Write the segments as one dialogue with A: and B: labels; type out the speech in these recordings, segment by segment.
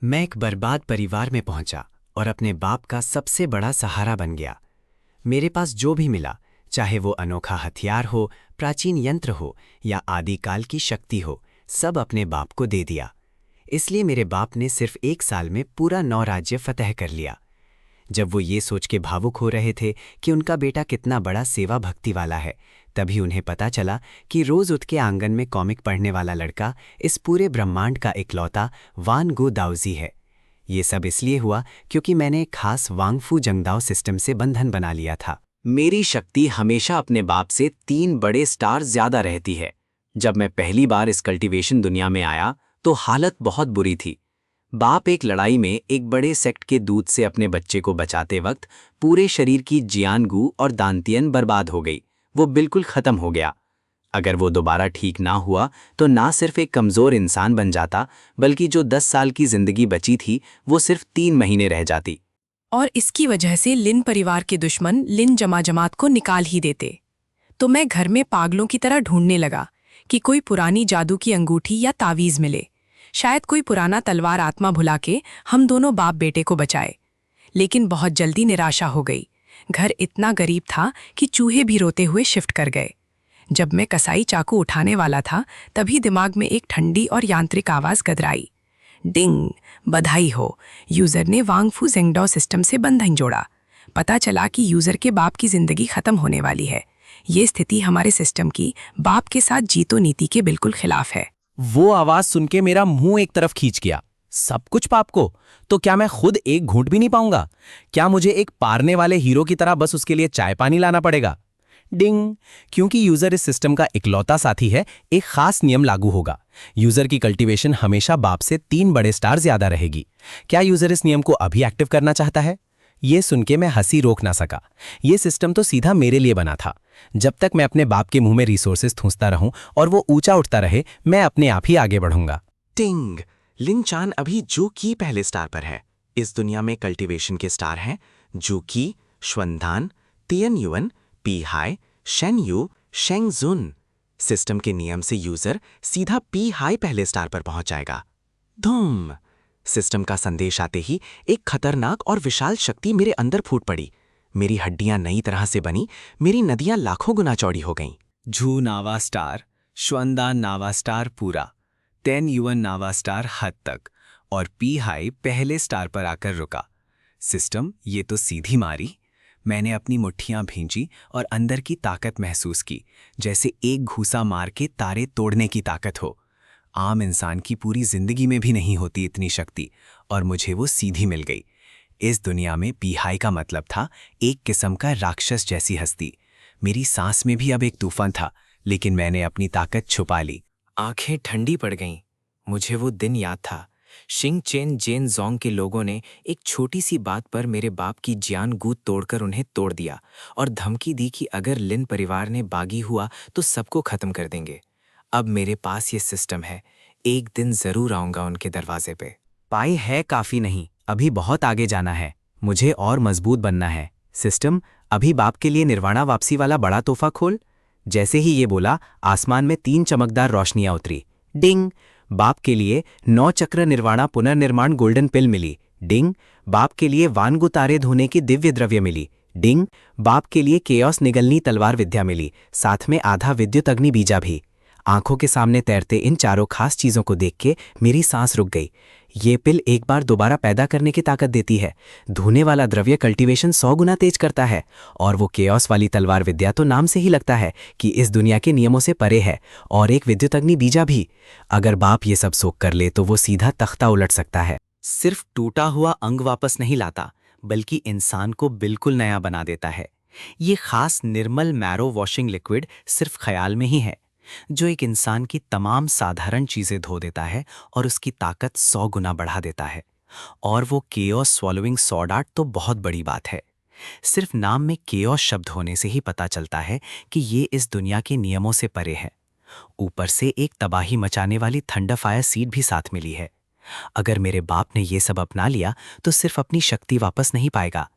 A: मैं एक बर्बाद परिवार में पहुंचा और अपने बाप का सबसे बड़ा सहारा बन गया। मेरे पास जो भी मिला, चाहे वो अनोखा हथियार हो, प्राचीन यंत्र हो या आदिकाल की शक्ति हो, सब अपने बाप को दे दिया। इसलिए मेरे बाप ने सिर्फ 1 साल में पूरा 9 राज्य फतह कर लिया। जब वो ये सोच के भावुक हो रहे थे कि उनका बेटा कितना बड़ा सेवा भक्ति वाला है, तभी उन्हें पता चला कि रोज उठ के आंगन में कॉमिक पढ़ने वाला लड़का इस पूरे ब्रह्मांड का इकलौता वान गो दाउजी है। ये सब इसलिए हुआ क्योंकि मैंने एक खास वांगफू जंगदाओ सिस्टम से बंधन बना लिया था।
B: मेरी शक्ति हमेशा अपने बाप से 3 बड़े स्टार ज्यादा रहती है। जब मैं पहली बार इस कल्टीवेशन दुनिया में आया तो हालत बहुत बुरी थी। बाप एक लड़ाई में एक बड़े सेक्ट के दूध से अपने बच्चे को बचाते वक्त पूरे शरीर की जियानगू और दांतियन बर्बाद हो गई। वो बिल्कुल खत्म हो गया। अगर वो दोबारा ठीक ना हुआ तो ना सिर्फ एक कमजोर इंसान बन जाता, बल्कि जो 10 साल की जिंदगी बची थी वो सिर्फ 3 महीने रह जाती।
C: और इसकी वजह से लिन परिवार के दुश्मन लिन जमात को निकाल ही देते। तो मैं घर में पागलों की तरह ढूंढने लगा कि कोई पुरानी जादू की अंगूठी या तावीज मिले। शायद कोई पुराना तलवार आत्मा भुला के हम दोनों बाप बेटे को बचाए। लेकिन बहुत जल्दी निराशा हो गई। घर इतना गरीब था कि चूहे भी रोते हुए शिफ्ट कर गए। जब मैं कसाई चाकू उठाने वाला था, तभी दिमाग में एक ठंडी और यांत्रिक आवाज गदराई। डिंग! बधाई हो, यूजर ने वांगफू जेंगडाओ सिस्टम से बंधन जोड़ा। पता चला कि यूजर के बाप की जिंदगी खत्म होने वाली है। ये स्थिति हमारे सिस्टम की बाप के साथ जीतो नीति के बिल्कुल खिलाफ है।
D: वो आवाज सुन के मेरा मुंह एक तरफ खींच गया। सब कुछ पाप को? तो क्या मैं खुद एक घूंट भी नहीं पाऊंगा? क्या मुझे एक पारने वाले हीरो की तरह बस उसके लिए चाय पानी लाना पड़ेगा? डिंग! क्योंकि यूजर इस सिस्टम का इकलौता साथी है, एक खास नियम लागू होगा। यूजर की कल्टीवेशन हमेशा बाप से 3 बड़े स्टार ज्यादा रहेगी। क्या यूजर इस नियम को अभी एक्टिव करना चाहता है? ये सुन के मैं हंसी रोक ना सका। ये सिस्टम तो सीधा मेरे लिए बना था। जब तक मैं अपने बाप के मुंह में रिसोर्सेज ठूंसता रहूं और वो ऊंचा उठता रहे, मैं अपने आप ही आगे बढ़ूंगा।
E: टिंग! लिन चान अभी जू की पहले स्टार पर है। इस दुनिया में कल्टीवेशन के स्टार हैं जू की, श्वंदान, Teeyan युन, P high, Shane you, शेंग जुन। सिस्टम के नियम से यूजर सीधा पी हाई पहले स्टार पर पहुंच जाएगा। धूम! सिस्टम का संदेश आते ही एक खतरनाक और विशाल शक्ति मेरे अंदर फूट पड़ी। मेरी हड्डियां नई तरह से बनी, मेरी नदियां लाखों गुना चौड़ी हो गईं।
A: झू नावा स्टार, श्वंदान नावा स्टार पूरा, तेन युवन नावा स्टार हद तक और पी हाई पहले स्टार पर आकर रुका। सिस्टम, ये तो सीधी मारी। मैंने अपनी मुट्ठियां भींची और अंदर की ताकत महसूस की, जैसे एक घूसा मार के तारे तोड़ने की ताकत हो। आम इंसान की पूरी जिंदगी में भी नहीं होती इतनी शक्ति, और मुझे वो सीधी मिल गई। इस दुनिया में पी हाई का मतलब था एक किस्म का राक्षस जैसी हस्ती। मेरी सांस में भी अब एक तूफान था, लेकिन मैंने अपनी ताकत छुपा ली। आंखें ठंडी पड़ गईं। मुझे वो दिन याद था। शिंग चेन जेन जोंग के लोगों ने एक छोटी सी बात पर मेरे बाप की जान गूद तोड़कर उन्हें तोड़ दिया और धमकी दी कि अगर लिन परिवार ने बागी हुआ तो सबको खत्म कर देंगे। अब मेरे पास ये सिस्टम है। एक दिन जरूर आऊंगा उनके दरवाजे पे।
B: पाई है काफी नहीं, अभी बहुत आगे जाना है। मुझे और मजबूत बनना है। सिस्टम, अभी बाप के लिए निर्वाणा वापसी वाला बड़ा तोहफा खोल। जैसे ही ये बोला, आसमान में 3 चमकदार रोशनियां उतरी। डिंग! बाप के लिए 9 चक्र निर्वाणा पुनर्निर्माण गोल्डन पिल मिली। डिंग! बाप के लिए वानगु तारे धोने की दिव्य द्रव्य मिली। डिंग! बाप के लिए केओस निगलनी तलवार विद्या मिली, साथ में आधा विद्युत अग्नि बीजा भी। आंखों के सामने तैरते इन चारों खास चीजों को देख के मेरी सांस रुक गई। ये पिल एक बार दोबारा पैदा करने की ताकत देती है। धोने वाला द्रव्य कल्टीवेशन 100 गुना तेज करता है, और वो केओस वाली तलवार विद्या तो नाम से ही लगता है कि इस दुनिया के नियमों से परे है, और एक विद्युत अग्नि बीजा भी। अगर बाप ये सब सोख कर ले तो वो सीधा तख्ता उलट सकता है। सिर्फ टूटा हुआ अंग वापस नहीं लाता, बल्कि इंसान को बिल्कुल नया बना देता है। ये खास निर्मल मैरो वॉशिंग लिक्विड सिर्फ ख्याल में ही है, जो एक इंसान की तमाम साधारण चीजें धो देता है और उसकी ताकत 100 गुना बढ़ा देता है। और वो केओस स्वॉलोइंग सॉर्ड आर्ट तो बहुत बड़ी बात है। सिर्फ नाम में केओस शब्द होने से ही पता चलता है कि ये इस दुनिया के नियमों से परे है। ऊपर से एक तबाही मचाने वाली थंडर फायर सीड भी साथ मिली है। अगर मेरे बाप ने ये सब अपना लिया तो सिर्फ अपनी शक्ति वापस नहीं पाएगा,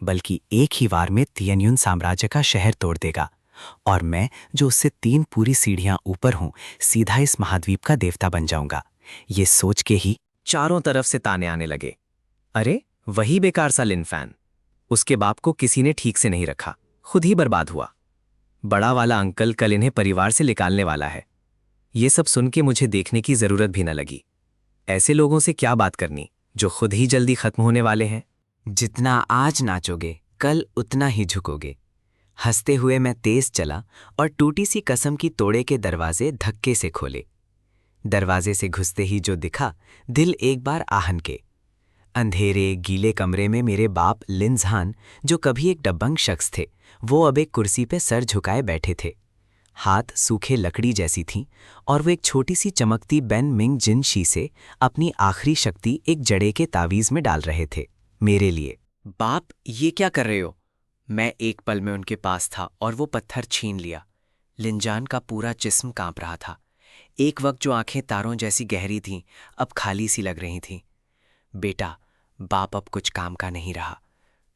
B: बल्कि एक ही वार में तियनयुन साम्राज्य का शहर तोड़ देगा। और मैं, जो उससे 3 पूरी सीढ़ियां ऊपर हूं, सीधा इस महाद्वीप का देवता बन जाऊंगा। ये सोच के ही चारों तरफ से ताने आने लगे। अरे वही बेकार सा लिन फैन। उसके बाप को किसी ने ठीक से नहीं रखा, खुद ही बर्बाद हुआ। बड़ा वाला अंकल कल इन्हें परिवार से निकालने वाला है। ये सब सुन के मुझे देखने की जरूरत भी न लगी। ऐसे लोगों से क्या बात करनी जो खुद ही जल्दी खत्म होने वाले हैं। जितना आज नाचोगे कल उतना ही झुकोगे। हंसते हुए मैं तेज चला और टूटी सी कसम की तोड़े के दरवाजे धक्के से खोले। दरवाजे से घुसते ही जो दिखा, दिल एक बार आहन के। अंधेरे गीले कमरे में मेरे बाप लिन झान, जो कभी एक दबंग शख्स थे, वो अब एक कुर्सी पे सर झुकाए बैठे थे। हाथ सूखे लकड़ी जैसी थीं और वो एक छोटी सी चमकती बेन मिंग जिन शी से अपनी आखिरी शक्ति एक जड़े के तावीज में डाल रहे थे मेरे लिए। बाप, ये क्या कर रहे हो? मैं एक पल में उनके पास था और वो पत्थर छीन लिया। लिनजान का पूरा जिस्म कांप रहा था। एक वक्त जो आंखें तारों जैसी गहरी थीं, अब खाली सी लग रही थीं। बेटा, बाप अब कुछ काम का नहीं रहा।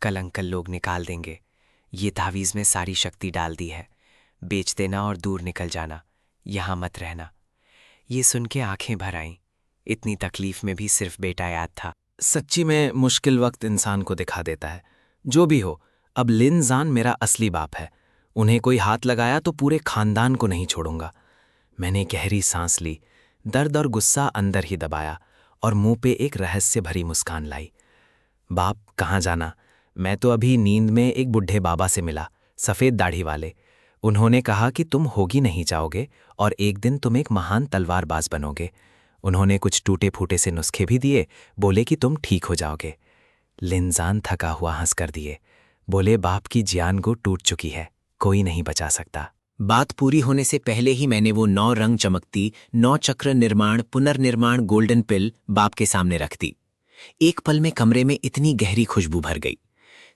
B: कल अंकल लोग निकाल देंगे। ये तावीज़ में सारी शक्ति डाल दी है। बेच देना और दूर निकल जाना, यहाँ मत रहना। ये सुन के आंखें भर आईं। इतनी तकलीफ में भी सिर्फ बेटा याद था।
D: सच्ची में मुश्किल वक्त इंसान को दिखा देता है। जो भी हो, अब लिन जान मेरा असली बाप है। उन्हें कोई हाथ लगाया तो पूरे खानदान को नहीं छोड़ूंगा। मैंने गहरी सांस ली, दर्द और गुस्सा अंदर ही दबाया और मुंह पे एक रहस्य भरी मुस्कान लाई। बाप, कहाँ जाना? मैं तो अभी नींद में एक बुढ़े बाबा से मिला, सफ़ेद दाढ़ी वाले। उन्होंने कहा कि तुम होगी नहीं जाओगे और एक दिन तुम एक महान तलवारबाज बनोगे। उन्होंने कुछ टूटे फूटे से नुस्खे भी दिए, बोले कि तुम ठीक हो जाओगे। लिनजान थका हुआ हंस कर दिए, बोले बाप की जान को टूट चुकी है, कोई नहीं बचा सकता।
B: बात पूरी होने से पहले ही मैंने वो 9 रंग चमकती 9 चक्र निर्माण पुनर्निर्माण गोल्डन पिल बाप के सामने रख दी। एक पल में कमरे में इतनी गहरी खुशबू भर गई।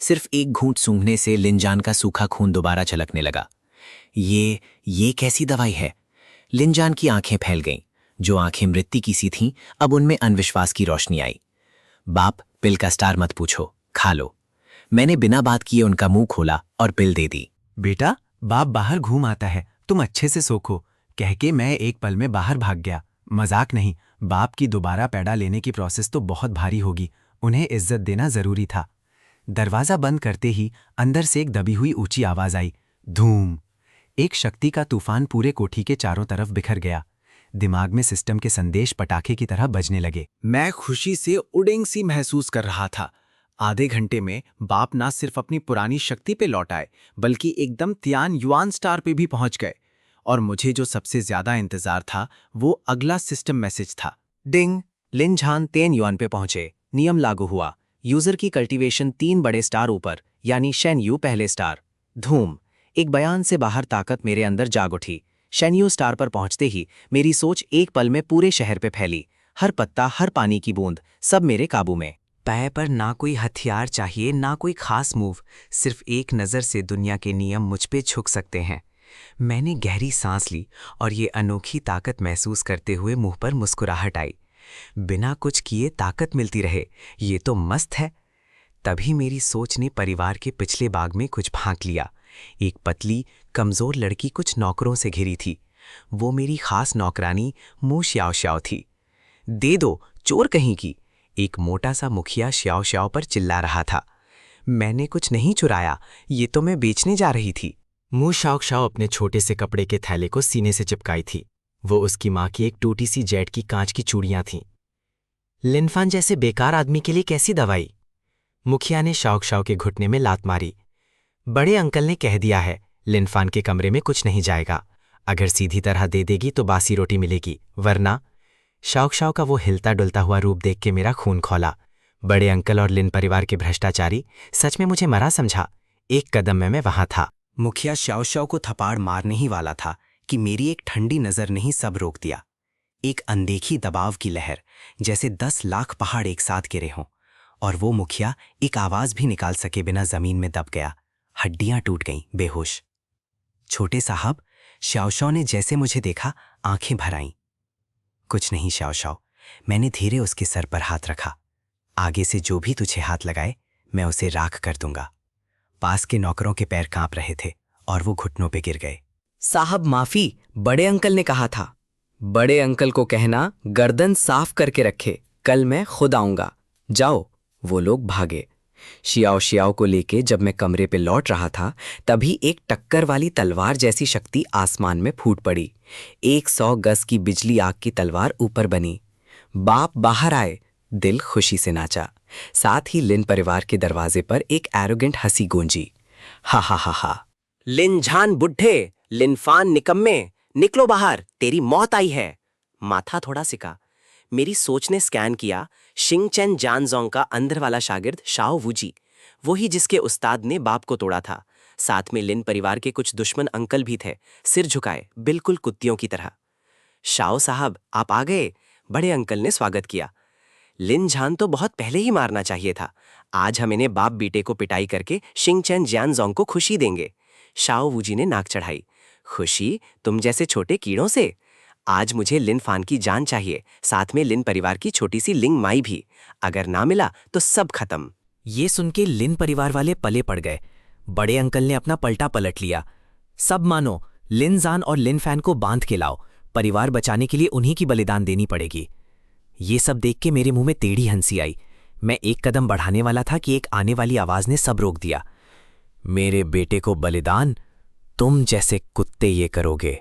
B: सिर्फ एक घूंट सूंघने से लिनजान का सूखा खून दोबारा छलकने लगा। ये कैसी दवाई है? लिनजान की आंखें फैल गईं। जो आंखें मृत्यु की सी थीं, अब उनमें अनविश्वास की रोशनी आई। बाप, पिल का स्टार मत पूछो, खा लो। मैंने बिना बात किए उनका मुंह खोला और पिल दे दी।
A: बेटा, बाप बाहर घूम आता है, तुम अच्छे से सोखो, कह के मैं एक पल में बाहर भाग गया। मजाक नहीं, बाप की दोबारा पैदा लेने की प्रोसेस तो बहुत भारी होगी, उन्हें इज्जत देना जरूरी था। दरवाजा बंद करते ही अंदर से एक दबी हुई ऊंची आवाज आई, धूम। एक शक्ति का तूफान पूरे कोठी के चारों तरफ बिखर गया। दिमाग में सिस्टम के संदेश पटाखे की तरह बजने लगे। मैं खुशी से उड़ेंग सी महसूस कर रहा था। आधे घंटे में बाप ना सिर्फ अपनी पुरानी शक्ति पे लौट आए, बल्कि एकदम तियान युआन स्टार पे भी पहुंच गए। और मुझे जो सबसे ज्यादा इंतजार था, वो अगला सिस्टम मैसेज था।
B: डिंग, लिन झान तेन युआन पे पहुंचे। नियम लागू हुआ। यूजर की कल्टीवेशन 3 बड़े स्टार ऊपर, यानी शेन यू पहले स्टार। धूम। एक बयान से बाहर ताकत मेरे अंदर जाग उठी। शेन यू स्टार पर पहुंचते ही मेरी सोच एक पल में पूरे शहर पे फैली। हर पत्ता, हर पानी की बूंद, सब मेरे काबू में। पैर पर ना कोई हथियार चाहिए, ना कोई खास मूव, सिर्फ एक नज़र से दुनिया के नियम मुझ पे झुक सकते हैं। मैंने गहरी सांस ली और ये अनोखी ताकत महसूस करते हुए मुंह पर मुस्कुराहट आई। बिना कुछ किए ताकत मिलती रहे, ये तो मस्त है। तभी मेरी सोच ने परिवार के पिछले बाग में कुछ भांक लिया। एक पतली कमजोर लड़की कुछ नौकरों से घिरी थी। वो मेरी खास नौकरानी मो श्याओ श्याओ थी। दे दो, चोर कहीं की, एक मोटा सा मुखिया श्याओ श्याओ पर चिल्ला रहा था। मैंने कुछ नहीं चुराया, ये तो मैं बेचने जा रही थी।
D: मो श्याओ श्याओ अपने छोटे से कपड़े के थैले को सीने से चिपकाई थी। वो उसकी माँ की एक टूटी सी जेट की कांच की चूड़ियां थीं। लिनफान जैसे बेकार आदमी के लिए कैसी दवाई? मुखिया ने शाओ शाओ के घुटने में लात मारी। बड़े अंकल ने कह दिया है, लिनफान के कमरे में कुछ नहीं जाएगा। अगर सीधी तरह दे देगी तो बासी रोटी मिलेगी, वरना। शाओ शाओ का वो हिलता डुलता हुआ रूप देख के मेरा खून खौला। बड़े अंकल और लिन परिवार के भ्रष्टाचारी सच में मुझे मरा समझा। एक कदम में मैं वहां था।
B: मुखिया श्याओ श्याओ को थप्पड़ मारने ही वाला था कि मेरी एक ठंडी नजर ने ही सब रोक दिया। एक अनदेखी दबाव की लहर, जैसे 10 लाख पहाड़ एक साथ गिरे हों, और वो मुखिया एक आवाज भी निकाल सके बिना जमीन में दब गया। हड्डियां टूट गईं, बेहोश। छोटे साहब, श्याओ श्याओ ने जैसे मुझे देखा, आंखें भर आईं। कुछ नहीं श्याओ श्याओ, मैंने धीरे उसके सर पर हाथ रखा। आगे से जो भी तुझे हाथ लगाए, मैं उसे राख कर दूंगा। पास के नौकरों के पैर कांप रहे थे और वो घुटनों पे गिर गए। साहब माफी, बड़े अंकल ने कहा था। बड़े अंकल को कहना गर्दन साफ करके रखे, कल मैं खुद आऊंगा, जाओ। वो लोग भागे। शियाओ शियाओ को लेके जब मैं कमरे पे लौट रहा था, तभी एक टक्कर वाली तलवार जैसी शक्ति आसमान में फूट पड़ी। 100 गज की बिजली आग की तलवार ऊपर बनी। बाप बाहर आए, दिल खुशी से नाचा। साथ ही लिन परिवार के दरवाजे पर एक एरोगेंट हंसी गूंजी। हा हा हा हा।
F: लिन झान बुढ़े, लिनफान निकम्मे, निकलो बाहर, तेरी मौत आई है। माथा थोड़ा सिका। मेरी सोच ने स्कैन किया। शिंग चैन जानजोंग का अंदर वाला शागिर्द शाओ वूजी, वही जिसके उस्ताद ने बाप को तोड़ा था। साथ में लिन परिवार के कुछ दुश्मन अंकल भी थे, सिर झुकाए, बिल्कुल कुत्तियों की तरह। शाओ साहब, आप आ गए, बड़े अंकल ने स्वागत किया। लिन झान तो बहुत पहले ही मारना चाहिए था। आज हम इन्हें बाप बेटे को पिटाई करके शिंग चैन जानजोंग को खुशी देंगे। शाओ वूजी ने नाक चढ़ाई। खुशी? तुम जैसे छोटे कीड़ों से? आज मुझे लिन फान की जान चाहिए, साथ में लिन परिवार की छोटी सी लिंग माई भी। अगर ना मिला तो सब खत्म।
B: ये सुन के लिन परिवार वाले पले पड़ गए। बड़े अंकल ने अपना पलटा पलट लिया। सब मानो, लिन जान और लिन फैन को बांध के लाओ, परिवार बचाने के लिए उन्हीं की बलिदान देनी पड़ेगी। ये सब देख के मेरे मुंह में टेढ़ी हंसी आई। मैं एक कदम बढ़ाने वाला था कि एक आने वाली आवाज ने सब रोक दिया। मेरे बेटे को बलिदान? तुम जैसे कुत्ते ये करोगे।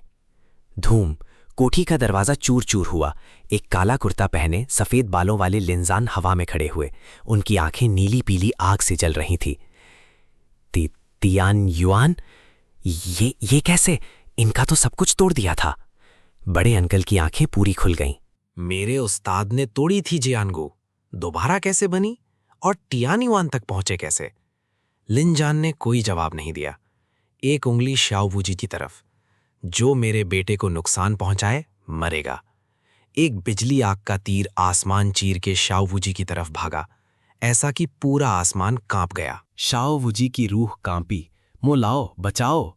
B: धूम। कोठी का दरवाजा चूर चूर हुआ। एक काला कुर्ता पहने सफेद बालों वाले लिनजान हवा में खड़े हुए। उनकी आंखें नीली पीली आग से जल रही थी। Tian yuan? ये कैसे? इनका तो सब कुछ तोड़ दिया था। बड़े अंकल की आंखें पूरी खुल गईं।
D: मेरे उस्ताद ने तोड़ी थी जियानगू, दोबारा कैसे बनी? और टियान युआन तक पहुंचे कैसे? लिन जान ने कोई जवाब नहीं दिया। एक उंगली शाओ वूजी की तरफ। जो मेरे बेटे को नुकसान पहुंचाए मरेगा। एक बिजली आग का तीर आसमान चीर के शाओ वूजी की तरफ भागा, ऐसा कि पूरा आसमान कांप गया। शाओ वूजी की रूह कांपी। मोलाओ, बचाओ।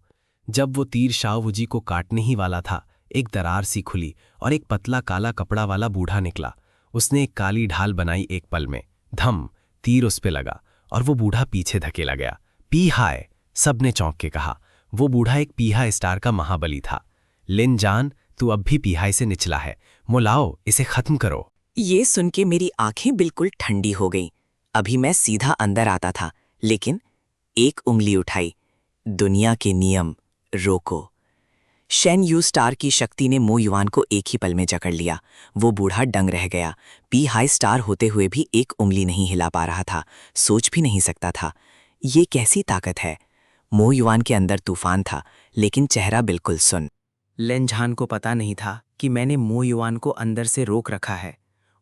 D: जब वो तीर शाओ वूजी को काटने ही वाला था, एक दरार सी खुली और एक पतला काला कपड़ा वाला बूढ़ा निकला। उसने एक काली ढाल बनाई एक पल में। धम, तीर उस पे लगा और वो बूढ़ा पीछे धकेला गया। पी हाय, सबने चौंक के कहा। वो बूढ़ा एक पीहा स्टार का महाबली था। लिन जान, तू अब भी पीहाई से निचला है। मोलाओ, इसे खत्म करो।
F: ये सुन के मेरी आंखें बिल्कुल ठंडी हो गईं। अभी मैं सीधा अंदर आता था, लेकिन एक उंगली उठाई। दुनिया के नियम, रोको। शेन यू स्टार की शक्ति ने मो युआन को एक ही पल में जकड़ लिया। वो बूढ़ा दंग रह गया। पी हाई स्टार होते हुए भी एक उंगली नहीं हिला पा रहा था, सोच भी नहीं सकता था। ये कैसी ताकत है? मो युआन के अंदर तूफान था, लेकिन चेहरा बिल्कुल सुन।
B: लिन झान को पता नहीं था कि मैंने मो युआन को अंदर से रोक रखा है।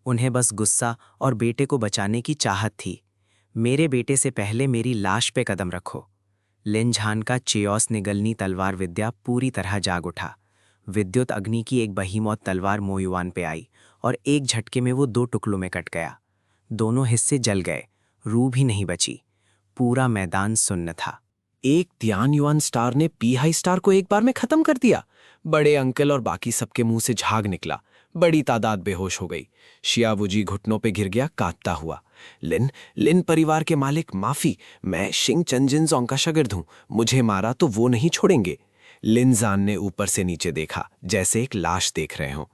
B: उन्हें बस गुस्सा और बेटे को बचाने की चाहत थी। मेरे बेटे से पहले मेरी लाश पे कदम रखो। लिन झान का चेओस निगलनी तलवार विद्या पूरी तरह जाग उठा। विद्युत अग्नि की एक बहीमौत तलवार मो युआन पे आई और एक झटके में वो 2 टुकड़ों में कट गया। दोनों हिस्से जल गए, रूह भी नहीं बची। पूरा मैदान सुन्न था।
D: एक तियान युआन स्टार ने पी हाई स्टार को एक बार में खत्म कर दिया। बड़े अंकल और बाकी सबके मुंह से झाग निकला। बड़ी तादाद बेहोश हो गई। शिया वूजी घुटनों पे गिर गया, कांपता हुआ। लिन परिवार के मालिक, माफी, मैं शिंग चंजिनजोंग का शागिर्द हूं। मुझे मारा तो वो नहीं छोड़ेंगे। लिन जान ने ऊपर से नीचे देखा, जैसे एक लाश देख रहे हों।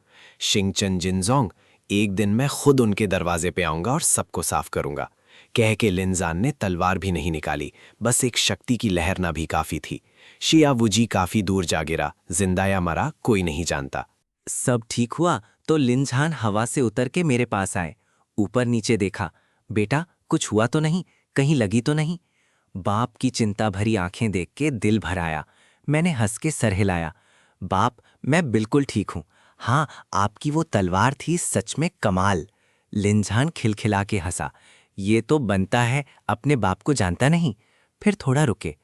D: शिंग चंजिनजोंग, एक दिन मैं खुद उनके दरवाजे पे आऊंगा और सबको साफ करूंगा। कह के लिन जान ने तलवार भी नहीं निकाली, बस एक शक्ति की लहर ना भी काफी थी। शिया वूजी काफी दूर जा गिरा, जिंदा या मरा कोई नहीं जानता।
B: सब ठीक हुआ तो लिन झान हवा से उतर के मेरे पास आए। ऊपर नीचे देखा। बेटा, कुछ हुआ तो नहीं? कहीं लगी तो नहीं? बाप की चिंता भरी आंखें देख के दिल भर आया। मैंने हंस के सर हिलाया। बाप, मैं बिल्कुल ठीक हूं। हाँ, आपकी वो तलवार थी सच में कमाल। लिन झान खिलखिला के हंसा। ये तो बनता है, अपने बाप को जानता नहीं। फिर थोड़ा रुके।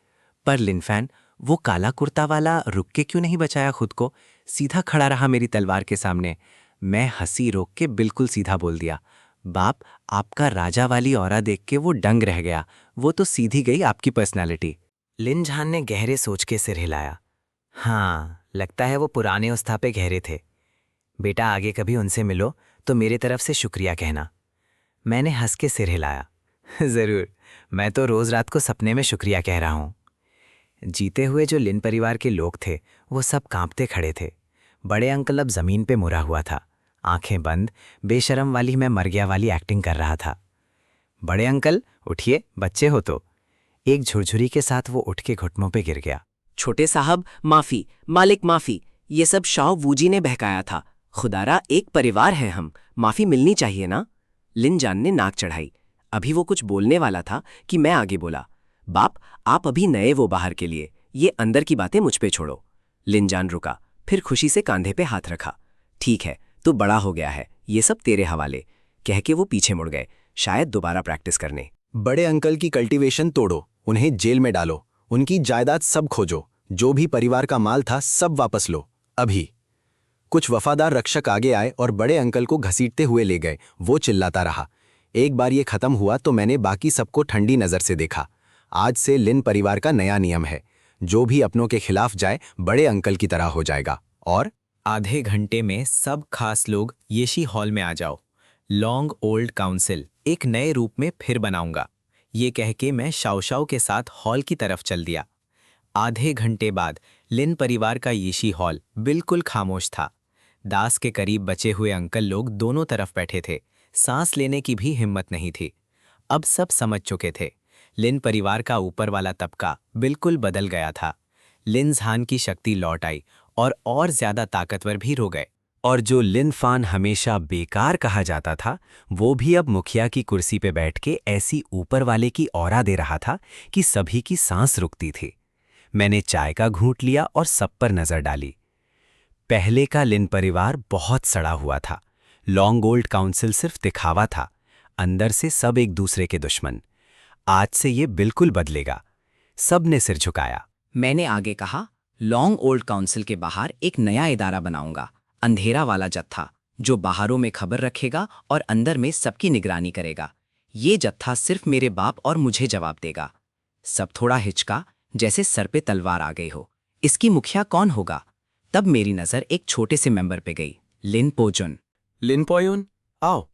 B: पर लिनफैन, वो काला कुर्ता वाला रुक के क्यों नहीं बचाया खुद को? सीधा खड़ा रहा मेरी तलवार के सामने। मैं हंसी रोक के बिल्कुल सीधा बोल दिया, बाप, आपका राजा वाली औरा देख के वो दंग रह गया। वो तो सीधी गई आपकी पर्सनालिटी। लिन झान ने गहरे सोच के सिर हिलाया। हाँ, लगता है वो पुराने उस्ताद पे गहरे थे। बेटा, आगे कभी उनसे मिलो तो मेरे तरफ से शुक्रिया कहना। मैंने हंस के सिर हिलाया। जरूर, मैं तो रोज रात को सपने में शुक्रिया कह रहा हूं। जीते हुए जो लिन परिवार के लोग थे वो सब कांपते खड़े थे। बड़े अंकल अब जमीन पे मुड़ा हुआ था, आंखें बंद, बेशरम वाली मैं मर गया वाली एक्टिंग कर रहा था। बड़े अंकल उठिए, बच्चे हो तो। एक झुरझुरी के साथ वो उठ के घुटनों पे गिर गया।
F: छोटे साहब माफी, मालिक माफी, ये सब शाह वूजी ने बहकाया था। खुदारा एक परिवार है हम, माफी मिलनी चाहिए ना। लिनजान ने नाक चढ़ाई। अभी वो कुछ बोलने वाला था कि मैं आगे बोला, बाप आप अभी नए वो बाहर के लिए, ये अंदर की बातें मुझ पे छोड़ो। लिनजान रुका, फिर खुशी से कांधे पे हाथ रखा। ठीक है, तू बड़ा हो गया है, ये सब तेरे हवाले, कह के वो पीछे मुड़ गए, शायद दोबारा प्रैक्टिस करने।
D: बड़े अंकल की कल्टीवेशन तोड़ो, उन्हें जेल में डालो, उनकी जायदाद सब खोजो, जो भी परिवार का माल था सब वापस लो, अभी। कुछ वफादार रक्षक आगे आए और बड़े अंकल को घसीटते हुए ले गए। वो चिल्लाता रहा। एक बार ये खत्म हुआ तो मैंने बाकी सबको ठंडी नजर से देखा। आज से लिन परिवार का नया नियम है, जो भी अपनों के खिलाफ जाए बड़े अंकल की तरह हो जाएगा। और
B: आधे घंटे में सब खास लोग येशी हॉल में आ जाओ। लॉन्ग ओल्ड काउंसिल एक नए रूप में फिर बनाऊंगा। ये कह के मैं शाओशाओ के साथ हॉल की तरफ चल दिया। आधे घंटे बाद लिन परिवार का येशी हॉल बिल्कुल खामोश था। दास के करीब बचे हुए अंकल लोग दोनों तरफ बैठे थे, सांस लेने की भी हिम्मत नहीं थी। अब सब समझ चुके थे, लिन परिवार का ऊपर वाला तबका बिल्कुल बदल गया था। लिन झान की शक्ति लौट आई और ज्यादा ताकतवर भी हो गए। और जो लिन फान हमेशा बेकार कहा जाता था, वो भी अब मुखिया की कुर्सी पे बैठ के ऐसी ऊपर वाले की ऑरा दे रहा था कि सभी की सांस रुकती थी। मैंने चाय का घूंट लिया और सब पर नजर डाली। पहले का लिन परिवार बहुत सड़ा हुआ था। लॉन्ग ओल्ड काउंसिल सिर्फ दिखावा था, अंदर से सब एक दूसरे के दुश्मन। आज से ये बिल्कुल बदलेगा। सब ने सिर झुकाया।
F: मैंने आगे कहा, लॉन्ग ओल्ड काउंसिल के बाहर एक नया इदारा बनाऊंगा, अंधेरा वाला जत्था, जो बाहरों में खबर रखेगा और अंदर में सबकी निगरानी करेगा। ये जत्था सिर्फ मेरे बाप और मुझे जवाब देगा। सब थोड़ा हिचका, जैसे सर पे तलवार आ गई हो। इसकी मुखिया कौन होगा? तब मेरी नजर एक छोटे से मेंबर पे गई, लिन पोजुन।
D: लिन पोयुन, आओ।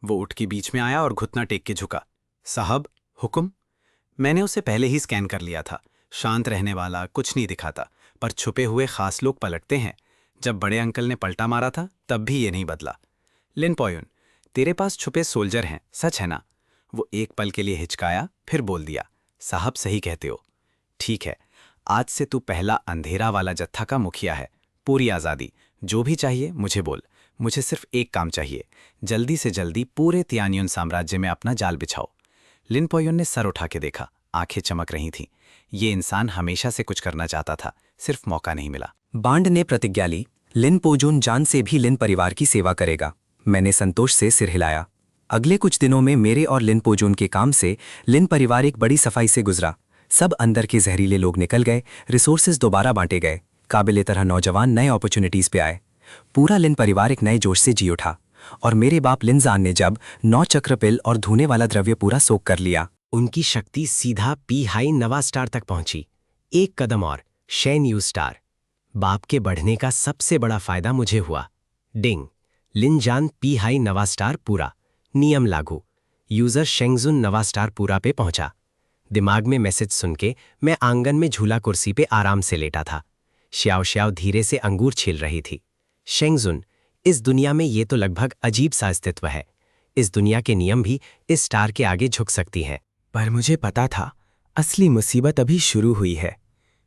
D: वो उठ के बीच में आया और घुटना टेक के झुका। साहब, हुक्म। मैंने उसे पहले ही स्कैन कर लिया था। शांत रहने वाला, कुछ नहीं दिखाता, पर छुपे हुए खास लोग पलटते हैं। जब बड़े अंकल ने पलटा मारा था तब भी ये नहीं बदला। लिन पोयुन, तेरे पास छुपे सोल्जर हैं, सच है ना? वो एक पल के लिए हिचकाया, फिर बोल दिया, साहब सही कहते हो। ठीक है, आज से तू पहला अंधेरा वाला जत्था का मुखिया है। पूरी आज़ादी, जो भी चाहिए मुझे बोल। मुझे सिर्फ एक काम चाहिए, जल्दी से जल्दी पूरे तियानियन साम्राज्य में अपना जाल बिछाओ। लिन पोयुन ने सर उठा के देखा, आंखें चमक रही थीं। ये इंसान हमेशा से कुछ करना चाहता था, सिर्फ मौका नहीं मिला।
B: बांड ने प्रतिज्ञा ली, लिन पोजुन जान से भी लिन परिवार की सेवा करेगा। मैंने संतोष से सिर हिलाया। अगले कुछ दिनों में मेरे और लिन पोजुन के काम से लिन परिवार एक बड़ी सफाई से गुजरा। सब अंदर के जहरीले लोग निकल गए, रिसोर्सेज दोबारा बांटे गए, काबिले तरह नौजवान नए अपॉर्चुनिटीज पे आए। पूरा लिन परिवार एक नए जोश से जी उठा। और मेरे बाप लिनजान ने जब 9 चक्र पिल और धोने वाला द्रव्य पूरा सोख कर लिया,
F: उनकी शक्ति सीधा पी हाई नवा स्टार तक पहुंची। एक कदम और, शेन यू स्टार। बाप के बढ़ने का सबसे बड़ा फायदा मुझे हुआ। डिंग, लिनजान पी हाई नवा स्टार पूरा, नियम लागू। यूजर शेंगजुन नवा स्टार पूरा पे पहुंचा। दिमाग में मैसेज सुन के मैं आंगन में झूला कुर्सी पे आराम से लेटा था। श्याओ श्याओ धीरे से अंगूर छील रही थी। शेंगजुन, इस दुनिया में ये तो लगभग अजीब सा अस्तित्व है। इस दुनिया के नियम भी इस स्टार के आगे झुक सकती हैं।
A: पर मुझे पता था, असली मुसीबत अभी शुरू हुई है।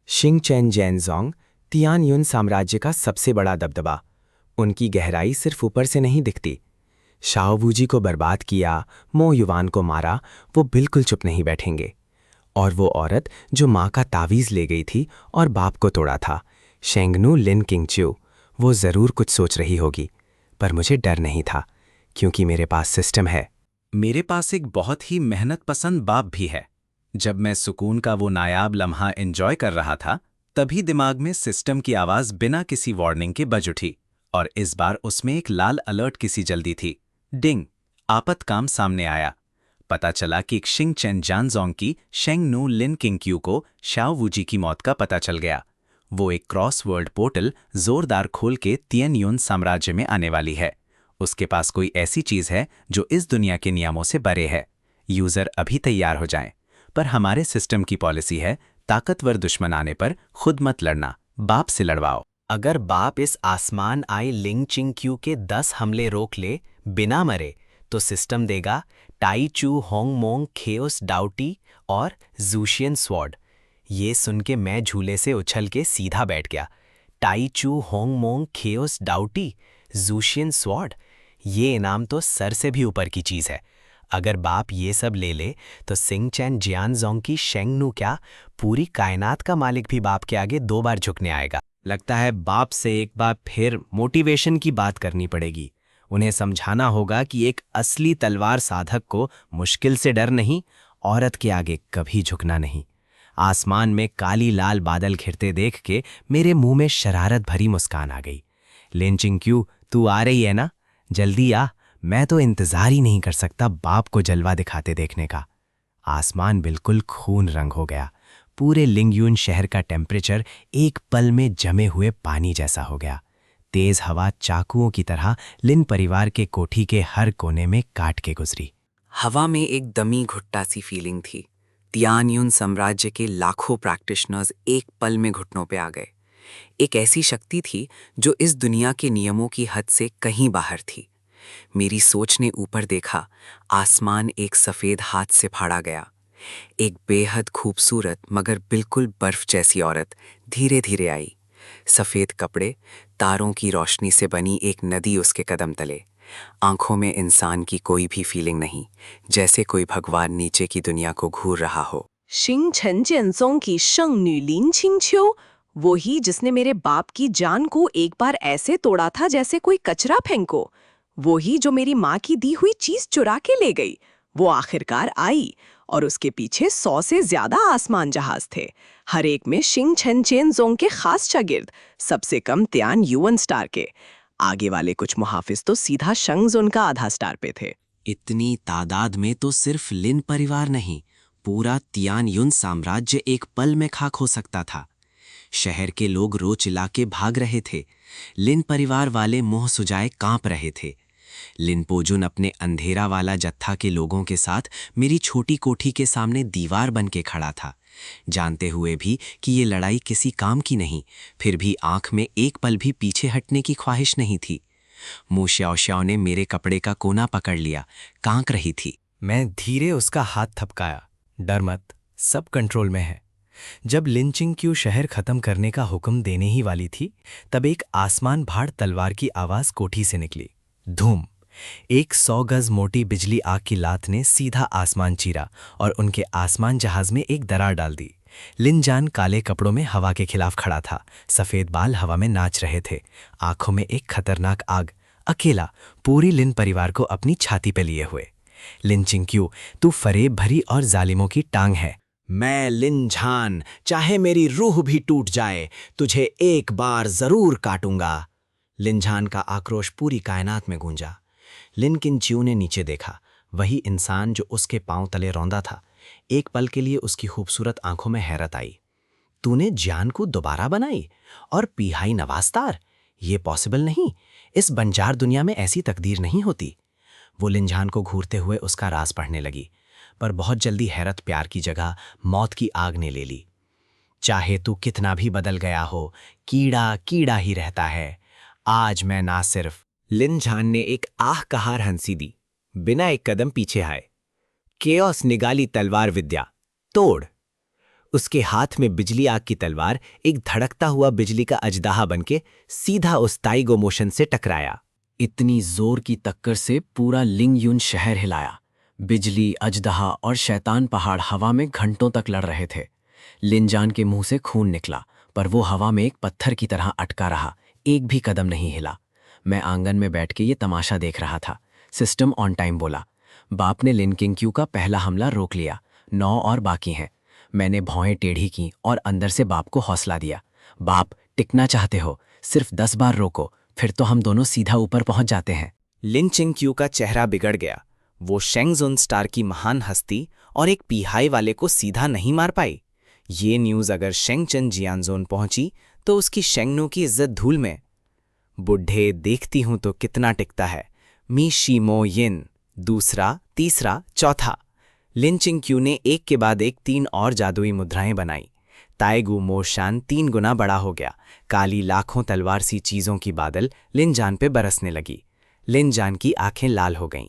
A: शिंग चैन जैनजोंग तियानयुन साम्राज्य का सबसे बड़ा दबदबा। उनकी गहराई सिर्फ ऊपर से नहीं दिखती। शाओ वूजी को बर्बाद किया, मो युवान को मारा, वो बिल्कुल चुप नहीं बैठेंगे। और वो औरत जो माँ का तावीज़ ले गई थी और बाप को तोड़ा था, शेंगनू लिन किंगच्यू, वो ज़रूर कुछ सोच रही होगी। पर मुझे डर नहीं था, क्योंकि मेरे पास सिस्टम है।
D: मेरे पास एक बहुत ही मेहनत पसंद बाप भी है। जब मैं सुकून का वो नायाब लम्हा एंजॉय कर रहा था, तभी दिमाग में सिस्टम की आवाज़ बिना किसी वार्निंग के बज उठी। और इस बार उसमें एक लाल अलर्ट की सी जल्दी थी। डिंग, आपत काम सामने आया। पता चला कि शिंग चैन जानजोंग की शेंग नू लिन किंगक्यू को शाओ वूजी की मौत का पता चल गया। वो एक क्रॉस वर्ल्ड पोर्टल जोरदार खोल के तियानयुन साम्राज्य में आने वाली है। उसके पास कोई ऐसी चीज है जो इस दुनिया के नियमों से परे है। यूजर अभी तैयार हो जाएं। पर हमारे सिस्टम की पॉलिसी है, ताकतवर दुश्मन आने पर खुद मत लड़ना, बाप से लड़वाओ।
B: अगर बाप इस आसमान आई लिंग चिंग क्यू के 10 हमले रोक ले बिना मरे तो सिस्टम देगा टाई चू होंग मोंग खेओस डाउटी और जूशियन स्वॉर्ड। ये सुन के मैं झूले से उछल के सीधा बैठ गया। टाई चू होंग मोंग खेओस डाउटी, जूशियन स्वॉर्ड, ये इनाम तो सर से भी ऊपर की चीज़ है। अगर बाप ये सब ले ले तो सिंग चैन जियानजोंग की शेंग नू क्या, पूरी कायनात का मालिक भी बाप के आगे 2 बार झुकने आएगा। लगता है बाप से एक बार फिर मोटिवेशन की बात करनी पड़ेगी। उन्हें समझाना होगा कि एक असली तलवार साधक को मुश्किल से डर नहीं, औरत के आगे कभी झुकना नहीं। आसमान में काली लाल बादल घिरते देख के मेरे मुंह में शरारत भरी मुस्कान आ गई। लिन चिंग क्यू, तू आ रही है ना? जल्दी आ, मैं तो इंतजार ही नहीं कर सकता बाप को जलवा दिखाते देखने का। आसमान बिल्कुल खून रंग हो गया। पूरे लिंगयून शहर का टेम्परेचर एक पल में जमे हुए पानी जैसा हो गया। तेज हवा चाकुओं की तरह लिन परिवार के कोठी के हर कोने में काट के गुजरी।
G: हवा में एक दमी घुट्टा सी फीलिंग थी। तियानयुन साम्राज्य के लाखों प्रैक्टिशनर्स एक पल में घुटनों पे आ गए। एक ऐसी शक्ति थी जो इस दुनिया के नियमों की हद से कहीं बाहर थी। मेरी सोच ने ऊपर देखा। आसमान एक सफेद हाथ से फाड़ा गया। एक बेहद खूबसूरत मगर बिल्कुल बर्फ जैसी औरत धीरे धीरे आई। सफेद कपड़े, तारों की रोशनी से बनी एक नदी उसके कदम तले। आंखों में इंसान की कोई भी फीलिंग नहीं, जैसे कोई भगवान नीचे की दुनिया को घूर रहा हो।
C: शिंग छन जियानजोंग की शंग न्यू लिन छिंगछियो, वो ही जिसने मेरे बाप की जान को एक बार ऐसे तोड़ा था जैसे कोई कचरा फेंको। वो ही जो मेरी माँ की दी हुई चीज चुरा के ले गई। वो आखिरकार आई और उसके पीछे 100 से ज्यादा आसमान जहाज थे, हर एक में शिंग छन जियानजोंग के खास शागिर्द, सबसे कम त्यान युवन स्टार के। आगे वाले कुछ मुहाफिज तो सीधा शंगजुन का आधा स्टार पे थे।
E: इतनी तादाद में तो सिर्फ लिन परिवार नहीं, पूरा तियानयुन साम्राज्य एक पल में खाक हो सकता था। शहर के लोग रो चिल्ला के भाग रहे थे। लिन परिवार वाले मुंह सुजाए कांप रहे थे। लिन पोजुन अपने अंधेरा वाला जत्था के लोगों के साथ मेरी छोटी कोठी के सामने दीवार बन के खड़ा था, जानते हुए भी कि ये लड़ाई किसी काम की नहीं, फिर भी आंख में एक पल भी पीछे हटने की ख्वाहिश नहीं थी। मु श्याओ श्याओ ने मेरे कपड़े का कोना पकड़ लिया, कांक रही थी।
B: मैं धीरे उसका हाथ थपकाया। डर मत, सब कंट्रोल में है। जब लिन चिंग क्यू शहर खत्म करने का हुक्म देने ही वाली थी, तब एक आसमान भाड़ तलवार की आवाज कोठी से निकली। धूम! एक 100 गज मोटी बिजली आग की लात ने सीधा आसमान चीरा और उनके आसमान जहाज में एक दरार डाल दी। लिन जान काले कपड़ों में हवा के खिलाफ खड़ा था। सफेद बाल हवा में नाच रहे थे। आंखों में एक खतरनाक आग, अकेला, पूरी लिन परिवार को अपनी छाती पे लिए हुए। लिन चिंग क्यू, तू फरेब भरी और जालिमों की टांग है।
E: मैं लिन झान, चाहे मेरी रूह भी टूट जाए, तुझे एक बार जरूर काटूंगा। लिन झान का आक्रोश पूरी कायनात में गूंजा। लिन किनच्यू ने नीचे देखा। वही इंसान जो उसके पांव तले रौंदा था। एक पल के लिए उसकी खूबसूरत आंखों में हैरत आई। तूने जान को दोबारा बनाई और पीहाई नवास्तार? ये पॉसिबल नहीं। इस बंजार दुनिया में ऐसी तकदीर नहीं होती। वो लिनझान को घूरते हुए उसका राज पढ़ने लगी, पर बहुत जल्दी हैरत प्यार की जगह मौत की आग ने ले ली। चाहे तू कितना भी बदल गया हो, कीड़ा कीड़ा ही रहता है। आज मैं ना सिर्फ।
B: लिन झान ने एक आहकहार हंसी दी, बिना एक कदम पीछे आए। केओस निगाली तलवार विद्या, तोड़! उसके हाथ में बिजली आग की तलवार एक धड़कता हुआ बिजली का अजदाहा बनके सीधा उस ताइगो मोशन से टकराया।
G: इतनी जोर की टक्कर से पूरा लिंगयुन शहर हिलाया। बिजली, अजदहा और शैतान पहाड़ हवा में घंटों तक लड़ रहे थे। लिनजान के मुंह से खून निकला, पर वो हवा में एक पत्थर की तरह अटका रहा, एक भी कदम नहीं हिला। मैं आंगन में बैठ के ये तमाशा देख रहा था। सिस्टम ऑन टाइम बोला। बाप ने लिन किंग का पहला हमला रोक लिया। 9 और बाकी हैं। मैंने भौएं टेढ़ी की और अंदर से बाप को हौसला दिया। बाप, टिकना चाहते हो? सिर्फ 10 बार रोको, फिर तो हम दोनों सीधा ऊपर पहुंच जाते हैं।
B: लिन चिंग क्यू का चेहरा बिगड़ गया। वो शेंगजुन स्टार की महान हस्ती और एक पीहाई वाले को सीधा नहीं मार पाई। ये न्यूज़ अगर शेंगचन जियानजोन पहुंची तो उसकी शेंगनू की इज्जत धूल में। बुढ़े, देखती हूं तो कितना टिकता है। मी शीमो यिन, दूसरा, तीसरा, चौथा। लिन चिंग क्यू ने एक के बाद एक 3 और जादुई मुद्राएं बनाई। ताएगु मोशान 3 गुना बड़ा हो गया। काली लाखों तलवार सी चीजों की बादल लिनजान पे बरसने लगी। लिनजान की आंखें लाल हो गईं।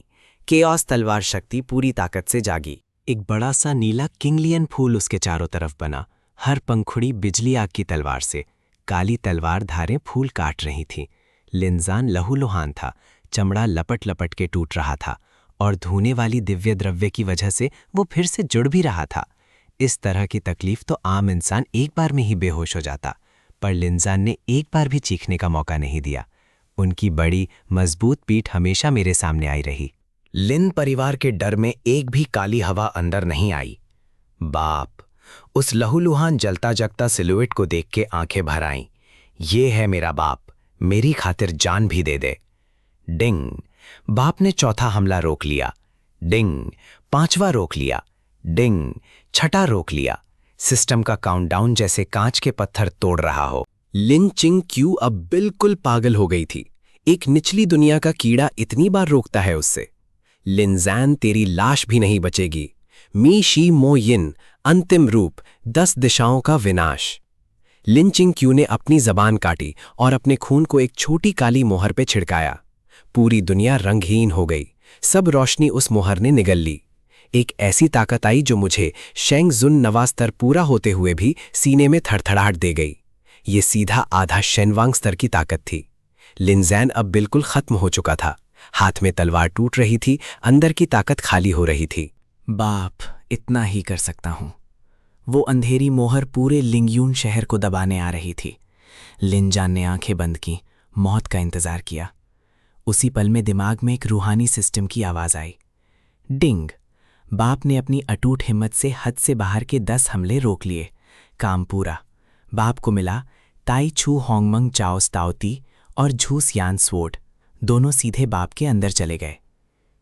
B: केओस तलवार शक्ति पूरी ताकत से जागी। एक बड़ा सा नीला किंगलियन फूल उसके चारों तरफ बना। हर पंखुड़ी बिजली आग की तलवार से। काली तलवार धारें फूल काट रही थी। लिनजान लहूलुहान था, चमड़ा लपट लपट के टूट रहा था और धोने वाली दिव्य द्रव्य की वजह से वो फिर से जुड़ भी रहा था। इस तरह की तकलीफ तो आम इंसान एक बार में ही बेहोश हो जाता, पर लिनजान ने एक बार भी चीखने का मौका नहीं दिया। उनकी बड़ी मजबूत पीठ हमेशा मेरे सामने आई रही। लिन परिवार के डर में एक भी काली हवा अंदर नहीं आई। बाप, उस लहूलुहान जलता जगता सिलुएट को देख के आंखें भर आईं। ये है मेरा बाप, मेरी खातिर जान भी दे दे। डिंग, बाप ने चौथा हमला रोक लिया। डिंग, पांचवा रोक लिया। डिंग, छठा रोक लिया। सिस्टम का काउंटडाउन जैसे कांच के पत्थर तोड़ रहा हो। लिन चिंग क्यू अब बिल्कुल पागल हो गई थी। एक निचली दुनिया का कीड़ा इतनी बार रोकता है उससे। लिनजान, तेरी लाश भी नहीं बचेगी। मी शी मो यिन, अंतिम रूप, 10 दिशाओं का विनाश। लिन चिंग क्यू ने अपनी जबान काटी और अपने खून को एक छोटी काली मोहर पे छिड़काया। पूरी दुनिया रंगहीन हो गई। सब रोशनी उस मोहर ने निगल ली। एक ऐसी ताकत आई जो मुझे शेंग जुन नवा स्तर पूरा होते हुए भी सीने में थरथराहट दे गई। ये सीधा आधा शेनवांग स्तर की ताकत थी। लिनजैन अब बिल्कुल खत्म हो चुका था। हाथ में तलवार टूट रही थी, अंदर की ताकत खाली हो रही थी। बाप, इतना ही कर सकता हूं। वो अंधेरी मोहर पूरे लिंगयून शहर को दबाने आ रही थी। लिनजान ने आंखें बंद की, मौत का इंतजार किया। उसी पल में दिमाग में एक रूहानी सिस्टम की आवाज आई। डिंग। बाप ने अपनी अटूट हिम्मत से हद से बाहर के 10 हमले रोक लिए। काम पूरा। बाप को मिला ताई छू होंगमंग चाओस ताओती और झूस यान स्वोर्ड। दोनों सीधे बाप के अंदर चले गए।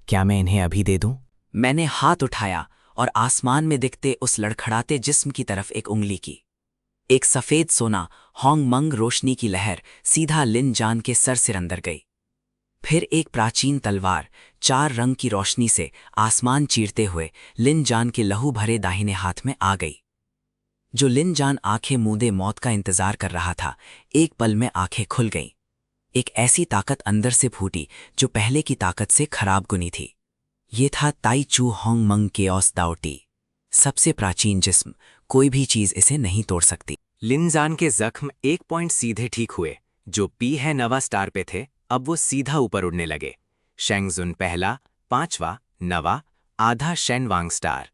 B: क्या मैं इन्हें अभी दे दूं?
G: मैंने हाथ उठाया और आसमान में दिखते उस लड़खड़ाते जिस्म की तरफ एक उंगली की। एक सफेद सोना होंगमंग रोशनी की लहर सीधा लिनजान के सर से अंदर गई। फिर एक प्राचीन तलवार 4 रंग की रोशनी से आसमान चीरते हुए लिनजान के लहू भरे दाहिने हाथ में आ गई। जो लिनजान आंखें मूंदे मौत का इंतजार कर रहा था, एक पल में आंखें खुल गईं। एक ऐसी ताकत अंदर से फूटी जो पहले की ताकत से खराब गुनी थी। ये था ताई चू होंगमंग केओस दाओटी, सबसे प्राचीन जिस्म। कोई भी चीज इसे नहीं तोड़ सकती।
B: लिनजान के जख्म 1 पॉइंट सीधे ठीक हुए। जो पी है नवा स्टार पे थे, अब वो सीधा ऊपर उड़ने लगे। शेंगजुन पहला, 5वां, नवा, आधा शेनवांग स्टार।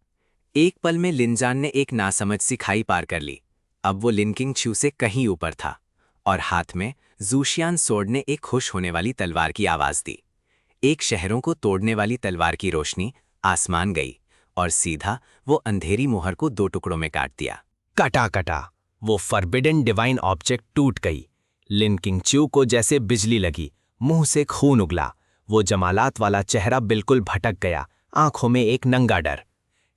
B: एक पल में लिनजान ने एक नासमझ सी खाई पार कर ली। अब वो लिनकिंग छू से कहीं ऊपर था और हाथ में जूशियान सोर्ड ने एक खुश होने वाली तलवार की आवाज दी। एक शहरों को तोड़ने वाली तलवार की रोशनी आसमान गई और सीधा वो अंधेरी मोहर को 2 टुकड़ों में काट दिया। कटा कटा वो फॉरबिडन डिवाइन ऑब्जेक्ट टूट गई। लिनकिंग च्यू को जैसे बिजली लगी, मुंह से खून उगला। वो जमालात वाला चेहरा बिल्कुल भटक गया, आंखों में एक नंगा डर।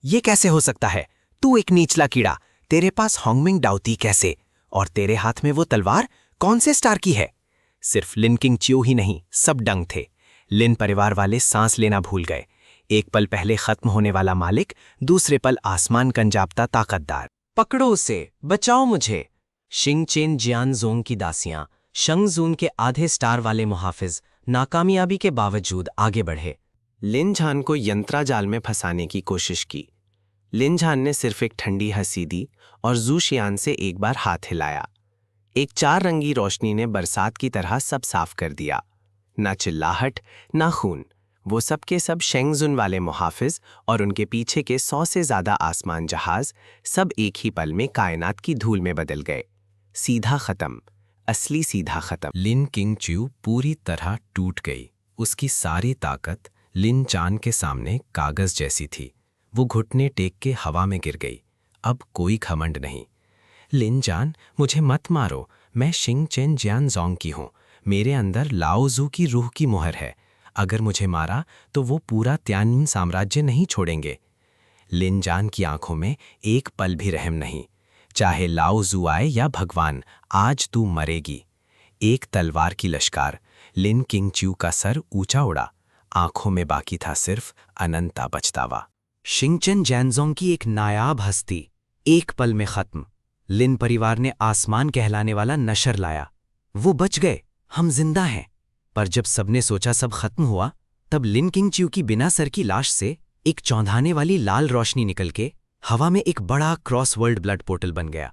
B: ये कैसे हो सकता है? तू एक नीचला कीड़ा, तेरे पास होंगमिंग डाउती कैसे? और तेरे हाथ में वो तलवार कौन से स्टार की है? सिर्फ लिनकिंग च्यू ही नहीं, सब डंग थे। लिन परिवार वाले सांस लेना भूल गए। एक पल पहले खत्म होने वाला मालिक, दूसरे पल आसमान कंजापता ताकतदार। पकड़ो उसे, बचाओ मुझे। शिंगचेन जियानजोंग की दासियां, शंगजून के आधे स्टार वाले मुहाफिज नाकामयाबी के बावजूद आगे बढ़े। लिनझान को यंत्राजाल में फंसाने की कोशिश की। लिनझान ने सिर्फ एक ठंडी हंसी दी और जूशियान से एक बार हाथ हिलाया। एक 4 रंगी रोशनी ने बरसात की तरह सब साफ कर दिया। ना चिल्लाहट, ना खून। वो सब के सब शेंगजुन वाले मुहाफिज और उनके पीछे के 100 से ज्यादा आसमान जहाज सब एक ही पल में कायनात की धूल में बदल गए। सीधा खत्म, असली सीधा खत्म। लिन किंग च्यू पूरी तरह टूट गई। उसकी सारी ताकत लिन चान के सामने कागज जैसी थी। वो घुटने टेक के हवा में गिर गई। अब कोई घमंड नहीं। लिन जान, मुझे मत मारो। मैं शिंग चेन जियान जोंग की हूँ। मेरे अंदर लाओ जू की रूह की मुहर है। अगर मुझे मारा तो वो पूरा त्यानिन साम्राज्य नहीं छोड़ेंगे। लिन जान की आंखों में एक पल भी रहम नहीं। चाहे लाओ जू आए या भगवान, आज तू मरेगी। एक तलवार की लश्कार। लिन किंग च्यू का सर ऊंचा उड़ा। आंखों में बाकी था सिर्फ अनंता बचतावा। शिंगचन जैनजोंग की एक नायाब हस्ती, एक पल में खत्म। लिन परिवार ने आसमान कहलाने वाला नशर लाया। वो बच गए, हम जिंदा हैं। पर जब सबने सोचा सब खत्म हुआ, तब लिन किंग च्यू की बिना सर की लाश से एक चौंधाने वाली लाल रोशनी निकल के हवा में एक बड़ा क्रॉस वर्ल्ड ब्लड पोर्टल बन गया।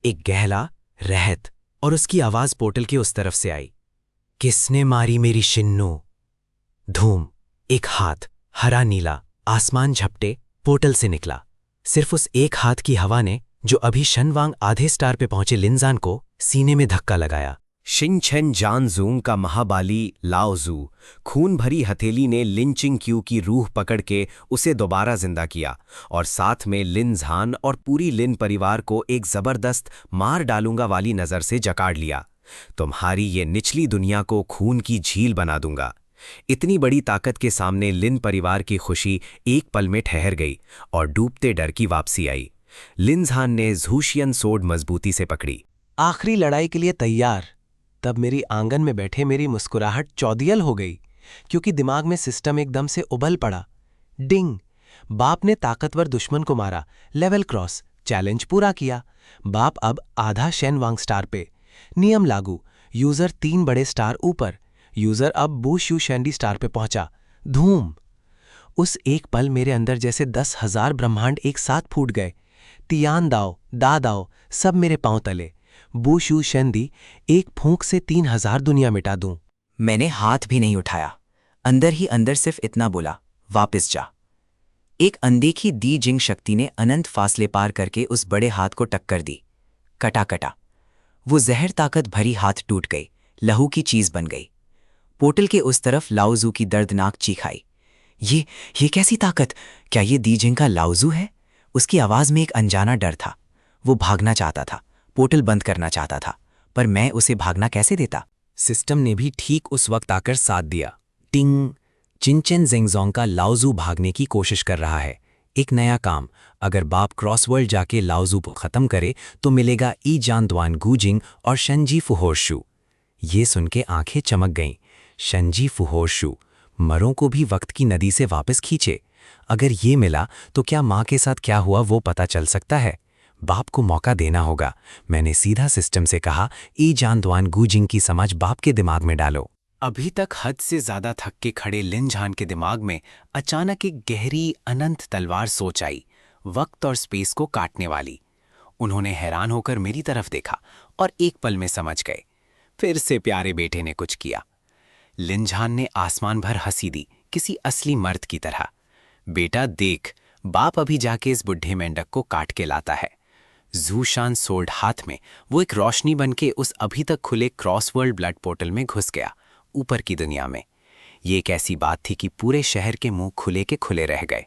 B: एक गहला, रहत और उसकी आवाज पोर्टल के उस तरफ से आई। किसने मारी मेरी शिन्नू? धूम, एक हाथ, हरा नीला, आसमान झपटे, पोर्टल से निकला। सिर्फ उस एक हाथ की हवा ने जो अभी शनवांग आधे स्टार पे पहुंचे लिनजान को सीने में धक्का लगाया।
A: शिंगचेन जानजूंग का महाबाली लाओजू खून भरी हथेली ने लिन चिंग-क्यू की रूह पकड़ के उसे दोबारा जिंदा किया और साथ में लिन झान और पूरी लिन परिवार को एक जबरदस्त मार डालूंगा वाली नजर से जकाड़ लिया। तुम्हारी ये निचली दुनिया को खून की झील बना दूंगा। इतनी बड़ी ताकत के सामने लिन परिवार की खुशी एक पल में ठहर गई और डूबते डर की वापसी आई। लिन झान ने झूशियन सोड मजबूती से पकड़ी।
H: आखिरी लड़ाई के लिए तैयार। तब मेरी आंगन में बैठे मेरी मुस्कुराहट चौदियल हो गई, क्योंकि दिमाग में सिस्टम एकदम से उबल पड़ा। डिंग! बाप ने ताकतवर दुश्मन को मारा, लेवल क्रॉस, चैलेंज पूरा किया। बाप अब आधा शेनवांग स्टार पे। नियम लागू, यूजर 3 बड़े स्टार ऊपर। यूजर अब बू शू शैंडी स्टार पे पहुंचा। धूम! उस एक पल मेरे अंदर जैसे 10,000 ब्रह्मांड एक साथ फूट गए। तियान दाओ, दा दाओ, सब मेरे पांव तले। बू शू शैंडी, एक फूंक से 3,000 दुनिया मिटा दूं।
G: मैंने हाथ भी नहीं उठाया। अंदर ही अंदर सिर्फ इतना बोला, वापस जा। एक अनदेखी दी जिंग शक्ति ने अनंत फासले पार करके उस बड़े हाथ को टक्कर दी। कटा कटा। वो जहर ताकत भरी हाथ टूट गई, लहू की चीज बन गई। पोर्टल के उस तरफ लाओजू की दर्दनाक चीख आई। ये कैसी ताकत? क्या ये दी जिंग का लाओजू है? उसकी आवाज में एक अनजाना डर था। वो भागना चाहता था, पोर्टल बंद करना चाहता था, पर मैं उसे भागना कैसे देता?
B: सिस्टम ने भी ठीक उस वक्त आकर साथ दिया। टिंग! चिनचेन जेंगजोंग का लाओजू भागने की कोशिश कर रहा है। एक नया काम, अगर बाप क्रॉसवर्ल्ड जाके लाओजू को खत्म करे तो मिलेगा ई जान द्वान गूजिंग और शनजी फुहोरशू। ये सुन के आंखें चमक गईं। शनजी फुहोरशू, मरों को भी वक्त की नदी से वापस खींचे। अगर ये मिला तो क्या माँ के साथ क्या हुआ वो पता चल सकता है। बाप को मौका देना होगा। मैंने सीधा सिस्टम से कहा, ई जान द्वान गूजिंग की समझ बाप के दिमाग में डालो।
A: अभी तक हद से ज्यादा थक के खड़े लिन झान के दिमाग में अचानक एक गहरी अनंत तलवार सोच आई, वक्त और स्पेस को काटने वाली। उन्होंने हैरान होकर मेरी तरफ देखा और एक पल में समझ गए। फिर से प्यारे बेटे ने कुछ किया। लिन झान ने आसमान भर हंसी दी, किसी असली मर्द की तरह। बेटा देख, बाप अभी जाके इस बुढ़े मेंढक को काट के लाता है। जूशान सोल्ड हाथ में वो एक रोशनी बनके उस अभी तक खुले क्रॉसवर्ल्ड ब्लड पोर्टल में घुस गया, ऊपर की दुनिया में। ये एक ऐसी बात थी कि पूरे शहर के मुंह खुले के खुले रह गए।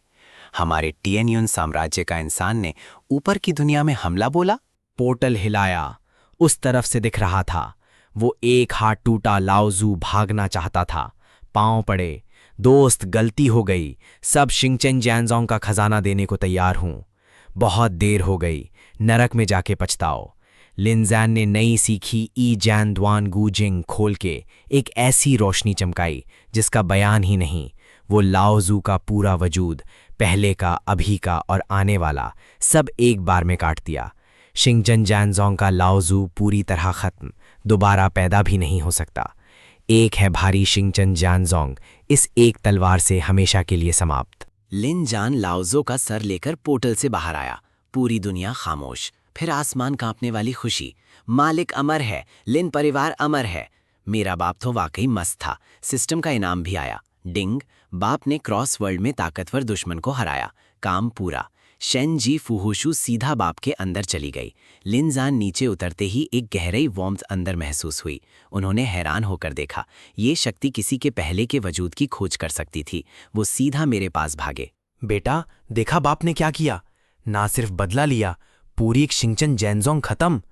A: हमारे टिएनयुन साम्राज्य का इंसान ने ऊपर की दुनिया में हमला बोला।
B: पोर्टल हिलाया, उस तरफ से दिख रहा था। वो एक हाथ टूटा लाओजू भागना चाहता था। पांव पड़े, दोस्त गलती हो गई, सब शिंगचेन जैनजोंग का खजाना देने को तैयार हूं। बहुत देर हो गई, नरक में जाके पछताओ। लिनजैन ने नई सीखी ई जैन द्वान गूजिंग खोल के एक ऐसी रोशनी चमकाई जिसका बयान ही नहीं। वो लाओजू का पूरा वजूद, पहले का, अभी का और आने वाला, सब एक बार में काट दिया। शिंगचेन जैनजोंग का लाओजू पूरी तरह खत्म, दोबारा पैदा भी नहीं हो सकता। एक है भारी शिंगचेन जैनजोंग, इस एक तलवार से हमेशा के लिए समाप्त।
F: लिन जान लाओजो का सर लेकर पोर्टल से बाहर आया। पूरी दुनिया खामोश, फिर आसमान कांपने वाली खुशी। मालिक अमर है, लिन परिवार अमर है। मेरा बाप तो वाकई मस्त था। सिस्टम का इनाम भी आया। डिंग! बाप ने क्रॉस वर्ल्ड में ताकतवर दुश्मन को हराया। काम पूरा। शेनजी फुहोशू सीधा बाप के अंदर चली गई। लिनजान नीचे उतरते ही एक गहरी वार्मथ अंदर महसूस हुई। उन्होंने हैरान होकर देखा, ये शक्ति किसी के पहले के वजूद की खोज कर सकती थी। वो सीधा मेरे पास भागे।
B: बेटा, देखा बाप ने क्या किया? ना सिर्फ बदला लिया, पूरी एक शिंगचेन जैनजोंग खत्म।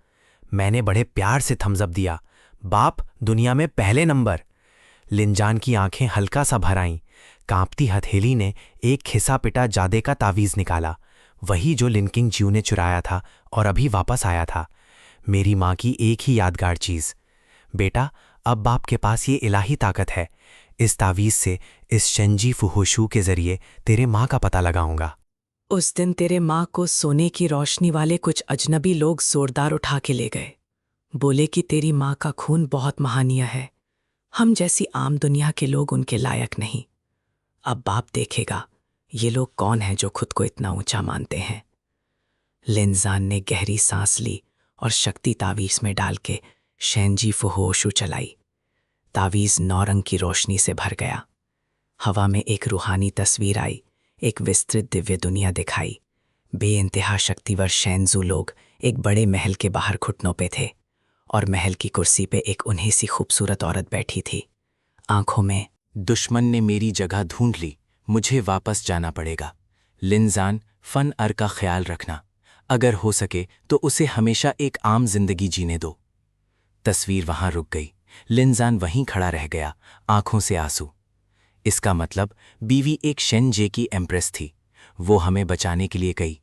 B: मैंने बड़े प्यार से थम्स अप दिया। बाप दुनिया में पहले नंबर। लिनजान की आंखें हल्का सा भर आईं। कांपती हथेली ने एक खिसा पिटा जादे का तावीज निकाला, वही जो लिन किंग च्यू ने चुराया था और अभी वापस आया था। मेरी माँ की एक ही यादगार चीज। बेटा, अब बाप के पास ये इलाही ताकत है। इस तावीज से, इस शेनजी फुहोशू के जरिए तेरे माँ का पता लगाऊंगा।
C: उस दिन तेरे माँ को सोने की रोशनी वाले कुछ अजनबी लोग जोरदार उठा के ले गए। बोले कि तेरी माँ का खून बहुत महानीय है, हम जैसी आम दुनिया के लोग उनके लायक नहीं। अब बाप देखेगा ये लोग कौन हैं जो खुद को इतना ऊंचा मानते हैं। लिनजान ने गहरी सांस ली और शक्ति तावीज में डाल के शैनजी फुहोशु चलाई। तावीज 9 रंग की रोशनी से भर गया। हवा में एक रूहानी तस्वीर आई, एक विस्तृत दिव्य दुनिया दिखाई। बेइंतहा शक्तिवर शैनजू लोग एक बड़े महल के बाहर घुटनों पे थे और महल की कुर्सी पे एक उन्हीं सी खूबसूरत औरत बैठी थी। आंखों में
H: दुश्मन ने मेरी जगह ढूंढ ली, मुझे वापस जाना पड़ेगा। लिनजान, फन अर का ख्याल रखना, अगर हो सके तो उसे हमेशा एक आम जिंदगी जीने दो। तस्वीर वहां रुक गई। लिनजान वहीं खड़ा रह गया, आंखों से आंसू। इसका मतलब बीवी एक शेनजे की एम्प्रेस थी। वो हमें बचाने के लिए गई।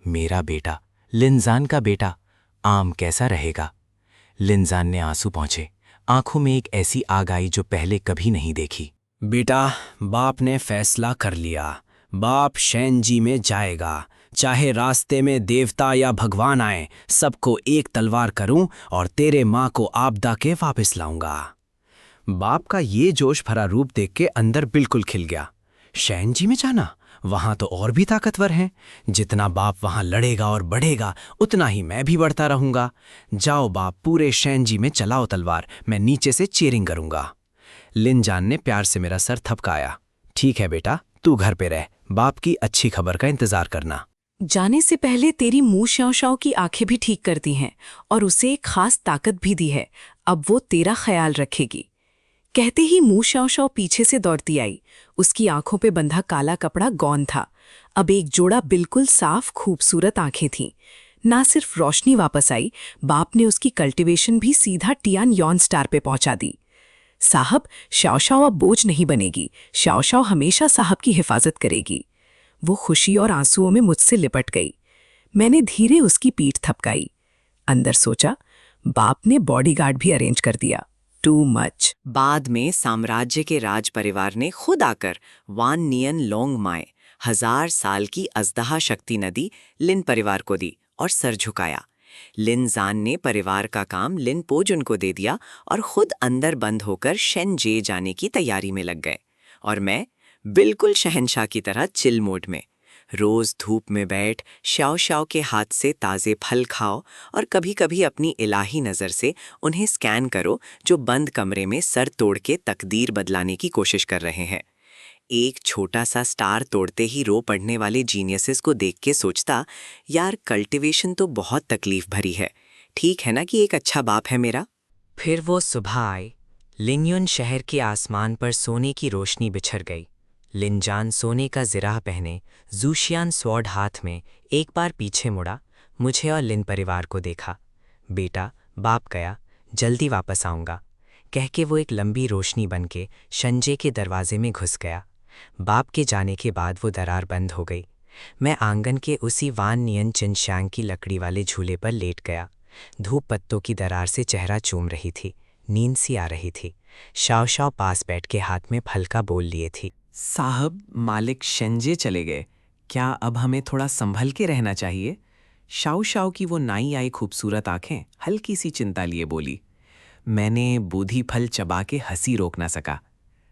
H: मेरा बेटा, लिनजान का बेटा, आम कैसा रहेगा? लिनजान ने आंसू पहुंचे, आंखों में एक ऐसी आग आई जो पहले कभी नहीं देखी।
B: बेटा, बाप ने फैसला कर लिया। बाप शैनजी में जाएगा, चाहे रास्ते में देवता या भगवान आए, सबको एक तलवार करूं और तेरे माँ को आपदा के वापस लाऊंगा। बाप का ये जोश भरा रूप देख के अंदर बिल्कुल खिल गया। शैनजी में जाना? वहां तो और भी ताकतवर हैं। जितना बाप वहां लड़ेगा और बढ़ेगा, उतना ही मैं भी बढ़ता रहूंगा। जाओ बाप, पूरे शैनजी में चलाओ तलवार, मैं नीचे से चीयरिंग करूंगा। लिनजान ने प्यार से मेरा सर थपकाया। ठीक है बेटा, तू घर पे रह, बाप की अच्छी खबर का इंतजार करना।
C: जाने से पहले तेरी मुंह शाओ की आंखें भी ठीक करती हैं और उसे एक खास ताकत भी दी है। अब वो तेरा ख्याल रखेगी। कहते ही मुंह शाओ पीछे से दौड़ती आई। उसकी आंखों पे बंधा काला कपड़ा गौन था। अब एक जोड़ा बिल्कुल साफ खूबसूरत आंखें थीं। ना सिर्फ रोशनी वापस आई, बाप ने उसकी कल्टीवेशन भी सीधा टियान यॉन स्टार पे पहुंचा दी। साहब, शाओ अब बोझ नहीं बनेगी। शाओ हमेशा साहब की हिफाजत करेगी। वो खुशी और आंसुओं में मुझसे लिपट गई। मैंने धीरे उसकी पीठ थपकाई। अंदर सोचा, बाप ने बॉडीगार्ड भी अरेंज कर दिया। Too much.
G: बाद में साम्राज्य के राज परिवार ने खुद आकर वान नियन लोंग माए 1000 साल की अजदहा शक्ति नदी लिन परिवार को दी और सर झुकाया। लिनजान ने परिवार का काम लिन पोजुन को दे दिया और खुद अंदर बंद होकर शेनजे जाने की तैयारी में लग गए। और मैं बिल्कुल शहंशाह की तरह चिल मोड में। रोज धूप में बैठ शाओ के हाथ से ताज़े फल खाओ और कभी कभी अपनी इलाही नज़र से उन्हें स्कैन करो जो बंद कमरे में सर तोड़ के तकदीर बदलाने की कोशिश कर रहे हैं। एक छोटा सा स्टार तोड़ते ही रो पड़ने वाले जीनियसेस को देख के सोचता, यार कल्टीवेशन तो बहुत तकलीफ भरी है। ठीक है ना कि एक अच्छा बाप है मेरा।
B: फिर वो सुबह आई। लिंगयुन शहर के आसमान पर सोने की रोशनी बिछर गई। लिनजान सोने का जिराह पहने, जूशियान स्वॉर्ड हाथ में, एक बार पीछे मुड़ा, मुझे और लिन परिवार को देखा। बेटा, बाप गया, जल्दी वापस आऊँगा, कह के वो एक लंबी रोशनी बनके शंजे के दरवाजे में घुस गया। बाप के जाने के बाद वो दरार बंद हो गई। मैं आंगन के उसी वान नियन चिनशांग की लकड़ी वाले झूले पर लेट गया। धूप पत्तों की दरार से चेहरा चूम रही थी, नींद सी आ रही थी। शाओ पास बैठ के हाथ में फल का बोल लिए थी।
D: साहब, मालिक शेनजे चले गए, क्या अब हमें थोड़ा संभल के रहना चाहिए? शाओ की वो नाई आई खूबसूरत आंखें हल्की सी चिंता लिए बोली। मैंने बूधी फल चबा के हंसी रोक ना सका।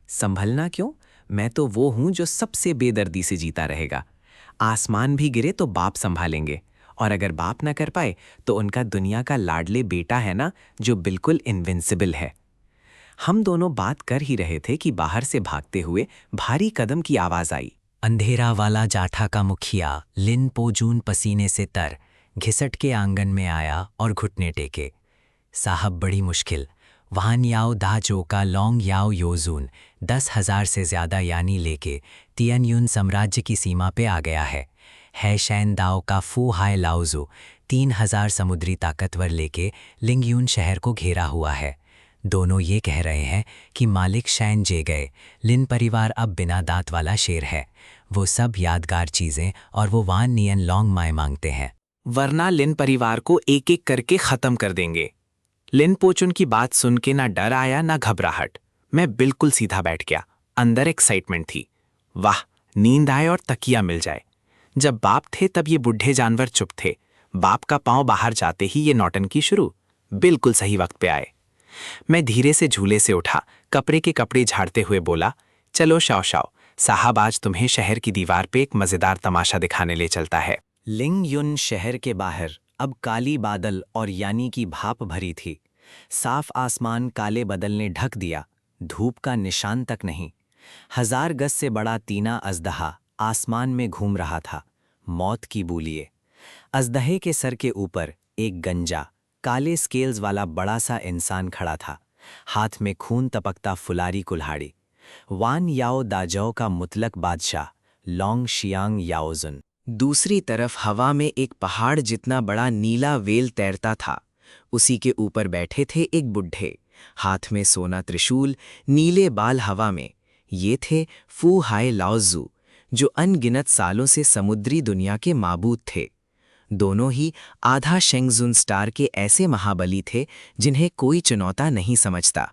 D: संभलना क्यों, मैं तो वो हूं जो सबसे बेदर्दी से जीता रहेगा। आसमान भी गिरे तो बाप संभालेंगे, और अगर बाप ना कर पाए तो उनका दुनिया का लाडले बेटा है ना, जो बिल्कुल इनविंसिबल है। हम दोनों बात कर ही रहे थे कि बाहर से भागते हुए भारी कदम की आवाज आई।
B: अंधेरा वाला जाठा का मुखिया लिन पोजून पसीने से तर घिसट के आंगन में आया और घुटने टेके। साहब, बड़ी मुश्किल। वान याओ दाजो का लोंग याओ योजून 10,000 से ज़्यादा यानी लेके तियानयुन साम्राज्य की सीमा पे आ गया है शैन दाओ का फू हाय लाओजो 3,000 समुद्री ताकतवर लेके लिंगयून शहर को घेरा हुआ है। दोनों ये कह रहे हैं कि मालिक शैन जे गए, लिन परिवार अब बिना दांत वाला शेर है। वो सब यादगार चीज़ें और वो वान नियन लोंग माए मांगते हैं,
D: वरना लिन परिवार को एक एक करके ख़त्म कर देंगे। लिन पोचुन की बात सुन के ना डर आया ना घबराहट। मैं बिल्कुल सीधा बैठ गया। अंदर एक्साइटमेंट थी। वाह, नींद आए और तकिया मिल जाए।
B: जब बाप थे तब ये बुढ़े जानवर चुप थे। बाप का पांव बाहर जाते ही ये नौटंकी शुरू। बिल्कुल सही वक्त पे आए। मैं धीरे से झूले से उठा, कपड़े के कपड़े झाड़ते हुए बोला, चलो शाओ शाओ, साहब आज तुम्हें शहर की दीवार पे एक मजेदार तमाशा दिखाने ले चलता है।
F: लिंग युन शहर के बाहर अब काली बादल और यानी की भाप भरी थी। साफ आसमान काले बादल ने ढक दिया, धूप का निशान तक नहीं। 1000 गज से बड़ा तीना अजदहा आसमान में घूम रहा था, मौत की बूलिए। अजदहे के सर के ऊपर एक गंजा काले स्केल्स वाला बड़ा सा इंसान खड़ा था, हाथ में खून टपकता फुलारी कुल्हाड़ी। वान याओ दाजौ का मुतलक बादशाह लॉन्ग शियांग याओजुन। दूसरी तरफ हवा में एक पहाड़ जितना बड़ा नीला वेल तैरता था। उसी के ऊपर बैठे थे एक बुढ़े, हाथ में सोना त्रिशूल, नीले बाल हवा में। ये थे फू हाय लाओजू, जो अनगिनत सालों से समुद्री दुनिया के माबूद थे। दोनों ही आधा शेंगजुन स्टार के ऐसे महाबली थे जिन्हें कोई चुनौता नहीं समझता।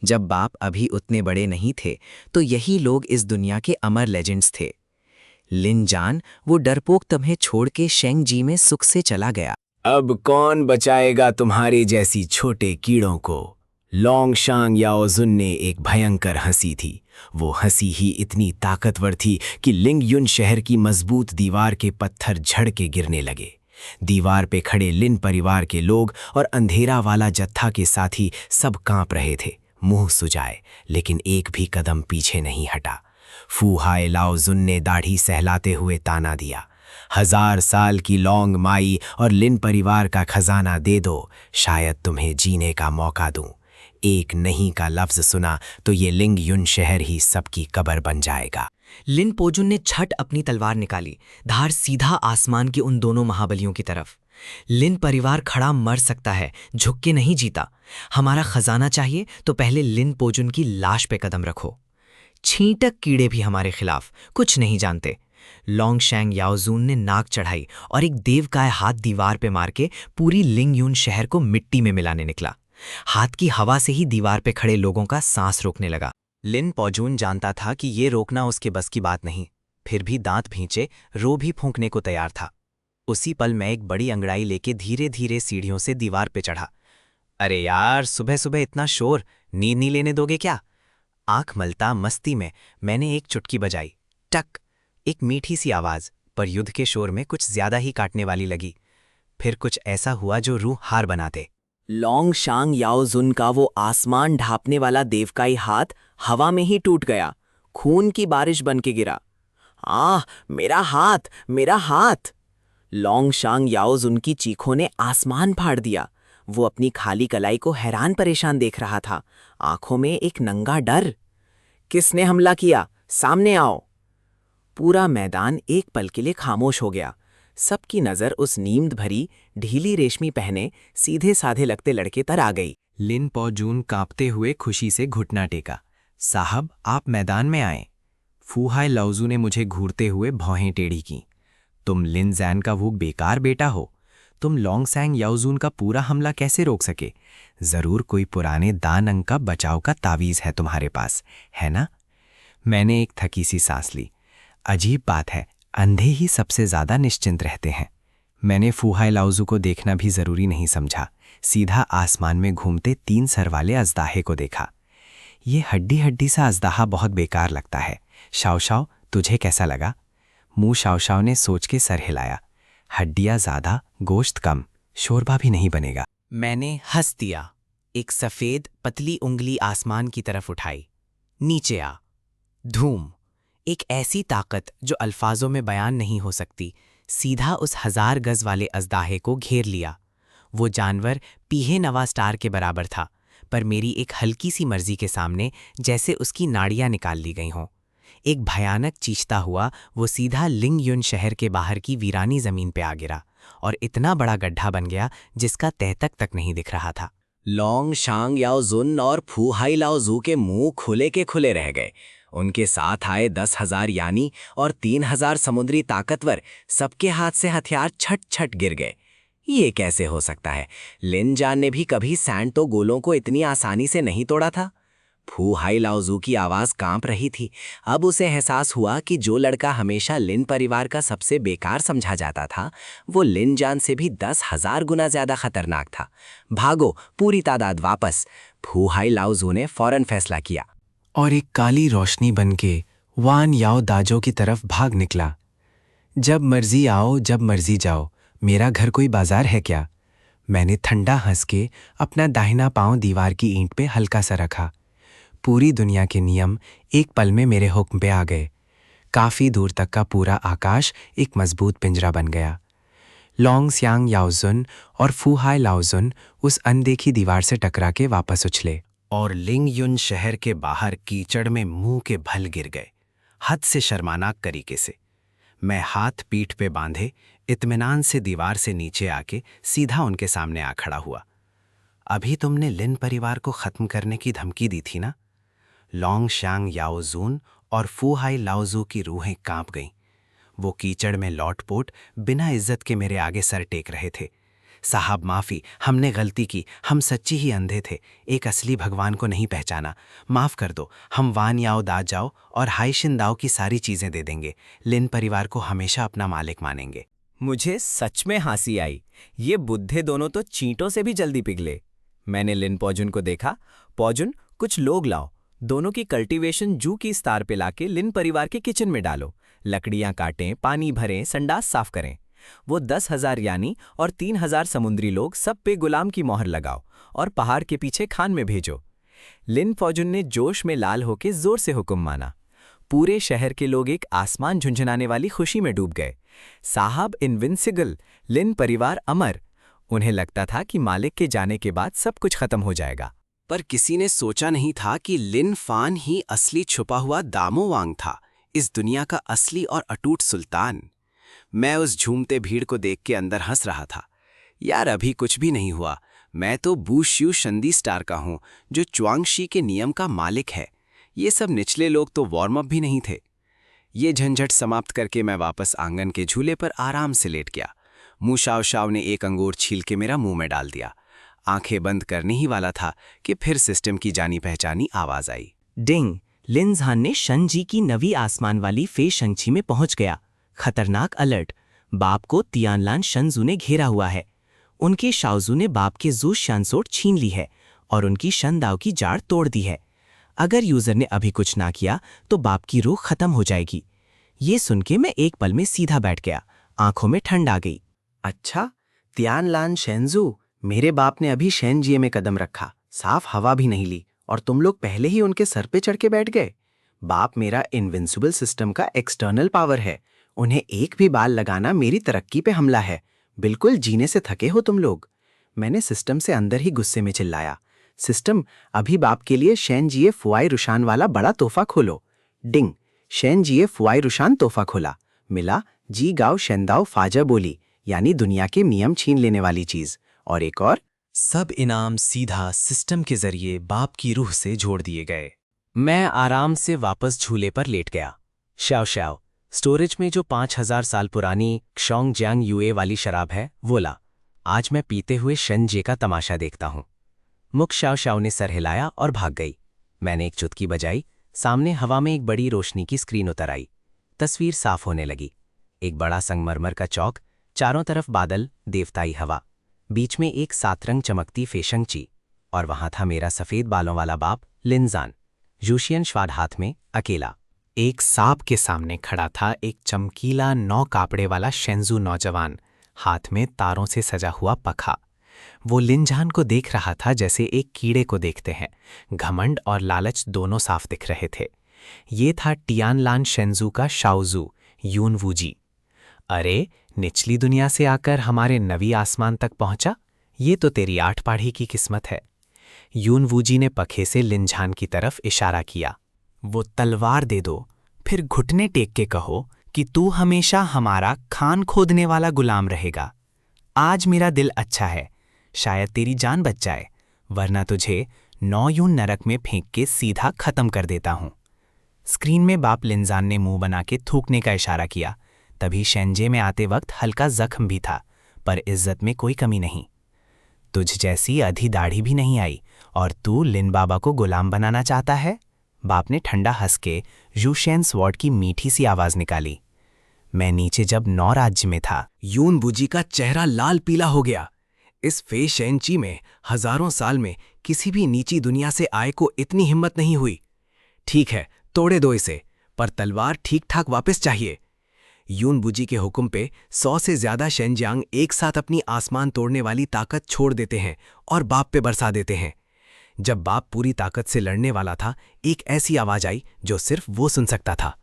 F: जब बाप अभी उतने बड़े नहीं थे तो यही लोग इस दुनिया के अमर लेजेंड्स थे। लिन जान वो डरपोक तुम्हें छोड़ के शेंग जी में सुख से चला गया।
B: अब कौन बचाएगा तुम्हारे जैसी छोटे कीड़ों को? लॉन्ग शांग याओजुन ने एक भयंकर हंसी थी। वो हंसी ही इतनी ताकतवर थी कि लिंग युन शहर की मजबूत दीवार के पत्थर झड़ के गिरने लगे। दीवार पे खड़े लिन परिवार के लोग और अंधेरा वाला जत्था के साथी सब कांप रहे थे, मुंह सुजाए, लेकिन एक भी कदम पीछे नहीं हटा। फू हाय लाओजुन ने दाढ़ी सहलाते हुए ताना दिया, 1000 साल की लॉन्ग माई और लिन परिवार का खजाना दे दो, शायद तुम्हें जीने का मौका दूं। एक नहीं का लफ्ज सुना तो ये लिंग युन शहर ही सबकी कब्र बन जाएगा।
F: लिन पोजुन ने झट अपनी तलवार निकाली, धार सीधा आसमान के उन दोनों महाबलियों की तरफ। लिन परिवार खड़ा मर सकता है, झुक के नहीं जीता। हमारा खजाना चाहिए तो पहले लिन पोजुन की लाश पे कदम रखो। छींटक कीड़े भी हमारे खिलाफ कुछ नहीं जानते। लॉन्ग शैंग याओजून ने नाक चढ़ाई और एक देवकाय हाथ दीवार पे मार के पूरी लिंग युन शहर को मिट्टी में मिलाने निकला। हाथ की हवा से ही दीवार पे खड़े लोगों का सांस रोकने लगा। लिन पोजून जानता था कि ये रोकना उसके बस की बात नहीं, फिर भी दांत भींचे, रो भी फूंकने को तैयार था। उसी पल मैं एक बड़ी अंगड़ाई लेके धीरे धीरे सीढ़ियों से दीवार पे चढ़ा। अरे यार, सुबह सुबह इतना शोर, नींद नहीं लेने दोगे क्या? आंख मलता मस्ती में मैंने एक चुटकी बजाई। टक, एक मीठी सी आवाज, पर युद्ध के शोर में कुछ ज्यादा ही काटने वाली लगी। फिर कुछ ऐसा हुआ जो रूह हार बना दे। लॉन्ग शांग याओजुन का वो आसमान ढापने वाला देवकाई हाथ हवा में ही टूट गया, खून की बारिश बन के गिरा। आह, मेरा हाथ, मेरा हाथ! लॉन्ग शांग याओजुन की चीखों ने आसमान फाड़ दिया। वो अपनी खाली कलाई को हैरान परेशान देख रहा था, आंखों में एक नंगा डर। किसने हमला किया? सामने आओ! पूरा मैदान एक पल के लिए खामोश हो गया। सबकी नजर उस नींद भरी, ढीली रेशमी पहने सीधे साधे लगते लड़के पर आ गई।
B: लिन पोजून कांपते हुए खुशी से घुटना टेका। साहब, आप मैदान में आए। फू हाय लाओजू ने मुझे घूरते हुए भौहें टेढ़ी की। तुम लिन जैन का वो बेकार बेटा हो। तुम लॉन्ग सैंग याओजून का पूरा हमला कैसे रोक सके? जरूर कोई पुराने दान अंग का बचाव का तावीज है तुम्हारे पास, है ना? मैंने एक थकी सी सांस ली। अजीब बात है, अंधे ही सबसे ज्यादा निश्चिंत रहते हैं। मैंने फू हाय लाओजू को देखना भी जरूरी नहीं समझा। सीधा आसमान में घूमते 3 सर वाले अजदाहे को देखा। ये हड्डी हड्डी सा अजदाहा बहुत बेकार लगता है। शाओ शाओ, तुझे कैसा लगा? मुंह शाओ शाओ ने सोच के सर हिलाया। हड्डियां ज्यादा, गोश्त कम, शोरबा भी नहीं बनेगा।
F: मैंने हंस दिया। एक सफेद पतली उंगली आसमान की तरफ उठाई। नीचे आ। धूम! एक ऐसी ताकत जो अल्फाजों में बयान नहीं हो सकती, सीधा उस 1000 गज वाले अजदाहे को घेर लिया। वो जानवर पीहे नवा स्टार के बराबर था, पर मेरी एक हल्की सी मर्जी के सामने जैसे उसकी नाड़ियां निकाल ली गई हों। एक भयानक चीखता हुआ वो सीधा लिंग युन शहर के बाहर की वीरानी जमीन पे आ गिरा और इतना बड़ा गड्ढा बन गया जिसका तह तक नहीं दिख रहा था।
B: लॉन्ग शांग याओजुन और फू हाय लाओजू के मुंह खुले के खुले रह गए। उनके साथ आए 10,000 यानी और 3,000 समुद्री ताकतवर, सबके हाथ से हथियार छट छट गिर गए। ये कैसे हो सकता है? लिन जान ने भी कभी सैंड तो गोलों को इतनी आसानी से नहीं तोड़ा था।
F: फू हाई लाओजू की आवाज कांप रही थी। अब उसे एहसास हुआ कि जो लड़का हमेशा लिन परिवार का सबसे बेकार समझा जाता था, वो लिन जान से भी 10,000 गुना ज्यादा खतरनाक था। भागो, पूरी तादाद वापस। फू हाई लाओजू ने फौरन फैसला किया
B: और एक काली रोशनी बनके वान याओ दाजो की तरफ भाग निकला। जब मर्जी आओ, जब मर्जी जाओ, मेरा घर कोई बाजार है क्या? मैंने ठंडा हंस के अपना दाहिना पांव दीवार की ईंट पे हल्का सा रखा। पूरी दुनिया के नियम एक पल में मेरे हुक्म पे आ गए। काफी दूर तक का पूरा आकाश एक मजबूत पिंजरा बन गया। लॉन्ग सियांग याओजुन और फू हाई लाओजुन उस अनदेखी दीवार से टकरा के वापस उछले और लिंग युन शहर के बाहर कीचड़ में मुंह के भल गिर गए, हद से शर्मानाक तरीके से। मैं हाथ पीठ पे बांधे इत्मीनान से दीवार से नीचे आके सीधा उनके सामने आ खड़ा हुआ। अभी तुमने लिन परिवार को खत्म करने की धमकी दी थी ना? लॉन्ग शांग याओजून और फू हाई लाओजू की रूहें कांप गईं। वो कीचड़ में लौटपोट बिना इज्जत के मेरे आगे सर टेक रहे थे। साहब माफी, हमने गलती की, हम सच्ची ही अंधे थे, एक असली भगवान को नहीं पहचाना, माफ कर दो। हम वान याओ दा जाओ और हाई शिन दाओ की सारी चीजें दे देंगे, लिन परिवार को हमेशा अपना मालिक मानेंगे।
D: मुझे सच में हंसी आई। ये बुद्धे दोनों तो चींटों से भी जल्दी पिघले। मैंने लिन पॉजुन को देखा। पॉजुन, कुछ लोग लाओ, दोनों की कल्टीवेशन जू की स्टार पे लाके लिन परिवार के किचन में डालो। लकड़ियां काटें, पानी भरें, संडास साफ करें। वो 10,000 यानी और 3,000 समुद्री लोग सब पे गुलाम की मोहर लगाओ और पहाड़ के पीछे खान में भेजो। लिन पॉजुन ने जोश में लाल होके जोर से हुक्म माना। पूरे शहर के लोग एक आसमान झुंझुनाने वाली खुशी में डूब गए। साहब इनविंसिबल, लिन परिवार अमर। उन्हें लगता था कि मालिक के जाने के बाद सब कुछ खत्म हो जाएगा।
F: पर किसी ने सोचा नहीं था कि लिन फान ही असली छुपा हुआ दामो वांग था, इस दुनिया का असली और अटूट सुल्तान। मैं उस झूमते भीड़ को देख के अंदर हंस रहा था। यार, अभी कुछ भी नहीं हुआ। मैं तो बूशियू शंदी स्टार का हूं, जो च्वांगशी के नियम का मालिक है। ये सब निचले लोग तो वार्म अप भी नहीं थे। ये झंझट समाप्त करके मैं वापस आंगन के झूले पर आराम से लेट गया। मूशाव शाव ने एक अंगूर छील के मेरा मुंह में डाल दिया। आंखें बंद करने ही वाला था कि फिर सिस्टम की जानी पहचानी आवाज आई।
B: डिंग! लिनजान ने शनजी की नवी आसमान वाली फे शंगची में पहुंच गया। खतरनाक अलर्ट! बाप को तियानलान शनजू ने घेरा हुआ है। उनके शाओजू ने बाप के जू शानसोट छीन ली है और उनकी शनदाव की जाड़ तोड़ दी है। अगर यूजर ने अभी कुछ ना किया तो बाप की रूह खत्म हो जाएगी। ये सुन के मैं एक पल में सीधा बैठ गया, आंखों में ठंड आ गई। अच्छा, तियानलान शेंजू, मेरे बाप ने अभी शेनजिए में कदम रखा, साफ हवा भी नहीं ली, और तुम लोग पहले ही उनके सर पे चढ़ के बैठ गए। बाप मेरा इनविंसिबल सिस्टम का एक्सटर्नल पावर है। उन्हें एक भी बाल लगाना मेरी तरक्की पे हमला है। बिल्कुल जीने से थके हो तुम लोग। मैंने सिस्टम से अंदर ही गुस्से में चिल्लाया। सिस्टम, अभी बाप के लिए शेनजिए फुआई रुशान वाला बड़ा तोहफा खोलो। डिंग! शेनजिए फुआई रुशान तोहफा खोला। मिला जी गाओ शेंदाओ फाजा बोली, यानी दुनिया के नियम छीन लेने वाली चीज। और एक और,
H: सब इनाम सीधा सिस्टम के जरिए बाप की रूह से जोड़ दिए गए।
B: मैं आराम से वापस झूले पर लेट गया। श्याओ श्याओ, स्टोरेज में जो 5,000 साल पुरानी क्षोंग जियांग यूए वाली शराब है वो ला। आज मैं पीते हुए शेनजे का तमाशा देखता हूँ। मुख श्याओ श्याओ ने सर हिलाया और भाग गई। मैंने एक चुटकी बजाई। सामने हवा में एक बड़ी रोशनी की स्क्रीन उतर आई। तस्वीर साफ होने लगी। एक बड़ा संगमरमर का चौक, चारों तरफ बादल, देवताई हवा, बीच में एक सातरंग चमकती फेशंगची, और वहां था मेरा सफेद बालों वाला बाप लिनजान, यूशियन श्वाड हाथ में अकेला।
H: एक सांप के सामने खड़ा था एक चमकीला 9 कापड़े वाला शेंजू नौजवान, हाथ में तारों से सजा हुआ पखा। वो लिनजान को देख रहा था जैसे एक कीड़े को देखते हैं। घमंड और लालच दोनों साफ दिख रहे थे। ये था टियानलान शेंजू का शाओजू, यून वूजी। अरे, निचली दुनिया से आकर हमारे नवी आसमान तक पहुंचा? ये तो तेरी 8 पाढ़ी की किस्मत है। यून वूजी ने पखे से लिनजान की तरफ इशारा किया। वो तलवार दे दो, फिर घुटने टेक के कहो कि तू हमेशा हमारा खान खोदने वाला गुलाम रहेगा। आज मेरा दिल अच्छा है, शायद तेरी जान बच जाए, वरना तुझे 9 यून नरक में फेंक के सीधा खत्म कर देता हूं। स्क्रीन में बाप लिनजान ने मुंह बना के थूकने का इशारा किया। तभी शेंजे में आते वक्त हल्का जख्म भी था, पर इज्जत में कोई कमी नहीं।
B: तुझ जैसी आधी दाढ़ी भी नहीं आई और तू लिन बाबा को गुलाम बनाना चाहता है? बाप ने ठंडा हंस के यूशेन स्वॉर्ड की मीठी सी आवाज निकाली। मैं नीचे जब 9 राज्य में था।
D: यून बुजी का चेहरा लाल पीला हो गया। इस फे शेंची में हजारों साल में किसी भी नीची दुनिया से आए को इतनी हिम्मत नहीं हुई। ठीक है, तोड़े दो इसे, पर तलवार ठीक ठाक वापस चाहिए। यून बुजी के हुक्म पे 100 से ज्यादा शेंजियांग एक साथ अपनी आसमान तोड़ने वाली ताकत छोड़ देते हैं और बाप पे बरसा देते हैं। जब बाप पूरी ताकत से लड़ने वाला था, एक ऐसी आवाज आई जो सिर्फ वो सुन सकता था।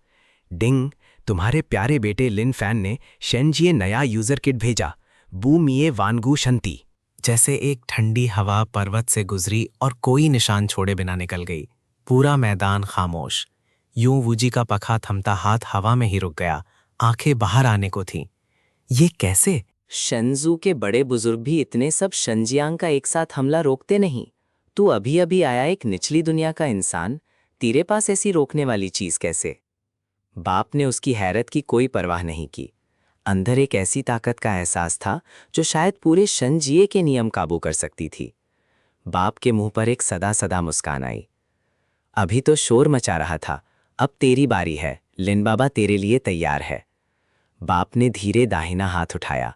D: डिंग, तुम्हारे प्यारे बेटे लिन फैन ने शेंजिए नया यूजर किट भेजा, बू मिए वानगू शंती।
B: जैसे एक ठंडी हवा पर्वत से गुजरी और कोई निशान छोड़े बिना निकल गई। पूरा मैदान खामोश। यूं वूजी का पखा थमता हाथ हवा में ही रुक गया, आंखें बाहर आने को थीं। ये कैसे?
F: शंजू के बड़े बुजुर्ग भी इतने सब शंजियांग का एक साथ हमला रोकते नहीं। तू अभी अभी आया एक निचली दुनिया का इंसान, तेरे पास ऐसी रोकने वाली चीज कैसे? बाप ने उसकी हैरत की कोई परवाह नहीं की। अंदर एक ऐसी ताकत का एहसास था जो शायद पूरे शंजिए के नियम काबू कर सकती थी। बाप के मुंह पर एक सदा सदा मुस्कान आई। अभी तो शोर मचा रहा था, अब तेरी बारी है, लिन बाबा तेरे लिए तैयार है। बाप ने धीरे दाहिना हाथ उठाया।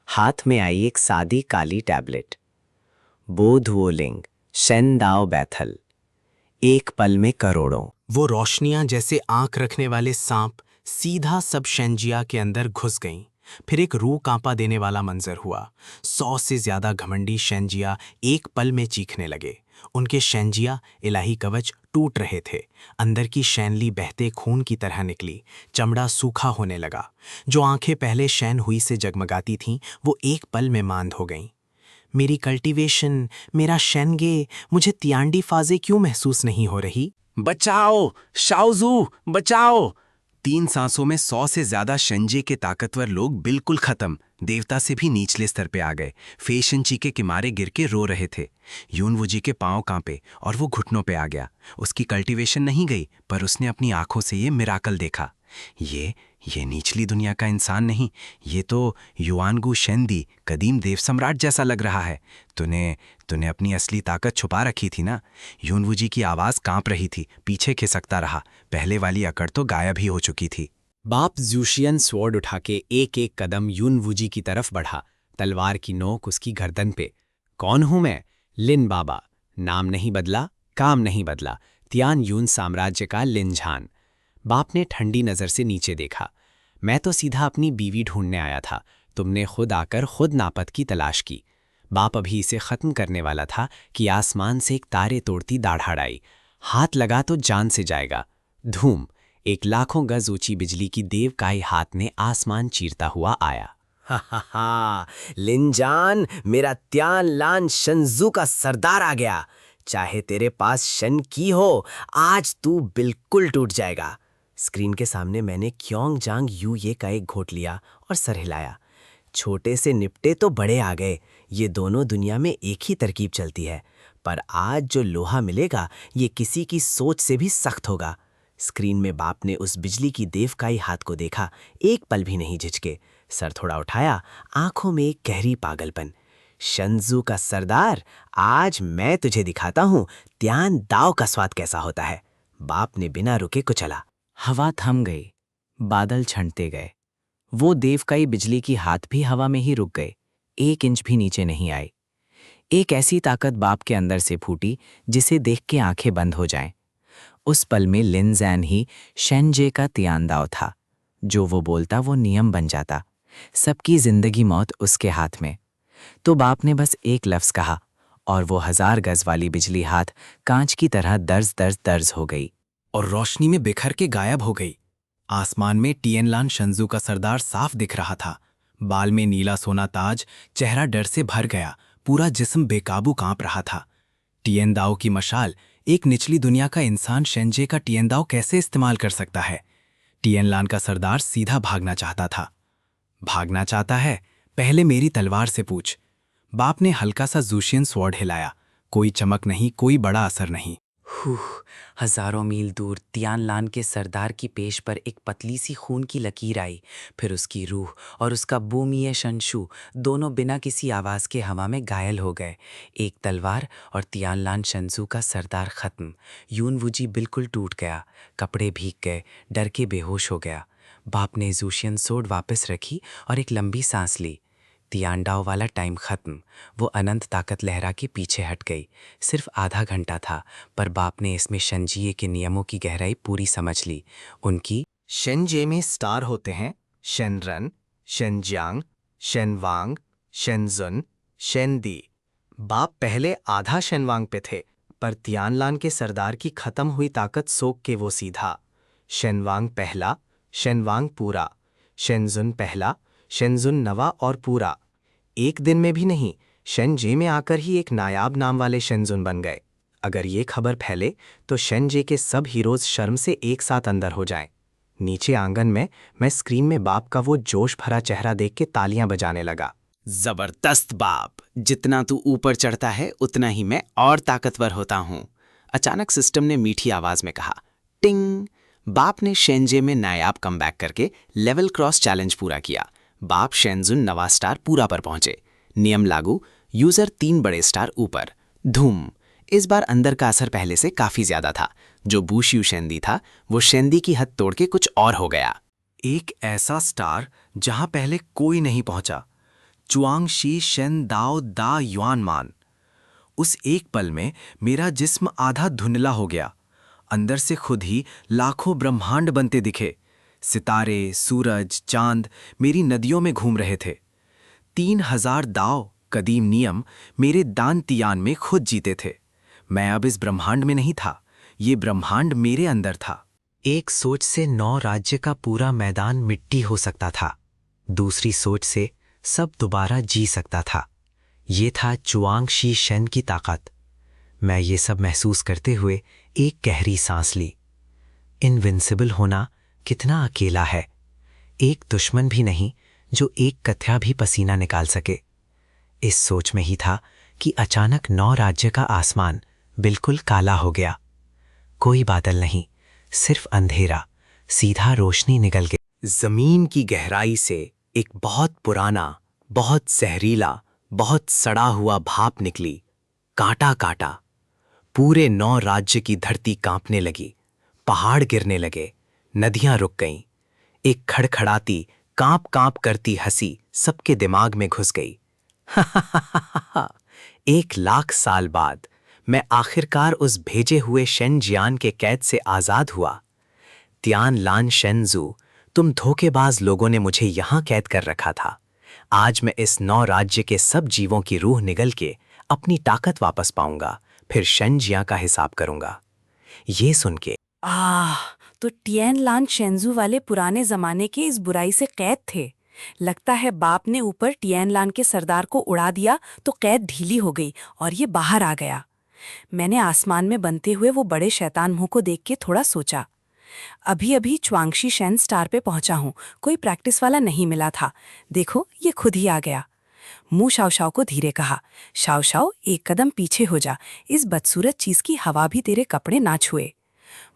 F: हाथ में आई एक सादी काली टैबलेट। बोधुओलिंग, शेन दाओ बैथल, एक पल में करोड़ों।
B: वो रोशनियां जैसे आंख रखने वाले सांप सीधा सब शेंजिया के अंदर घुस गईं। फिर एक रूह कांपा देने वाला मंजर हुआ। 100 से ज्यादा घमंडी शेंजिया एक पल में चीखने लगे। उनके शेंजिया इलाही कवच टूट रहे थे। अंदर की शैनली बहते खून की तरह निकली। चमड़ा सूखा होने लगा। जो आंखें पहले शैन हुई से जगमगाती थीं, वो एक पल में मांद हो गईं। मेरी कल्टीवेशन, मेरा शेनगे, मुझे तियांडी फाजे क्यों महसूस नहीं हो रही?
D: बचाओ शाओजू, बचाओ। 3 सांसों में 100 से ज्यादा शेंजे के ताकतवर लोग बिल्कुल खत्म, देवता से भी निचले स्तर पे आ गए। फे शेंची के किनारे गिर के रो रहे थे। यूनवुजी के पांव कांपे और वो घुटनों पे आ गया। उसकी कल्टीवेशन नहीं गई, पर उसने अपनी आंखों से ये मिराकल देखा। ये नीचली दुनिया का इंसान नहीं, ये तो युआनगू शेंदी, कदीम देव सम्राट जैसा लग रहा है। तूने अपनी असली ताकत छुपा रखी थी ना? यूनवुजी की आवाज कांप रही थी। पीछे खिसकता रहा। पहले वाली अकड़ तो गायब ही हो चुकी थी।
B: बाप ज़ूशियन स्वॉर्ड उठा के एक एक कदम यूनवुजी की तरफ बढ़ा, तलवार की नोक उसकी गर्दन पे। कौन हूं मैं? लिन बाबा। नाम नहीं बदला, काम नहीं बदला। तियान यून साम्राज्य का लिनझान। बाप ने ठंडी नजर से नीचे देखा। मैं तो सीधा अपनी बीवी ढूंढने आया था। तुमने खुद आकर खुद नापत की तलाश की। बाप अभी इसे खत्म करने वाला था कि आसमान से एक तारे तोड़ती दाढ़ आई। हाथ लगा तो जान से जाएगा। धूम, एक लाखों गज ऊंची बिजली की देवकाई हाथ ने आसमान चीरता हुआ आया।
F: हा हा हा, लिनजान, मेरा त्यान लान शंजू का सरदार आ गया। चाहे तेरे पास शन की हो, आज तू बिल्कुल टूट जाएगा। स्क्रीन के सामने मैंने क्योंग जांग यू ये का एक घोट लिया और सर हिलाया। छोटे से निपटे तो बड़े आ गए। ये दोनों दुनिया में एक ही तरकीब चलती है, पर आज जो लोहा मिलेगा ये किसी की सोच से भी सख्त होगा। स्क्रीन में बाप ने उस बिजली की देवकाई हाथ को देखा। एक पल भी नहीं झिझके, सर थोड़ा उठाया, आंखों में एक गहरी पागलपन। शंजू का सरदार, आज मैं तुझे दिखाता हूं त्यान दाव का स्वाद कैसा होता है। बाप ने बिना रुके कुचला। हवा थम गई, बादल छंटते गए। वो देवकाई बिजली की हाथ भी हवा में ही रुक गए, 1 इंच भी नीचे नहीं आए। एक ऐसी ताकत बाप के अंदर से फूटी जिसे देख के आंखें बंद हो जाएं। उस पल में लिनजैन ही शेनजे का तियांदाव था। जो वो बोलता वो नियम बन जाता। सबकी जिंदगी मौत उसके हाथ में। तो बाप ने बस एक लफ्ज कहा और वो 1000 गज वाली बिजली हाथ कांच की तरह दर्ज हो गई
D: और रोशनी में बिखर के गायब हो गई। आसमान में टियनलान शंजू का सरदार साफ दिख रहा था। बाल में नीला सोना ताज, चेहरा डर से भर गया, पूरा जिस्म बेकाबू कांप रहा था। टियनदाओ की मशाल, एक निचली दुनिया का इंसान शेंजे का टियनदाओ कैसे इस्तेमाल कर सकता है? टियनलान का सरदार सीधा भागना चाहता था। भागना चाहता है? पहले मेरी तलवार से पूछ। बाप ने हल्का सा ज़ूशियन स्वॉर्ड हिलाया। कोई चमक नहीं, कोई बड़ा असर नहीं।
G: हजारों मील दूर तियानलान के सरदार की पेश पर एक पतली सी खून की लकीर आई। फिर उसकी रूह और उसका बूमिये शंशु दोनों बिना किसी आवाज के हवा में घायल हो गए। एक तलवार और तियानलान शंसू का सरदार खत्म। यून वुजी बिल्कुल टूट गया, कपड़े भीग गए, डर के बेहोश हो गया। बाप ने जूशियन सोड वापस रखी और एक लंबी सांस ली। तियानडाओ वाला टाइम खत्म। वो अनंत ताकत लहरा के पीछे हट गई। सिर्फ आधा घंटा था, पर बाप ने इसमें शंजिये के नियमों की गहराई पूरी समझ ली। उनकी
B: शेनजे में स्टार होते हैं शेनरन, शेनजियांग, शेनवांग, शेनजुन, शेनदी। बाप पहले आधा शेनवांग पे थे, पर तियानलान के सरदार की खत्म हुई ताकत सोख के वो सीधा शेनवांग पहला, शेनवांग पूरा, शेनजुन पहला, शेनजुन नवा और पूरा। एक दिन में भी नहीं, शेनजे में आकर ही एक नायाब नाम वाले शेनजुन बन गए। अगर ये खबर फैले तो शेनजे के सब हीरोज शर्म से एक साथ अंदर हो जाएं। नीचे आंगन में मैं स्क्रीन में बाप का वो जोश भरा चेहरा देख के तालियां बजाने लगा।
E: जबरदस्त बाप, जितना तू ऊपर चढ़ता है उतना ही मैं और ताकतवर होता हूँ। अचानक सिस्टम ने मीठी आवाज में कहा, टिंग। बाप ने शेनजे में नायाब कमबैक करके लेवल क्रॉस चैलेंज पूरा किया। बाप शेनजुन नवा स्टार पूरा पर पहुंचे। नियम लागू, यूजर 3 बड़े स्टार ऊपर। धूम। इस बार अंदर का असर पहले से काफी ज्यादा था। जो बूशियू शेंदी था वो शेंदी की हद तोड़ के कुछ और हो गया।
A: एक ऐसा स्टार जहां पहले कोई नहीं पहुंचा। चुआंगशी शेन दाओ दा युआनमान। उस एक पल में मेरा जिस्म आधा धुंधला हो गया। अंदर से खुद ही लाखों ब्रह्मांड बनते दिखे। सितारे, सूरज, चांद मेरी नदियों में घूम रहे थे। 3000 दाव कदीम नियम मेरे दान तियान में खुद जीते थे। मैं अब इस ब्रह्मांड में नहीं था, ये ब्रह्मांड मेरे अंदर था।
B: एक सोच से 9 राज्य का पूरा मैदान मिट्टी हो सकता था। दूसरी सोच से सब दोबारा जी सकता था। ये था चुआंगशी शेन की ताकत। मैं ये सब महसूस करते हुए एक गहरी सांस ली। इनविंसिबल होना कितना अकेला है। एक दुश्मन भी नहीं जो एक कथ्या भी पसीना निकाल सके। इस सोच में ही था कि अचानक 9 राज्य का आसमान बिल्कुल काला हो गया। कोई बादल नहीं, सिर्फ अंधेरा, सीधा रोशनी निकल गई।
F: जमीन की गहराई से एक बहुत पुराना, बहुत जहरीला, बहुत सड़ा हुआ भाप निकली। कांटा काटा। पूरे 9 राज्य की धरती कांपने लगी। पहाड़ गिरने लगे, नदियां रुक गईं। एक खड़खड़ाती, कांप कांप करती हंसी सबके दिमाग में घुस गई। 1 लाख साल बाद मैं आखिरकार उस भेजे हुए शेनजियान के कैद से आजाद हुआ। तियानलान शेनजू, तुम धोखेबाज लोगों ने मुझे यहां कैद कर रखा था। आज मैं इस 9 राज्य के सब जीवों की रूह निगल के अपनी ताकत वापस पाऊंगा, फिर शेनजिया का हिसाब करूंगा। ये सुन के
C: तो टियानलान शेंजू वाले पुराने जमाने के इस बुराई से कैद थे। लगता है बाप ने ऊपर टियानलान के सरदार को उड़ा दिया तो कैद ढीली हो गई और ये बाहर आ गया। मैंने आसमान में बनते हुए वो बड़े शैतान मुंह को देख के थोड़ा सोचा। अभी अभी च्वांगशी शेन स्टार पे पहुंचा हूं, कोई प्रैक्टिस वाला नहीं मिला था। देखो ये खुद ही आ गया। मुंह शाओशाओ को धीरे कहा, शाओशाओ एक कदम पीछे हो जा, इस बदसूरत चीज की हवा भी तेरे कपड़े ना छुए।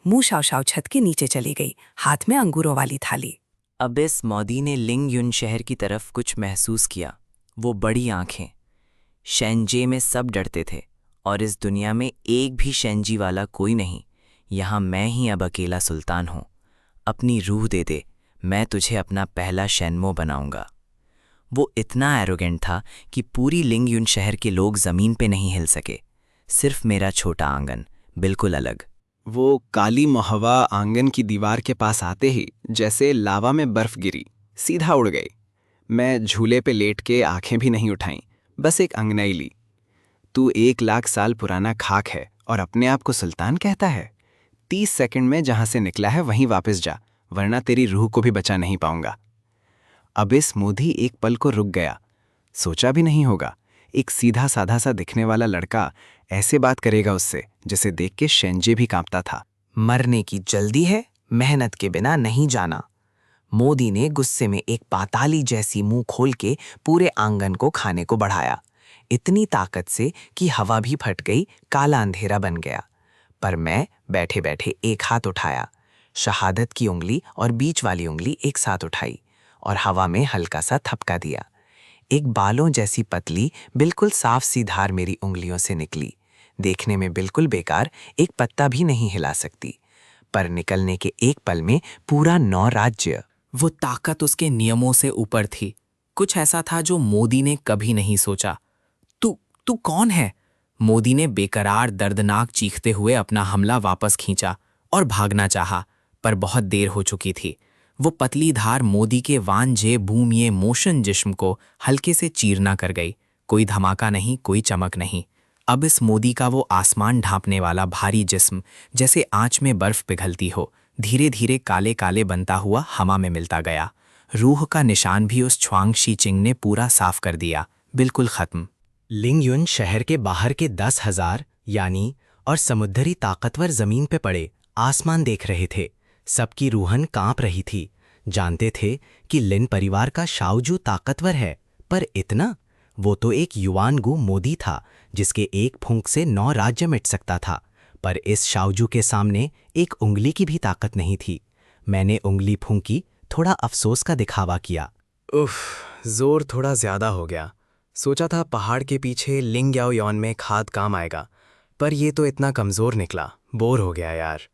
C: मुंह शाओशाओ छत के नीचे चली गई, हाथ में अंगूरों वाली थाली।
G: अब इस मौदी ने लिंग युन शहर की तरफ कुछ महसूस किया। वो बड़ी आंखें। शेंजे में सब डरते थे और इस दुनिया में एक भी शेंजी वाला कोई नहीं। यहाँ मैं ही अब अकेला सुल्तान हूँ। अपनी रूह दे दे, मैं तुझे अपना पहला शेनमो बनाऊंगा। वो इतना एरोगेंट था कि पूरी लिंग युन शहर के लोग जमीन पे नहीं हिल सके। सिर्फ मेरा छोटा आंगन बिल्कुल अलग।
A: वो काली मोहवा आंगन की दीवार के पास आते ही जैसे लावा में बर्फ गिरी, सीधा उड़ गई। मैं झूले पे लेट के आंखें भी नहीं उठाईं, बस एक अंगनाई ली। तू 1 लाख साल पुराना खाक है और अपने आप को सुल्तान कहता है। 30 सेकंड में जहां से निकला है वहीं वापस जा, वरना तेरी रूह को भी बचा नहीं पाऊंगा। अब इस मोदी एक पल को रुक गया। सोचा भी नहीं होगा, एक सीधा साधा सा दिखने वाला लड़का ऐसे बात करेगा उससे, जिसे देख के शेंजे भी कांपता था।
F: मरने की जल्दी है, मेहनत के बिना नहीं जाना। मोदी ने गुस्से में एक पाताली जैसी मुंह खोल के पूरे आंगन को खाने को बढ़ाया, इतनी ताकत से कि हवा भी फट गई, काला अंधेरा बन गया।
G: पर मैं बैठे बैठे एक हाथ उठाया, शहादत की उंगली और बीच वाली उंगली एक साथ उठाई और हवा में हल्का सा थपका दिया। एक बालों जैसी पतली बिल्कुल साफ सी धार मेरी उंगलियों से निकली। देखने में बिल्कुल बेकार, एक पत्ता भी नहीं हिला सकती, पर निकलने के एक पल में पूरा 9 राज्य।
B: वो ताकत उसके नियमों से ऊपर थी। कुछ ऐसा था जो मोदी ने कभी नहीं सोचा। तू कौन है? मोदी ने बेकरार दर्दनाक चीखते हुए अपना हमला वापस खींचा और भागना चाहा, पर बहुत देर हो चुकी थी। वो पतली धार मोदी के वांझे भूमिये मोशन जिस्म को हल्के से चीरना कर गई। कोई धमाका नहीं, कोई चमक नहीं। अब इस मोदी का वो आसमान ढांपने वाला भारी जिस्म जैसे आंच में बर्फ पिघलती हो, धीरे धीरे काले काले बनता हुआ हवा में मिलता गया। रूह का निशान भी उस छुआंग शीचिंग ने पूरा साफ कर दिया, बिल्कुल खत्म।
A: लिंगयुन शहर के बाहर के 10,000 यानी और समुद्री ताकतवर जमीन पे पड़े आसमान देख रहे थे। सबकी रूहन कांप रही थी। जानते थे कि लिन परिवार का शाओजू ताकतवर है, पर इतना? वो तो एक युआनगु मोदी था जिसके एक फूंक से 9 राज्य मिट सकता था, पर इस शाओजू के सामने एक उंगली की भी ताकत नहीं थी। मैंने उंगली फूंकी, थोड़ा अफसोस का दिखावा किया।
H: उफ, जोर थोड़ा ज्यादा हो गया। सोचा था पहाड़ के पीछे लिंग याओ यॉन में खाद काम आएगा, पर ये तो इतना कमज़ोर निकला। बोर हो गया यार।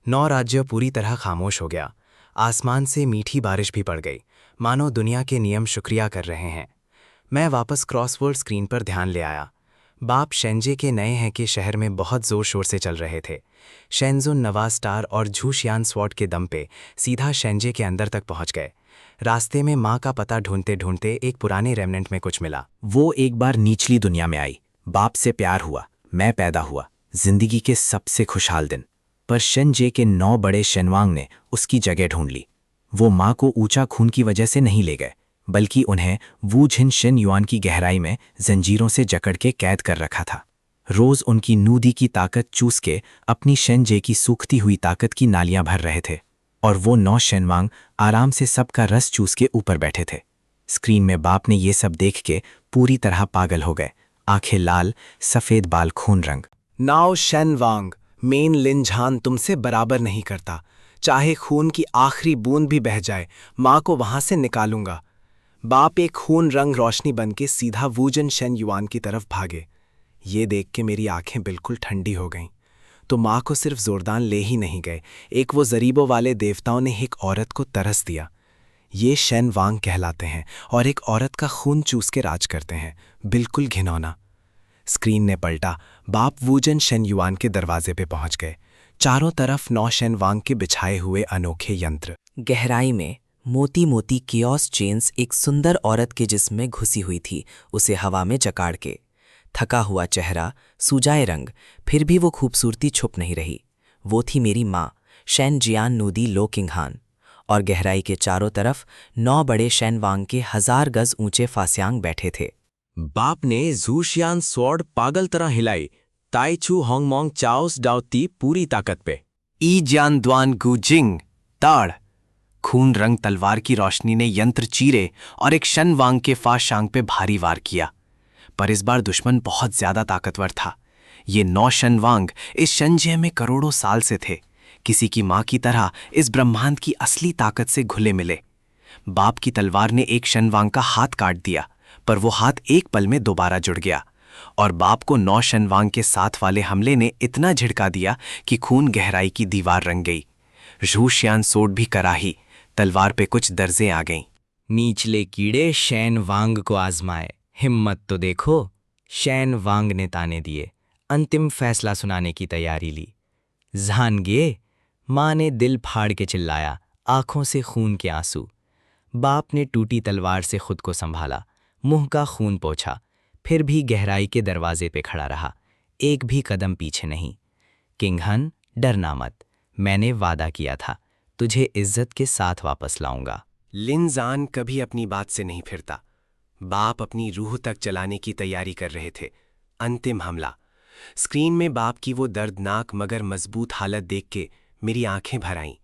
H: 9 राज्य पूरी तरह खामोश हो गया। आसमान से मीठी बारिश भी पड़ गई, मानो दुनिया के नियम शुक्रिया कर रहे हैं। मैं वापस क्रॉसवर्ड स्क्रीन पर ध्यान ले आया। बाप शेंजे के नए हैं कि शहर में बहुत ज़ोर शोर से चल रहे थे। शेंजुन नवा स्टार और झूशियान स्वॉट के दम पे सीधा शेंजे के अंदर तक पहुंच गए। रास्ते में माँ का पता ढूंढते ढूंढते एक पुराने रेमनेंट में कुछ मिला।
B: वो एक बार निचली दुनिया में आई, बाप से प्यार हुआ, मैं पैदा हुआ, जिंदगी के सबसे खुशहाल दिन। पर शेनजे के 9 बड़े शेनवांग ने उसकी जगह ढूंढ ली। वो माँ को ऊंचा खून की वजह से नहीं ले गए, बल्कि उन्हें वू झिन शेन युआन की गहराई में जंजीरों से जकड़ के कैद कर रखा था। रोज उनकी नूदी की ताकत चूस के अपनी शेनजे की सूखती हुई ताकत की नालियां भर रहे थे, और वो 9 शेनवांग आराम से सबका रस चूस के ऊपर बैठे थे। स्क्रीन में बाप ने ये सब देख के पूरी तरह पागल हो गए। आंखें लाल, सफेद बाल खून रंग।
H: नाओ शेनवांग, मेन लिनझान तुमसे बराबर नहीं करता। चाहे खून की आखिरी बूंद भी बह जाए, माँ को वहां से निकालूंगा। बाप एक खून रंग रोशनी बन के सीधा वूजन शेन युआन की तरफ भागे। ये देख के मेरी आंखें बिल्कुल ठंडी हो गईं। तो माँ को सिर्फ जोरदान ले ही नहीं गए, एक वो जरीबों वाले देवताओं ने एक औरत को तरस दिया। ये शेन वांग कहलाते हैं और एक औरत का खून चूस के राज करते हैं, बिल्कुल घिनौना। स्क्रीन ने पलटा। बाप वूजन शेन युआन के दरवाजे पे पहुंच गए। चारों तरफ 9 शेन वांग के बिछाए हुए अनोखे यंत्र।
F: गहराई में मोती मोती कियोस चेन्स एक सुंदर औरत के जिस्म में घुसी हुई थी, उसे हवा में जकाड़ के। थका हुआ चेहरा, सूजाए रंग, फिर भी वो खूबसूरती छुप नहीं रही। वो थी मेरी माँ, शेन जियान नूदी लो किंगहान। और गहराई के चारों तरफ 9 बड़े शेन वांग के 1000 गज ऊंचे फास्यांग बैठे थे।
E: बाप ने जूशियान स्वॉर्ड पागल तरह हिलाई। ताइचू होंगमोंग चाओस डाउती पूरी ताकत पे।
H: ई ज्यान द्वान गुजिंग ताड़। खून रंग तलवार की रोशनी ने यंत्र चीरे और एक शन वांग के फाशांग पे भारी वार किया। पर इस बार दुश्मन बहुत ज्यादा ताकतवर था। ये 9 शनवांग इस शंजय में करोड़ों साल से थे, किसी की मां की तरह इस ब्रह्मांड की असली ताकत से घुले मिले। बाप की तलवार ने एक शनवांग का हाथ काट दिया, पर वो हाथ एक पल में दोबारा जुड़ गया, और बाप को 9 शनवांग के साथ वाले हमले ने इतना झिड़का दिया कि खून गहराई की दीवार रंग गई। रूशियान सोड भी कराही, तलवार पे कुछ दर्जें आ गईं।
B: नीचले कीड़े शैन वांग को आजमाए, हिम्मत तो देखो। शैन वांग ने ताने दिए, अंतिम फैसला सुनाने की तैयारी ली। जान माँ ने दिल फाड़ के चिल्लाया, आंखों से खून के आंसू। बाप ने टूटी तलवार से खुद को संभाला, मुंह का खून पोंछा, फिर भी गहराई के दरवाजे पे खड़ा रहा, एक भी कदम पीछे नहीं। किंगहन, डरना मत, मैंने वादा किया था, तुझे इज्जत के साथ वापस लाऊंगा।
H: लिनजान कभी अपनी बात से नहीं फिरता। बाप अपनी रूह तक चलाने की तैयारी कर रहे थे। अंतिम हमला। स्क्रीन में बाप की वो दर्दनाक मगर मजबूत हालत देख के मेरी आंखें भर आईं।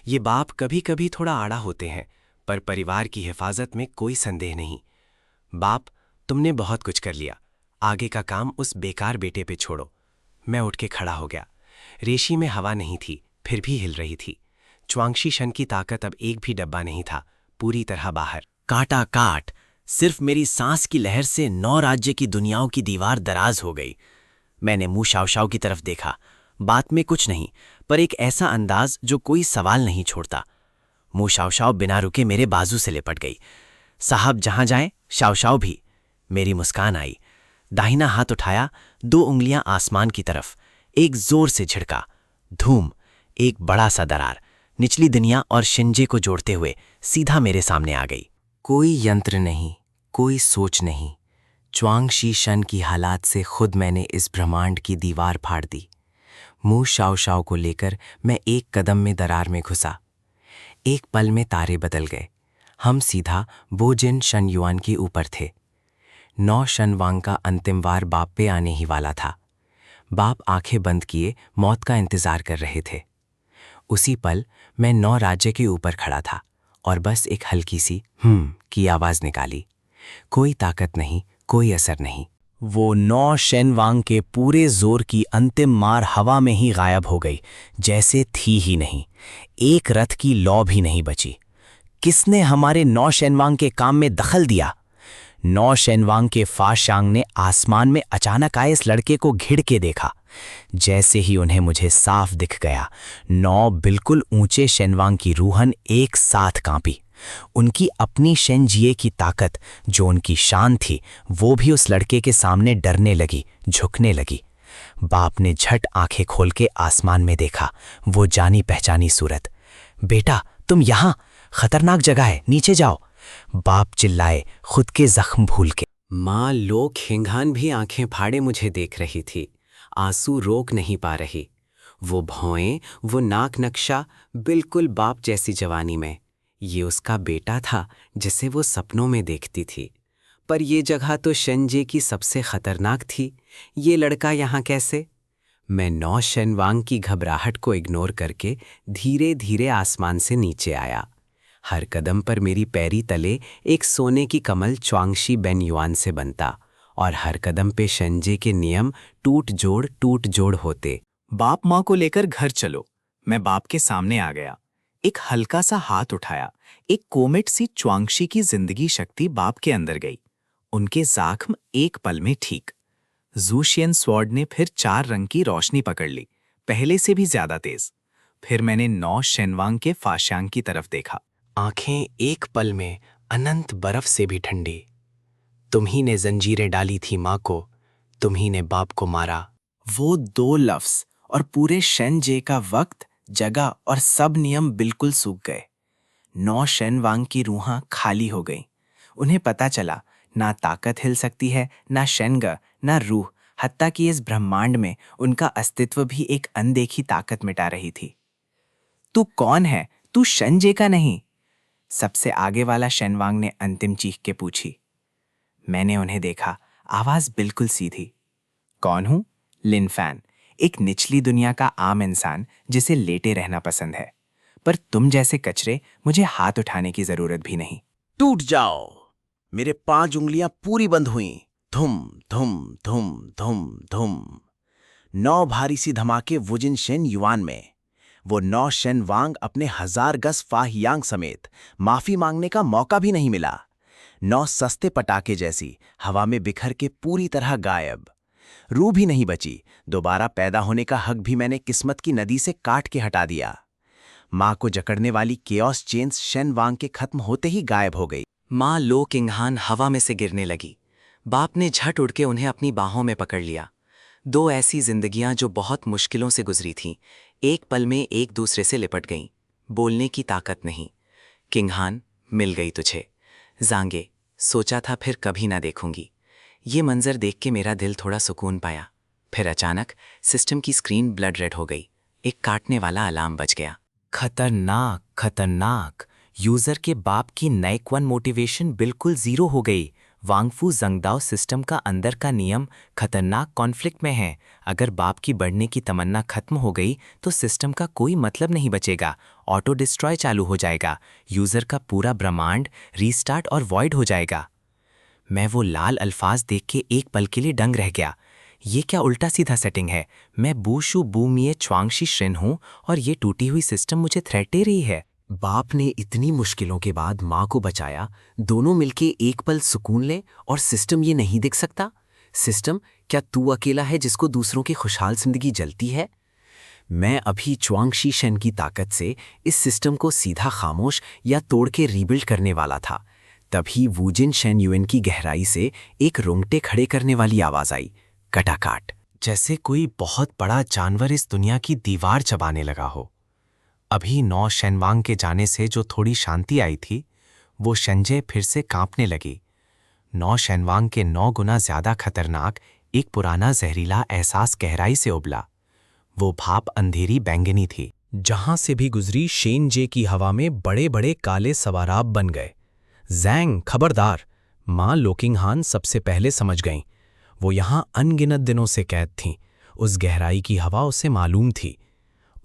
H: ये बाप कभी कभी थोड़ा आड़ा होते हैं, पर परिवार की हिफाजत में कोई संदेह नहीं। बाप, तुमने बहुत कुछ कर लिया, आगे का काम उस बेकार बेटे पे छोड़ो। मैं उठ के खड़ा हो गया। रेशी में हवा नहीं थी, फिर भी हिल रही थी। च्वांगशी शन की ताकत अब एक भी डब्बा नहीं था, पूरी तरह बाहर।
B: काटा काट, सिर्फ मेरी सांस की लहर से 9 राज्य की दुनियाओं की दीवार दराज हो गई। मैंने मुंह शाओशाओ की तरफ देखा। बात में कुछ नहीं, पर एक ऐसा अंदाज जो कोई सवाल नहीं छोड़ता। मुंह शाओशाओ बिना रुके मेरे बाजू से लिपट गई। साहब जहां जाएं, शाओशाओ भी। मेरी मुस्कान आई। दाहिना हाथ उठाया, 2 उंगलियां आसमान की तरफ। एक जोर से झिड़का। धूम, एक बड़ा सा दरार निचली दुनिया और शिंजे को जोड़ते हुए सीधा मेरे सामने आ गई।
F: कोई यंत्र नहीं, कोई सोच नहीं, च्वांगशी शन की हालात से खुद मैंने इस ब्रह्मांड की दीवार फाड़ दी। मुंह शाओशाओ को लेकर मैं एक कदम में दरार में घुसा। एक पल में तारे बदल गए। हम सीधा बोजिन शन युआन के ऊपर थे। 9 शन वांग का अंतिम वार बाप पे आने ही वाला था। बाप आंखें बंद किए मौत का इंतजार कर रहे थे। उसी पल मैं 9 राज्य के ऊपर खड़ा था और बस एक हल्की सी की आवाज निकाली। कोई ताकत नहीं, कोई असर नहीं।
B: वो 9 शेनवांग के पूरे जोर की अंतिम मार हवा में ही गायब हो गई, जैसे थी ही नहीं। एक रथ की लौ भी नहीं बची। किसने हमारे 9 शेनवांग के काम में दखल दिया? 9 शेनवांग के फाशांग ने आसमान में अचानक आए इस लड़के को घिड़ के देखा। जैसे ही उन्हें मुझे साफ दिख गया, 9 बिल्कुल ऊंचे शेनवांग की रूहन एक साथ कांपी। उनकी अपनी शेनजिए की ताकत, जो उनकी शान थी, वो भी उस लड़के के सामने डरने लगी, झुकने लगी। बाप ने झट आंखें खोल के आसमान में देखा, वो जानी पहचानी सूरत। बेटा, तुम यहां, खतरनाक जगह है, नीचे जाओ। बाप चिल्लाए, खुद के जख्म भूल के।
F: माँ लो खिंगान भी आंखें फाड़े मुझे देख रही थी, आंसू रोक नहीं पा रही। वो भौएं, वो नाक नक्शा, बिल्कुल बाप जैसी जवानी में। ये उसका बेटा था जिसे वो सपनों में देखती थी। पर ये जगह तो शेनजे की सबसे खतरनाक थी। ये लड़का यहाँ कैसे? मैं 9 शेनवांग की घबराहट को इग्नोर करके धीरे धीरे आसमान से नीचे आया। हर कदम पर मेरी पैरी तले एक सोने की कमल च्वांगशी बेन युआन से बनता और हर कदम पे शेनजे के नियम टूट जोड़ होते।
I: बाप माँ को लेकर घर चलो। मैं बाप के सामने आ गया, एक हल्का सा हाथ उठाया। एक कोमेट सी च्वांगशी की जिंदगी शक्ति बाप के अंदर गई। उनके ज़ख्म एक पल में ठीक। ज़ूशियन स्वॉर्ड ने फिर 4 रंग की रोशनी पकड़ ली, पहले से भी ज्यादा तेज। फिर मैंने 9 शेनवांग के फाशांग की तरफ देखा।
H: आंखें एक पल में अनंत बर्फ से भी ठंडी। तुम्ही ने जंजीरें डाली थी माँ को, तुम्ही ने बाप को मारा।
I: वो 2 लफ्ज और पूरे शेनजे का वक्त, जगह और सब नियम बिल्कुल सूख गए। 9 शेनवांग की रूहां खाली हो गईं। उन्हें पता चला, ना ताकत हिल सकती है, ना शेनग, ना रूह, हत्ता कि इस ब्रह्मांड में उनका अस्तित्व भी एक अनदेखी ताकत मिटा रही थी। तू कौन है? तू शेनजे का नहीं? सबसे आगे वाला शेनवांग ने अंतिम चीख के पूछी। मैंने उन्हें देखा, आवाज बिल्कुल सीधी। कौन हूं? लिन फैन, एक निचली दुनिया का आम इंसान जिसे लेटे रहना पसंद है। पर तुम जैसे कचरे मुझे हाथ उठाने की जरूरत भी नहीं।
B: टूट जाओ। मेरे 5 उंगलियां पूरी बंद हुईं। धुम धुम धुम धुम धुम। 9 भारी सी धमाके वुजिन शेन युआन में। वो 9 शेनवांग अपने 1000 गज फाहियांग समेत माफी मांगने का मौका भी नहीं मिला। 9 सस्ते पटाखे जैसी हवा में बिखर के पूरी तरह गायब। रूह भी नहीं बची। दोबारा पैदा होने का हक भी मैंने किस्मत की नदी से काट के हटा दिया। माँ को जकड़ने वाली केओस चेन्स शेनवांग के खत्म होते ही गायब हो गई।
G: माँ लो किंगहान हवा में से गिरने लगी। बाप ने झट उड़ के उन्हें अपनी बाहों में पकड़ लिया। 2 ऐसी जिंदगियां जो बहुत मुश्किलों से गुजरी थीं, एक पल में एक दूसरे से लिपट गईं। बोलने की ताकत नहीं। किंगहान, मिल गई तुझे। जांगे, सोचा था फिर कभी ना देखूंगी। ये मंजर देख के मेरा दिल थोड़ा सुकून पाया। फिर अचानक सिस्टम की स्क्रीन ब्लड रेड हो गई। एक काटने वाला अलार्म बज गया।
B: खतरनाक, खतरनाक। यूजर के बाप की नाइक 1 मोटिवेशन बिल्कुल 0 हो गई। वांगफू जंगदाओ सिस्टम का अंदर का नियम खतरनाक कॉन्फ्लिक्ट में है। अगर बाप की बढ़ने की तमन्ना खत्म हो गई तो सिस्टम का कोई मतलब नहीं बचेगा। ऑटो डिस्ट्रॉय चालू हो जाएगा। यूजर का पूरा ब्रह्मांड रीस्टार्ट और वॉइड हो जाएगा। मैं वो लाल अल्फाज देख के एक पल के लिए दंग रह गया। ये क्या उल्टा सीधा सेटिंग है? मैं बूशु बूमिए च्वांगशी श्रिन हूँ और ये टूटी हुई सिस्टम मुझे थ्रेट दे रही है। बाप ने इतनी मुश्किलों के बाद माँ को बचाया, दोनों मिलके एक पल सुकून ले और सिस्टम ये नहीं देख सकता? सिस्टम, क्या तू अकेला है जिसको दूसरों की खुशहाल जिंदगी जलती है? मैं अभी च्वांगशी शेन की ताकत से इस सिस्टम को सीधा खामोश या तोड़ के रीबिल्ड करने वाला था। तभी वूजिन शेन युएन की गहराई से एक रोंगटे खड़े करने वाली आवाज आई, कटाकाट, जैसे कोई बहुत बड़ा जानवर इस दुनिया की दीवार चबाने लगा हो। अभी 9 शेनवांग के जाने से जो थोड़ी शांति आई थी, वो शेंजे फिर से कांपने लगी। 9 शेनवांग के 9 गुना ज्यादा खतरनाक एक पुराना जहरीला एहसास गहराई से उबला। वो भाप अंधेरी बैंगनी थी। जहां से भी गुजरी शेनजे की हवा में बड़े बड़े काले सवाराब बन गए। जैंग, खबरदार! मां लोकिंगहान सबसे पहले समझ गईं। वो यहां अनगिनत दिनों से कैद थीं। उस गहराई की हवा उसे मालूम थी।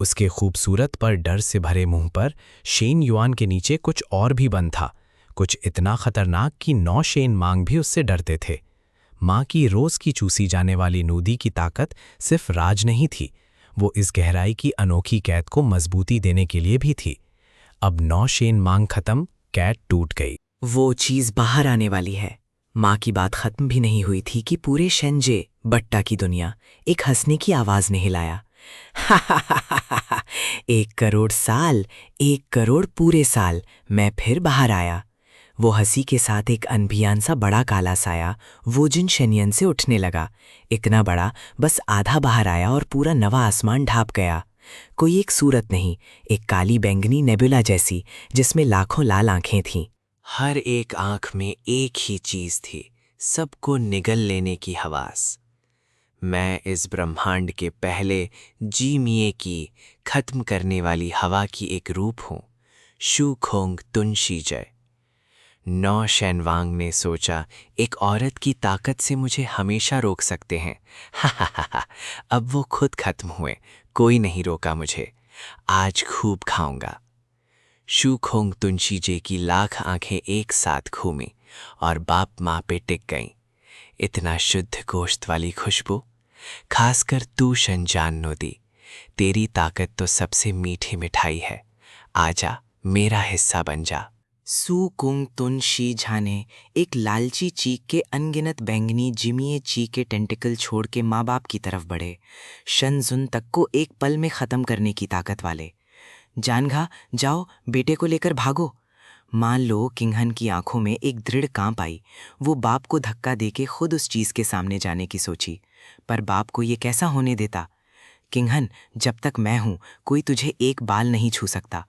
B: उसके खूबसूरत पर डर से भरे मुंह पर शेन युआन के नीचे कुछ और भी बंद था, कुछ इतना खतरनाक कि 9 शेन मांग भी उससे डरते थे। मां की रोज की चूसी जाने वाली नूदी की ताकत सिर्फ राज नहीं थी, वो इस गहराई की अनोखी कैद को मजबूती देने के लिए भी थी। अब 9 शेन मांग खत्म, कैद टूट गई।
G: वो चीज बाहर आने वाली है। माँ की बात खत्म भी नहीं हुई थी कि पूरे शेंजे बट्टा की दुनिया एक हंसने की आवाज ने हिलाया। 1 करोड़ साल, 1 करोड़ पूरे साल मैं फिर बाहर आया। वो हंसी के साथ एक अनभियान सा बड़ा काला साया वोजिन शेनियन से उठने लगा। इतना बड़ा, बस आधा बाहर आया और पूरा नवा आसमान ढाप गया। कोई एक सूरत नहीं, एक काली बैंगनी नेबुला जैसी, जिसमें लाखों लाल आंखें थीं।
E: हर एक आंख में एक ही चीज थी, सबको निगल लेने की हवास। मैं इस ब्रह्मांड के पहले जीमिए की खत्म करने वाली हवा की एक रूप हूं, शू खोंग तुनशी जय। 9 शेनवांग ने सोचा एक औरत की ताकत से मुझे हमेशा रोक सकते हैं। अब वो खुद खत्म हुए, कोई नहीं रोका मुझे। आज खूब खाऊंगा। शू खोंग तुनशी जे की लाख आंखें एक साथ घूमी और बाप माँ पे टिक गईं। इतना शुद्ध गोश्त वाली खुशबू, खासकर तू शनजान नोदी, तेरी ताकत तो सबसे मीठी मिठाई है। आजा, मेरा हिस्सा बन जा।
G: सू कुंग तुन शी झा ने एक लालची चीक के अनगिनत बैंगनी जिमिए चीक के टेंटिकल छोड़ के माँ बाप की तरफ बढ़े, शनजुन तक को एक पल में खत्म करने की ताकत वाले। जानघा, जाओ बेटे को लेकर भागो। मान लो किंगहन की आंखों में एक दृढ़ कांप आई। वो बाप को धक्का देके खुद उस चीज के सामने जाने की सोची, पर बाप को ये कैसा होने देता। किंगहन, जब तक मैं हूं कोई तुझे एक बाल नहीं छू सकता।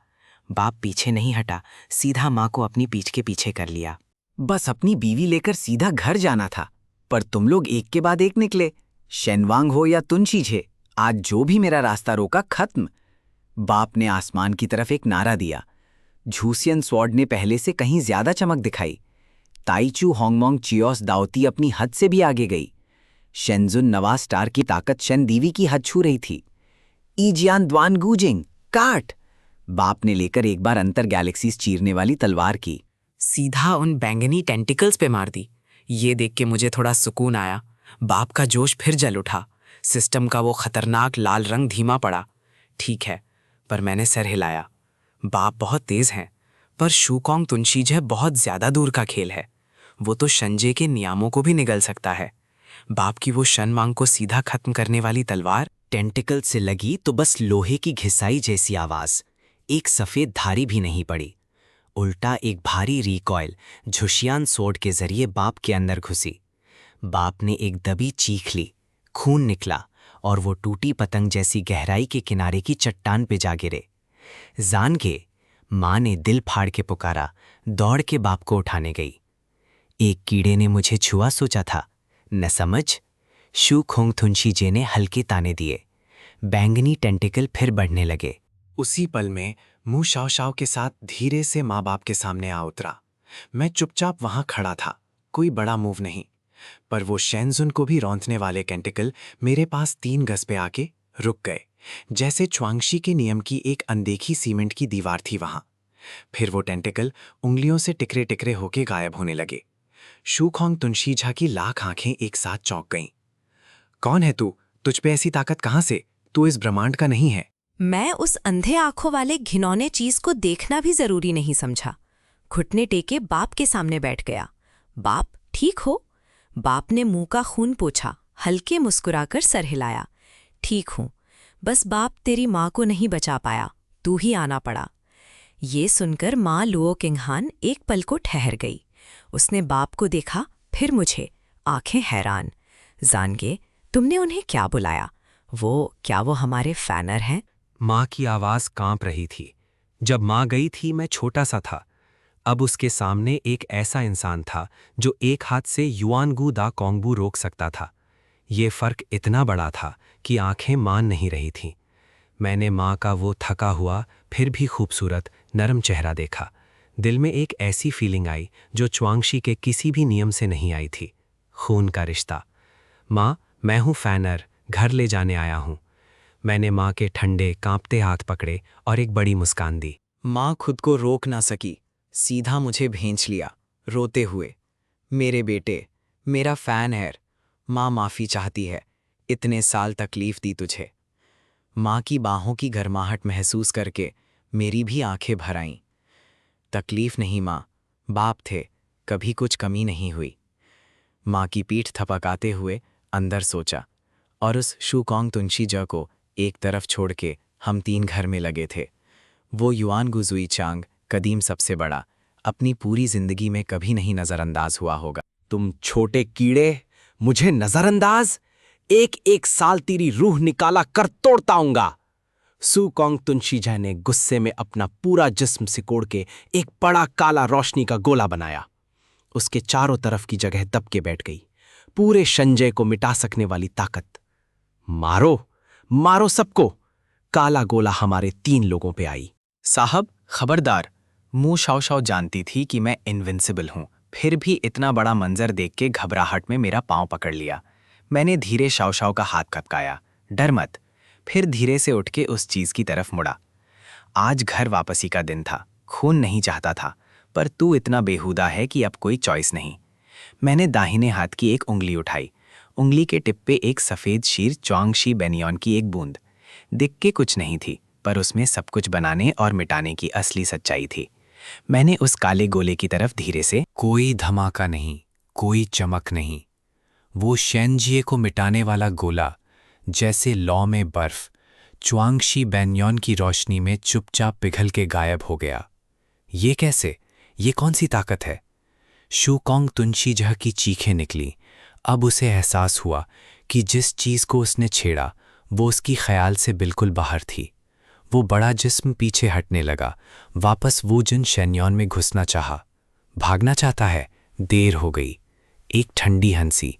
G: बाप पीछे नहीं हटा, सीधा माँ को अपनी पीठ के पीछे कर लिया।
B: बस अपनी बीवी लेकर सीधा घर जाना था, पर तुम लोग एक के बाद एक निकले। शेनवांग हो या तुनशीझे, आज जो भी मेरा रास्ता रोका, खत्म। बाप ने आसमान की तरफ एक नारा दिया। झूसियन स्वॉर्ड ने पहले से कहीं ज्यादा चमक दिखाई। ताइचू होंगमोंग चियोस दाओती अपनी हद से भी आगे गई। शेंजुन नवा स्टार की ताकत शेन दीवी की हद छू रही थी। ईजियान द्वान गूजिंग, काट! बाप ने लेकर एक बार अंतर गैलेक्सीज चीरने वाली तलवार की।
G: सीधा उन बैंगनी टेंटिकल्स पे मार दी। ये देख के मुझे थोड़ा सुकून आया। बाप का जोश फिर जल उठा। सिस्टम का वो खतरनाक लाल रंग धीमा पड़ा। ठीक है, पर मैंने सर हिलाया। बाप बहुत तेज हैं, पर शूकोंग तुनशीजे बहुत ज्यादा दूर का खेल है। वो तो शंजे के नियमों को भी निगल सकता है। बाप की वो शनवांग को सीधा खत्म करने वाली तलवार
B: टेंटिकल से लगी तो बस लोहे की घिसाई जैसी आवाज। एक सफेद धारी भी नहीं पड़ी, उल्टा एक भारी रिकॉइल झुशियान सोड के जरिए बाप के अंदर घुसी। बाप ने एक दबी चीख ली, खून निकला और वो टूटी पतंग जैसी गहराई के किनारे की चट्टान पे जा गिरे। जान के माँ ने दिल फाड़ के पुकारा, दौड़ के बाप को उठाने गई। एक कीड़े ने मुझे छुआ, सोचा था न समझ। शू खोंग थुनशीजे ने हल्के ताने दिए। बैंगनी टेंटिकल फिर बढ़ने लगे।
E: उसी पल में मुंह शाव शाव के साथ धीरे से माँ बाप के सामने आ उतरा। मैं चुपचाप वहां खड़ा था, कोई बड़ा मूव नहीं, पर वो शेंजुन को भी रौंदने वाले टेंटिकल मेरे पास 3 गज पे आके रुक गए, जैसे च्वांगशी के नियम की एक अनदेखी सीमेंट की दीवार थी वहां। फिर वो टेंटिकल उंगलियों से टिकरे टिकरे होके गायब होने लगे। शू खोंग तुनशीझा की लाख आंखें एक साथ चौंक गईं।
A: कौन है तू? तुझ पे ऐसी ताकत कहाँ से? तू इस ब्रह्मांड का नहीं है।
C: मैं उस अंधे आंखों वाले घिनौने चीज को देखना भी जरूरी नहीं समझा। घुटने टेके बाप के सामने बैठ गया। बाप, ठीक हो? बाप ने मुंह का खून पोंछा, हल्के मुस्कुराकर सर हिलाया। ठीक हूं, बस बाप तेरी माँ को नहीं बचा पाया, तू ही आना पड़ा। ये सुनकर माँ लुओ किंगहान एक पल को ठहर गई। उसने बाप को देखा, फिर मुझे, आंखें हैरान। जानगे, तुमने उन्हें क्या बुलाया? क्या वो हमारे फैनर हैं?
D: माँ की आवाज कांप रही थी। जब माँ गई थी मैं छोटा सा था। अब उसके सामने एक ऐसा इंसान था जो एक हाथ से युआनगू दा कोंगबू रोक सकता था। ये फर्क इतना बड़ा था कि आंखें मान नहीं रही थीं। मैंने माँ का वो थका हुआ फिर भी खूबसूरत नरम चेहरा देखा। दिल में एक ऐसी फीलिंग आई जो च्वांगशी के किसी भी नियम से नहीं आई थी। खून का रिश्ता। माँ, मैं हूँ फैनर, घर ले जाने आया हूँ। मैंने माँ के ठंडे कांपते हाथ पकड़े और एक बड़ी मुस्कान दी।
B: माँ खुद को रोक ना सकी, सीधा मुझे भेंच लिया, रोते हुए। मेरे बेटे, मेरा फैन है। माँ माफ़ी चाहती है, इतने साल तकलीफ दी तुझे। माँ की बाहों की गर्माहट महसूस करके मेरी भी आंखें भर आईं। तकलीफ नहीं माँ, बाप थे, कभी कुछ कमी नहीं हुई। माँ की पीठ थपकाते हुए अंदर सोचा, और उस शूकोंग तुनशीजा को एक तरफ छोड़ के हम 3 घर में लगे थे। वो युआनगू ज़ुईचांग, कदीम सबसे बड़ा, अपनी पूरी जिंदगी में कभी नहीं नज़रअंदाज हुआ होगा।
D: तुम छोटे कीड़े, मुझे नजरअंदाज? एक एक साल तेरी रूह निकाला कर तोड़ता आऊंगा। सुकोंग तुनशीजा ने गुस्से में अपना पूरा जिस्म सिकोड़ के एक बड़ा काला रोशनी का गोला बनाया। उसके चारों तरफ की जगह दब के बैठ गई। पूरे शंजय को मिटा सकने वाली ताकत। मारो, मारो सबको। काला गोला हमारे 3 लोगों पे आई।
B: साहब, खबरदार। मुंह शाओ जानती थी कि मैं इनविंसिबल हूं, फिर भी इतना बड़ा मंजर देख के घबराहट में मेरा पांव पकड़ लिया। मैंने धीरे शाओ का हाथ खपकाया, डर मत। फिर धीरे से उठ के उस चीज की तरफ मुड़ा। आज घर वापसी का दिन था। खून नहीं चाहता था, पर तू इतना बेहुदा है कि अब कोई चॉइस नहीं। मैंने दाहिने हाथ की एक उंगली उठाई। उंगली के टिप पे एक सफेद शीर च्वांगशी बेनियन की एक बूंद। दिख के कुछ नहीं थी, पर उसमें सब कुछ बनाने और मिटाने की असली सच्चाई थी। मैंने उस काले गोले की तरफ धीरे से,
D: कोई धमाका नहीं, कोई चमक नहीं। वो शेनजिए को मिटाने वाला गोला, जैसे लौ में बर्फ, च्वांगशी बेनियन की रोशनी में चुपचाप पिघल के गायब हो गया। ये कैसे? ये कौन सी ताकत है? शूकोंग तुनशीजा की चीखें निकली। अब उसे एहसास हुआ कि जिस चीज को उसने छेड़ा वो उसकी ख्याल से बिल्कुल बाहर थी। वो बड़ा जिस्म पीछे हटने लगा, वापस वो जिन शेन्योन में घुसना चाहा। भागना चाहता है। देर हो गई। एक ठंडी हंसी,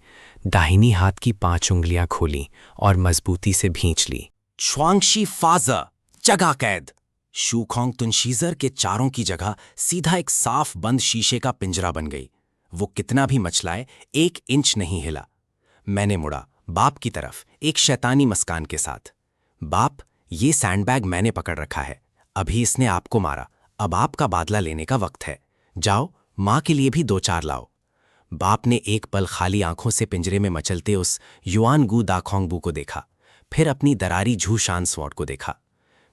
D: दाहिनी हाथ की 5 उंगलियां खोली और मजबूती से भींच ली।
H: च्वांगशी फाजर, जगह कैद। शूकोंग तुनशीजर के चारों की जगह सीधा एक साफ बंद शीशे का पिंजरा बन गई। वो कितना भी मचलाए, 1 इंच नहीं हिला। मैंने मुड़ा बाप की तरफ एक शैतानी मुस्कान के साथ। बाप, ये सैंडबैग मैंने पकड़ रखा है। अभी इसने आपको मारा, अब आपका बादला लेने का वक्त है। जाओ, माँ के लिए भी 2-4 लाओ। बाप ने एक पल खाली आंखों से पिंजरे में मचलते उस युआनगू दा कोंगबू को देखा, फिर अपनी दरारी झूशान स्वॉर्ड को देखा।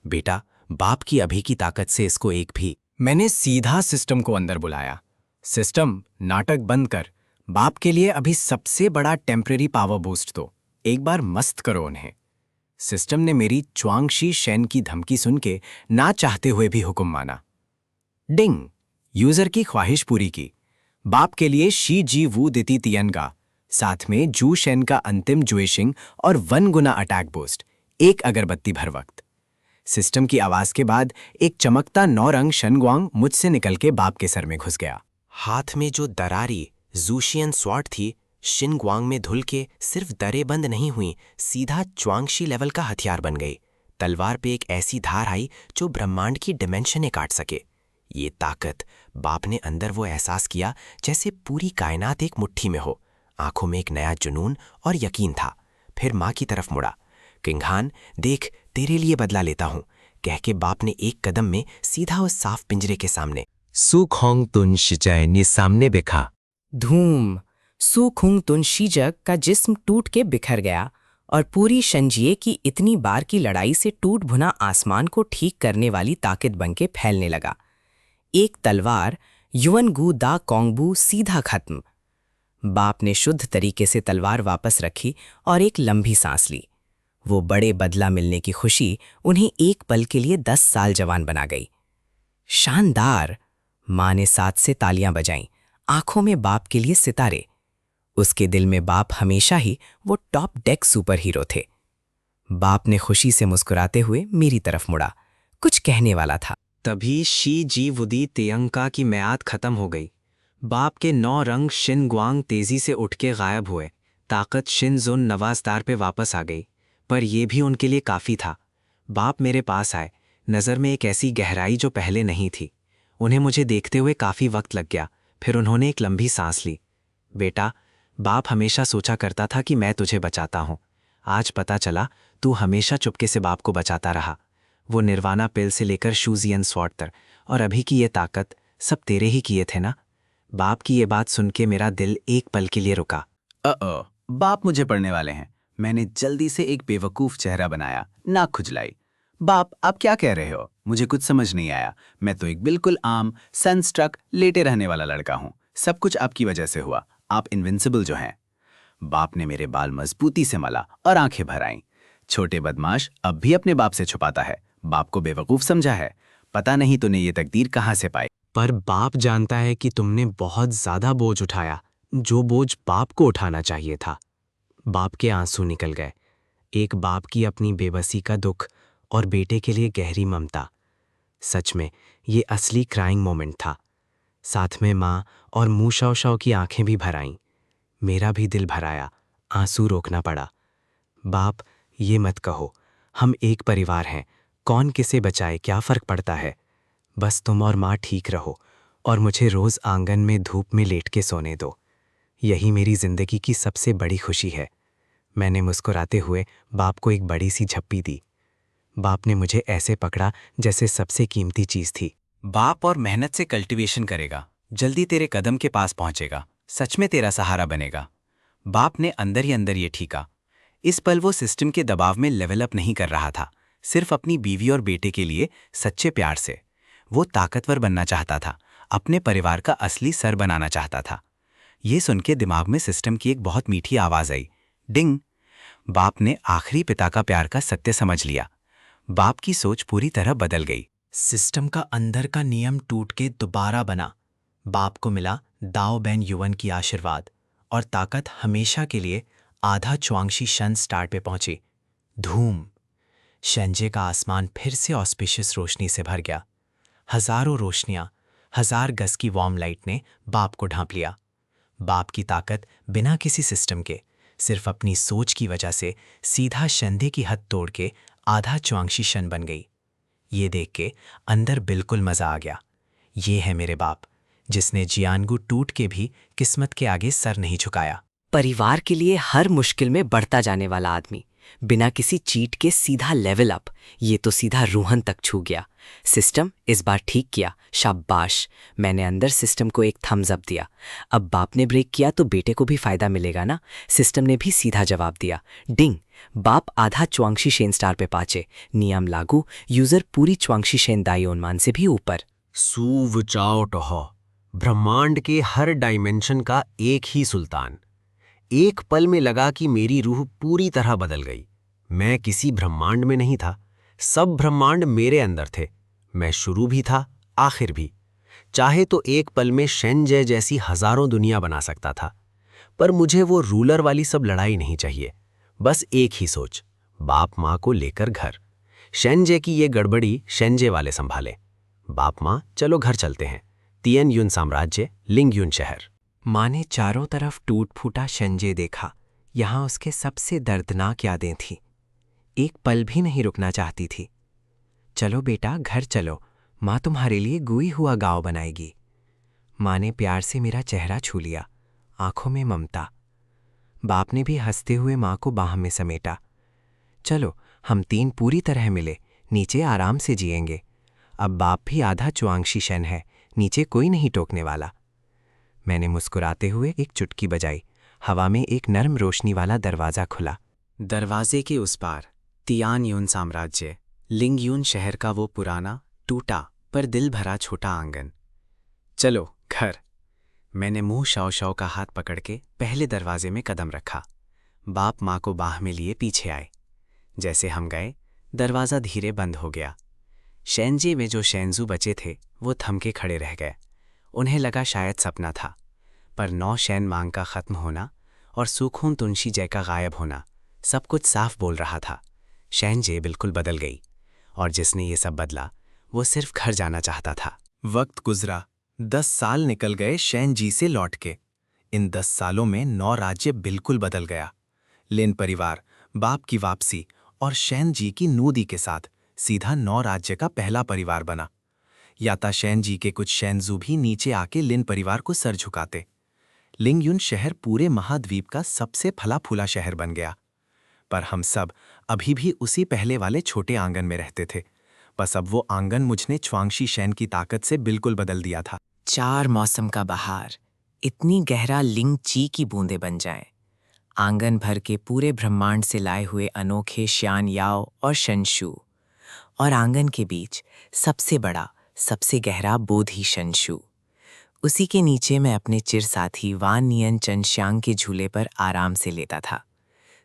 H: बेटा, बाप की अभी की ताकत से इसको एक भी।
B: मैंने सीधा सिस्टम को अंदर बुलाया। सिस्टम, नाटक बंद कर। बाप के लिए अभी सबसे बड़ा टेम्परेरी पावर बूस्ट दो। एक बार मस्त करो उन्हें। सिस्टम ने मेरी च्वांगशी शेन की धमकी सुन के ना चाहते हुए भी हुक्म माना। डिंग, यूजर की ख्वाहिश पूरी की। बाप के लिए शी जी वू दिती तियनगा, साथ में जू शेन का अंतिम जुएशिंग और 1 गुना अटैक बूस्ट, 1 अगरबत्ती भर वक्त। सिस्टम की आवाज के बाद एक चमकता 9 रंग शनग्वांग मुझसे निकल के बाप के सर में घुस गया।
F: हाथ में जो दरारी जूशियन स्वॉर्ड थी, शिनग्वांग में धुल के सिर्फ दरें बंद नहीं हुई, सीधा च्वांगशी लेवल का हथियार बन गई। तलवार पे एक ऐसी धार आई जो ब्रह्मांड की डिमेंशने काट सके। ये ताकत, बाप ने अंदर वो एहसास किया जैसे पूरी कायनात एक मुट्ठी में हो। आंखों में एक नया जुनून और यकीन था। फिर माँ की तरफ मुड़ा। किंगहान, देख, तेरे लिए बदला लेता हूं, कह के बाप ने एक कदम में सीधा उस साफ पिंजरे के सामने
E: सुकोंग तुनशीजा ने सामने देखा।
C: धूम। सुखुंग तुनशीजा का जिस्म टूट के बिखर गया
B: और पूरी शंजिए की इतनी बार की लड़ाई से टूट भुना आसमान को ठीक करने वाली ताकत बनके फैलने लगा। एक तलवार युवन गु दा कोंगबू सीधा खत्म। बाप ने शुद्ध तरीके से तलवार वापस रखी और एक लंबी सांस ली। वो बड़े बदला मिलने की खुशी उन्हें एक पल के लिए 10 साल जवान बना गई। शानदार! माँ ने साथ से तालियां बजाईं, आंखों में बाप के लिए सितारे। उसके दिल में बाप हमेशा ही वो टॉप डेक सुपर हीरो थे। बाप ने खुशी से मुस्कुराते हुए मेरी तरफ मुड़ा, कुछ कहने वाला था।
G: तभी शी जी वुदी तेयंका की म्याद खत्म हो गई। बाप के 9 रंग शिन गुआंग तेजी से उठ के गायब हुए। ताकत शिन जुन नवाजदार पे वापस आ गई, पर यह भी उनके लिए काफ़ी था। बाप मेरे पास आए, नज़र में एक ऐसी गहराई जो पहले नहीं थी। उन्हें मुझे देखते हुए काफ़ी वक्त लग गया, फिर उन्होंने एक लंबी सांस ली। बेटा, बाप हमेशा सोचा करता था कि मैं तुझे बचाता हूँ। आज पता चला तू हमेशा चुपके से बाप को बचाता रहा। वो निर्वाणा पिल से लेकर शूजियन स्वॉर्ड तक, और अभी की ये ताकत सब तेरे ही किए थे ना। बाप की ये बात सुन के मेरा दिल एक पल के लिए रुका।
A: बाप मुझे पढ़ने वाले हैं। मैंने जल्दी से एक बेवकूफ़ चेहरा बनाया, नाक खुजलाई। बाप, आप क्या कह रहे हो? मुझे कुछ समझ नहीं आया। मैं तो एक बिल्कुल आम सनस्ट्रक लेटे रहने वाला लड़का हूँ। सब कुछ आपकी वजह से हुआ। आप इनविंसिबल जो हैं। बाप ने मेरे बाल मजबूती से मला और आंखें भर आईं। छोटे बदमाश अब भी अपने बाप से छुपाता है। बाप को बेवकूफ़ समझा है। पता नहीं तूने ये तकदीर कहाँ से पाई।
D: पर बाप जानता है कि तुमने बहुत ज्यादा बोझ उठाया, जो बोझ बाप को उठाना चाहिए था। बाप के आंसू निकल गए। एक बाप की अपनी बेबसी का दुख और बेटे के लिए गहरी ममता। सच में ये असली क्राइंग मोमेंट था। साथ में माँ और मुँह शव शव की आंखें भी भर आईं। मेरा भी दिल भर आया, आंसू रोकना पड़ा। बाप, ये मत कहो, हम एक परिवार हैं। कौन किसे बचाए, क्या फ़र्क पड़ता है। बस तुम और माँ ठीक रहो और मुझे रोज़ आंगन में धूप में लेट के सोने दो। यही मेरी ज़िंदगी की सबसे बड़ी खुशी है। मैंने मुस्कुराते हुए बाप को एक बड़ी सी झप्पी दी। बाप ने मुझे ऐसे पकड़ा जैसे सबसे कीमती चीज़ थी।
A: बाप और मेहनत से कल्टीवेशन करेगा, जल्दी तेरे कदम के पास पहुंचेगा, सच में तेरा सहारा बनेगा। बाप ने अंदर ही अंदर ये ठीका। इस पल वो सिस्टम के दबाव में लेवल अप नहीं कर रहा था, सिर्फ अपनी बीवी और बेटे के लिए सच्चे प्यार से। वो ताकतवर बनना चाहता था, अपने परिवार का असली सर बनाना चाहता था। ये सुन के दिमाग में सिस्टम की एक बहुत मीठी आवाज़ आई, डिंग। बाप ने आखिरी पिता का प्यार का सत्य समझ लिया। बाप की सोच पूरी तरह बदल गई।
I: सिस्टम का अंदर का नियम टूट के दोबारा बना। बाप को मिला दाओ बैन युवन की आशीर्वाद, और ताकत हमेशा के लिए आधा च्वांगशी शन स्टार पे पहुंची। धूम! शेंजे का आसमान फिर से ऑस्पिशियस रोशनी से भर गया। हजारों रोशनियां, 1000 गज की वार्म लाइट ने बाप को ढांप लिया। बाप की ताकत बिना किसी सिस्टम के, सिर्फ अपनी सोच की वजह से सीधा शंधे की हद तोड़ के आधा च्वांगशी शन बन गई। ये देख के अंदर बिल्कुल मजा आ गया। ये है मेरे बाप, जिसने जियानगु टूट के भी किस्मत के आगे सर नहीं झुकाया।
B: परिवार के लिए हर मुश्किल में बढ़ता जाने वाला आदमी, बिना किसी चीट के सीधा लेवल अप। ये तो सीधा रूहन तक छू गया। सिस्टम इस बार ठीक किया, शाबाश। मैंने अंदर सिस्टम को एक थम्स अप दिया। अब बाप ने ब्रेक किया तो बेटे को भी फायदा मिलेगा ना। सिस्टम ने भी सीधा जवाब दिया, डिंग। बाप आधा च्वांगशी शेन स्टार पे पाचे। नियम लागू, यूजर पूरी च्वांगशी शेन दायोनमान से भी ऊपर।
H: सुवचाओ टोह, ब्रह्मांड के हर डायमेंशन का एक ही सुल्तान। एक पल में लगा कि मेरी रूह पूरी तरह बदल गई। मैं किसी ब्रह्मांड में नहीं था, सब ब्रह्मांड मेरे अंदर थे। मैं शुरू भी था, आखिर भी। चाहे तो एक पल में शेंजे जैसी हजारों दुनिया बना सकता था, पर मुझे वो रूलर वाली सब लड़ाई नहीं चाहिए। बस एक ही सोच, बाप माँ को लेकर घर। शेंजे की ये गड़बड़ी शेंजे वाले संभाले। बाप माँ, चलो घर चलते हैं। तियन युन साम्राज्य, लिंग युन शहर।
I: माँ ने चारों तरफ टूट फूटा शेंजे देखा। यहाँ उसके सबसे दर्दनाक यादें थीं। एक पल भी नहीं रुकना चाहती थी। चलो बेटा, घर चलो, माँ तुम्हारे लिए गुई हुआ गाँव बनाएगी। माँ ने प्यार से मेरा चेहरा छू लिया, आंखों में ममता। बाप ने भी हंसते हुए माँ को बाह में समेटा। चलो, हम 3 पूरी तरह मिले, नीचे आराम से जिएंगे। अब बाप भी आधा च्वांगशी शन है, नीचे कोई नहीं टोकने वाला। मैंने मुस्कुराते हुए एक चुटकी बजाई। हवा में एक नरम रोशनी वाला दरवाज़ा खुला।
B: दरवाजे के उस पार तियानयुन साम्राज्य, लिंगयुन शहर का वो पुराना, टूटा पर दिल भरा छोटा आंगन। चलो घर। मैंने मुंह शाओ शाओ का हाथ पकड़ के पहले दरवाजे में कदम रखा। बाप माँ को बाह में लिए पीछे आए। जैसे हम गए, दरवाज़ा धीरे बंद हो गया। शैनजे में जो शैनजू बचे थे वो थमके खड़े रह गए। उन्हें लगा शायद सपना था, पर 9 शैन मांग का ख़त्म होना और सुखून तुनशी जय का गायब होना सब कुछ साफ बोल रहा था। शैनजे बिल्कुल बदल गई, और जिसने ये सब बदला वो सिर्फ घर जाना चाहता था।
A: वक्त गुजरा, 10 साल निकल गए शैन जी से लौट के। इन 10 सालों में 9 राज्य बिल्कुल बदल गया। लिन परिवार, बाप की वापसी और शैन जी की नूदी के साथ सीधा 9 राज्य का पहला परिवार बना। याता शैन जी के कुछ शैनजू भी नीचे आके लिन परिवार को सर झुकाते। लिंगयुन शहर पूरे महाद्वीप का सबसे फला फूला शहर बन गया। पर हम सब अभी भी उसी पहले वाले छोटे आंगन में रहते थे। बस अब वो आंगन मुझने च्वांगशी शैन की ताकत से बिल्कुल बदल दिया था।
G: 4 मौसम का बहार, इतनी गहरा लिंग ची की बूंदें बन जाएं। आंगन भर के पूरे ब्रह्मांड से लाए हुए अनोखे श्यान याओ और शनशु, और आंगन के बीच सबसे बड़ा, सबसे गहरा बोधि शनशु। उसी के नीचे मैं अपने चिर साथी वान नियन चनश्यांग के झूले पर आराम से लेता था।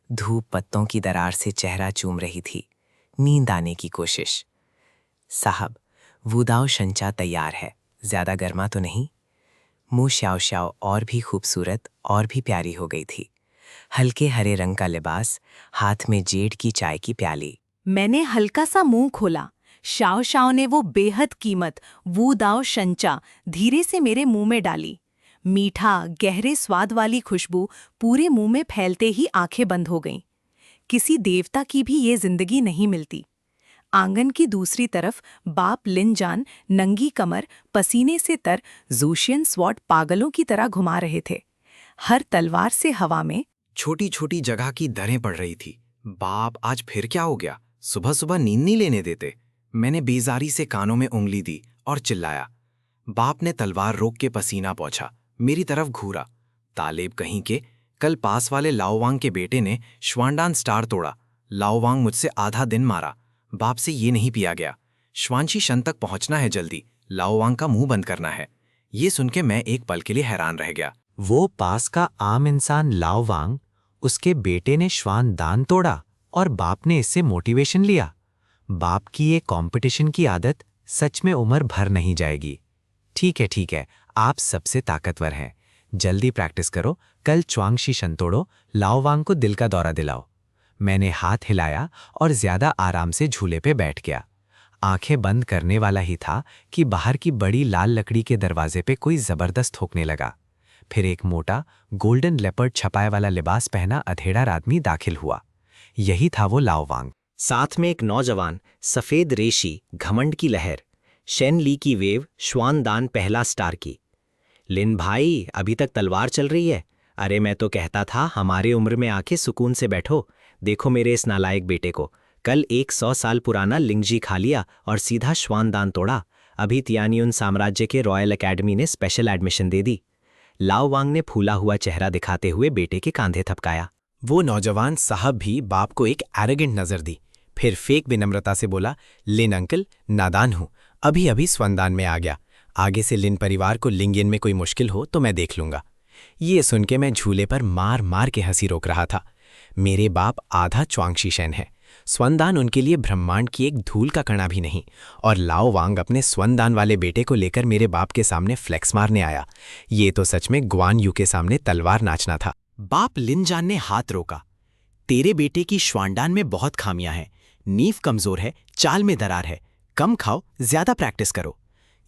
G: धूप पत्तों की दरार से चेहरा चूम रही थी, नींद आने की कोशिश। साहब, वुदाओ शंचा तैयार है, ज्यादा गर्मा तो नहीं? मुँह श्याओ श्याओ और भी खूबसूरत और भी प्यारी हो गई थी। हल्के हरे रंग का लिबास, हाथ में जेड की चाय की प्याली।
C: मैंने हल्का सा मुंह खोला। शाओ शाओ ने वो बेहद कीमत वू दाओ शंचा धीरे से मेरे मुंह में डाली। मीठा गहरे स्वाद वाली खुशबू पूरे मुंह में फैलते ही आंखें बंद हो गईं। किसी देवता की भी ये जिंदगी नहीं मिलती। आंगन की दूसरी तरफ बाप लिनजान नंगी कमर पसीने से तर जूशियन स्वॉट पागलों की तरह घुमा रहे थे। हर तलवार से हवा में
B: छोटी छोटी जगह की दरें पड़ रही थी। बाप, आज फिर क्या हो गया? सुबह सुबह नींद नहीं लेने देते। मैंने बेजारी से कानों में उंगली दी और चिल्लाया। बाप ने तलवार रोक के पसीना पोंछा, मेरी तरफ घूरा। तालेब कहीं के, कल पास वाले लाओवांग के बेटे ने श्वानडान स्टार तोड़ा। लाओवांग मुझसे आधा दिन मारा। बाप से ये नहीं पिया गया। श्वानशी शन तक पहुंचना है जल्दी, लाओवांग का मुंह बंद करना है। ये सुन के मैं एक पल के लिए हैरान रह गया।
H: वो पास का आम इंसान लाओवांग, उसके बेटे ने श्वान दान तोड़ा और बाप ने इससे मोटिवेशन लिया। बाप की ये कंपटीशन की आदत सच में उम्र भर नहीं जाएगी। ठीक है, आप सबसे ताकतवर हैं। जल्दी प्रैक्टिस करो, कल च्वांगशी शन तोड़ो, लाओवांग को दिल का दौरा दिलाओ। मैंने हाथ हिलाया और ज्यादा आराम से झूले पे बैठ गया। आंखें बंद करने वाला ही था कि बाहर की बड़ी लाल लकड़ी के दरवाजे पे कोई जबरदस्त ठोकने लगा। फिर एक मोटा गोल्डन लेपर्ड छपाए वाला लिबास पहना अधेड़ा आदमी दाखिल हुआ। यही था वो लाओवांग।
J: साथ में एक नौजवान, सफेद रेशी, घमंड की लहर, शेन ली की वेव, श्वान दान पहला स्टार की। लिन भाई, अभी तक तलवार चल रही है? अरे मैं तो कहता था हमारे उम्र में आके सुकून से बैठो। देखो मेरे इस नालायक बेटे को, कल 100 साल पुराना लिंगजी खा लिया और सीधा श्वान दान तोड़ा। अभी तियानयुन साम्राज्य के रॉयल एकेडमी ने स्पेशल एडमिशन दे दी। लाओवांग ने फूला हुआ चेहरा दिखाते हुए बेटे के कांधे थपकाया।
D: वो नौजवान साहब भी बाप को एक एरोगेंट नजर दी, फिर फेक विनम्रता से बोला, लिन अंकल, नादान हूं, अभी अभी स्वंदान में आ गया। आगे से लिन परिवार को लिंगियन में कोई मुश्किल हो तो मैं देख लूंगा। ये सुन के मैं झूले पर मार मार के हंसी रोक रहा था। मेरे बाप आधा च्वांगशी शैन है। स्वंदान उनके लिए ब्रह्मांड की एक धूल का कणा भी नहीं, और लाओवांग अपने स्वंदान वाले बेटे को लेकर मेरे बाप के सामने फ्लेक्स मारने आया। ये तो सच में ग्वान यू के सामने तलवार नाचना था।
B: बाप लिनजान ने हाथ रोका। तेरे बेटे की श्वानडान में बहुत खामियां हैं। नींव कमजोर है, चाल में दरार है। कम खाओ, ज्यादा प्रैक्टिस करो।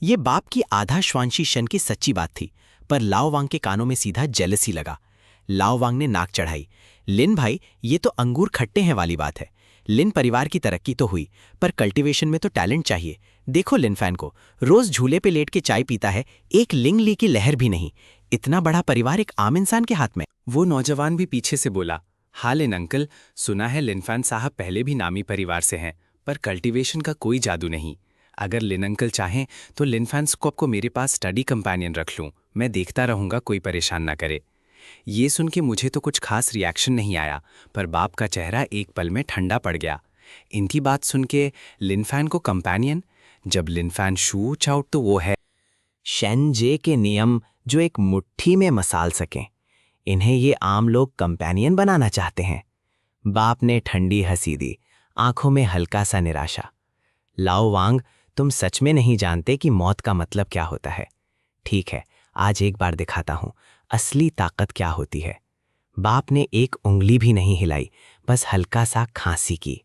B: ये बाप की आधा श्वानशी शन की सच्ची बात थी, पर लाओवांग के कानों में सीधा जेलसी लगा। लाओवांग ने नाक चढ़ाई। लिन भाई, ये तो अंगूर खट्टे हैं वाली बात है। लिन परिवार की तरक्की तो हुई, पर कल्टीवेशन में तो टैलेंट चाहिए। देखो लिन फैन को, रोज झूले पे लेट के चाय पीता है, एक लिंग ली की लहर भी नहीं। इतना बड़ा परिवार एक आम इंसान के हाथ में।
A: वो नौजवान भी पीछे से बोला, हाँ लिन अंकल, सुना है लिनफैन साहब पहले भी नामी परिवार से हैं, पर कल्टीवेशन का कोई जादू नहीं। अगर लिन अंकल चाहें तो लिनफैन स्कॉप को मेरे पास स्टडी कंपेनियन रख लूं। मैं देखता रहूंगा, कोई परेशान ना करे।
B: ये सुन के मुझे तो कुछ खास रिएक्शन नहीं आया, पर बाप का चेहरा एक पल में ठंडा पड़ गया। इनकी बात सुन के लिनफैन को कंपेनियन, जब लिनफैन शूट आउट तो वो है
F: शेनजे के नियम जो एक मुट्ठी में मसाल सकें। इन्हें ये आम लोग कंपेनियन बनाना चाहते हैं। बाप ने ठंडी हंसी दी, आंखों में हल्का सा निराशा। लाओ वांग, तुम सच में नहीं जानते कि मौत का मतलब क्या होता है। ठीक है, आज एक बार दिखाता हूं असली ताकत क्या होती है। बाप ने एक उंगली भी नहीं हिलाई, बस हल्का सा खांसी की।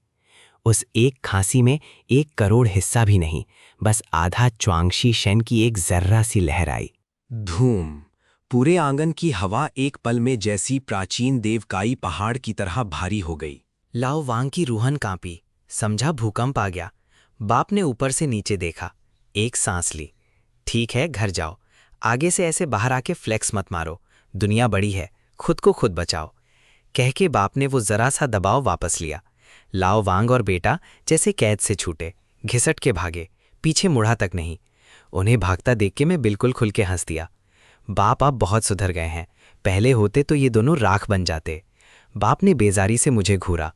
F: उस एक खांसी में 1 करोड़ हिस्सा भी नहीं, बस आधा च्वांगशी शेन की एक जर्रा सी लहर आई।
H: धूम। पूरे आंगन की हवा एक पल में जैसी प्राचीन देवकाई पहाड़ की तरह भारी हो गई।
B: लाओ वांग की रूहन कांपी, समझा भूकंप आ गया। बाप ने ऊपर से नीचे देखा, एक सांस ली। ठीक है, घर जाओ, आगे से ऐसे बाहर आके फ्लेक्स मत मारो, दुनिया बड़ी है, खुद को खुद बचाओ। कह के बाप ने वो जरा सा दबाव वापस लिया। लाओ वांग और बेटा जैसे कैद से छूटे, घिसट के भागे, पीछे मुड़ा तक नहीं। उन्हें भागता देख के मैं बिल्कुल खुल के हंस दिया। बाप अब बहुत सुधर गए हैं, पहले होते तो ये दोनों राख बन जाते। बाप ने बेजारी से मुझे घूरा।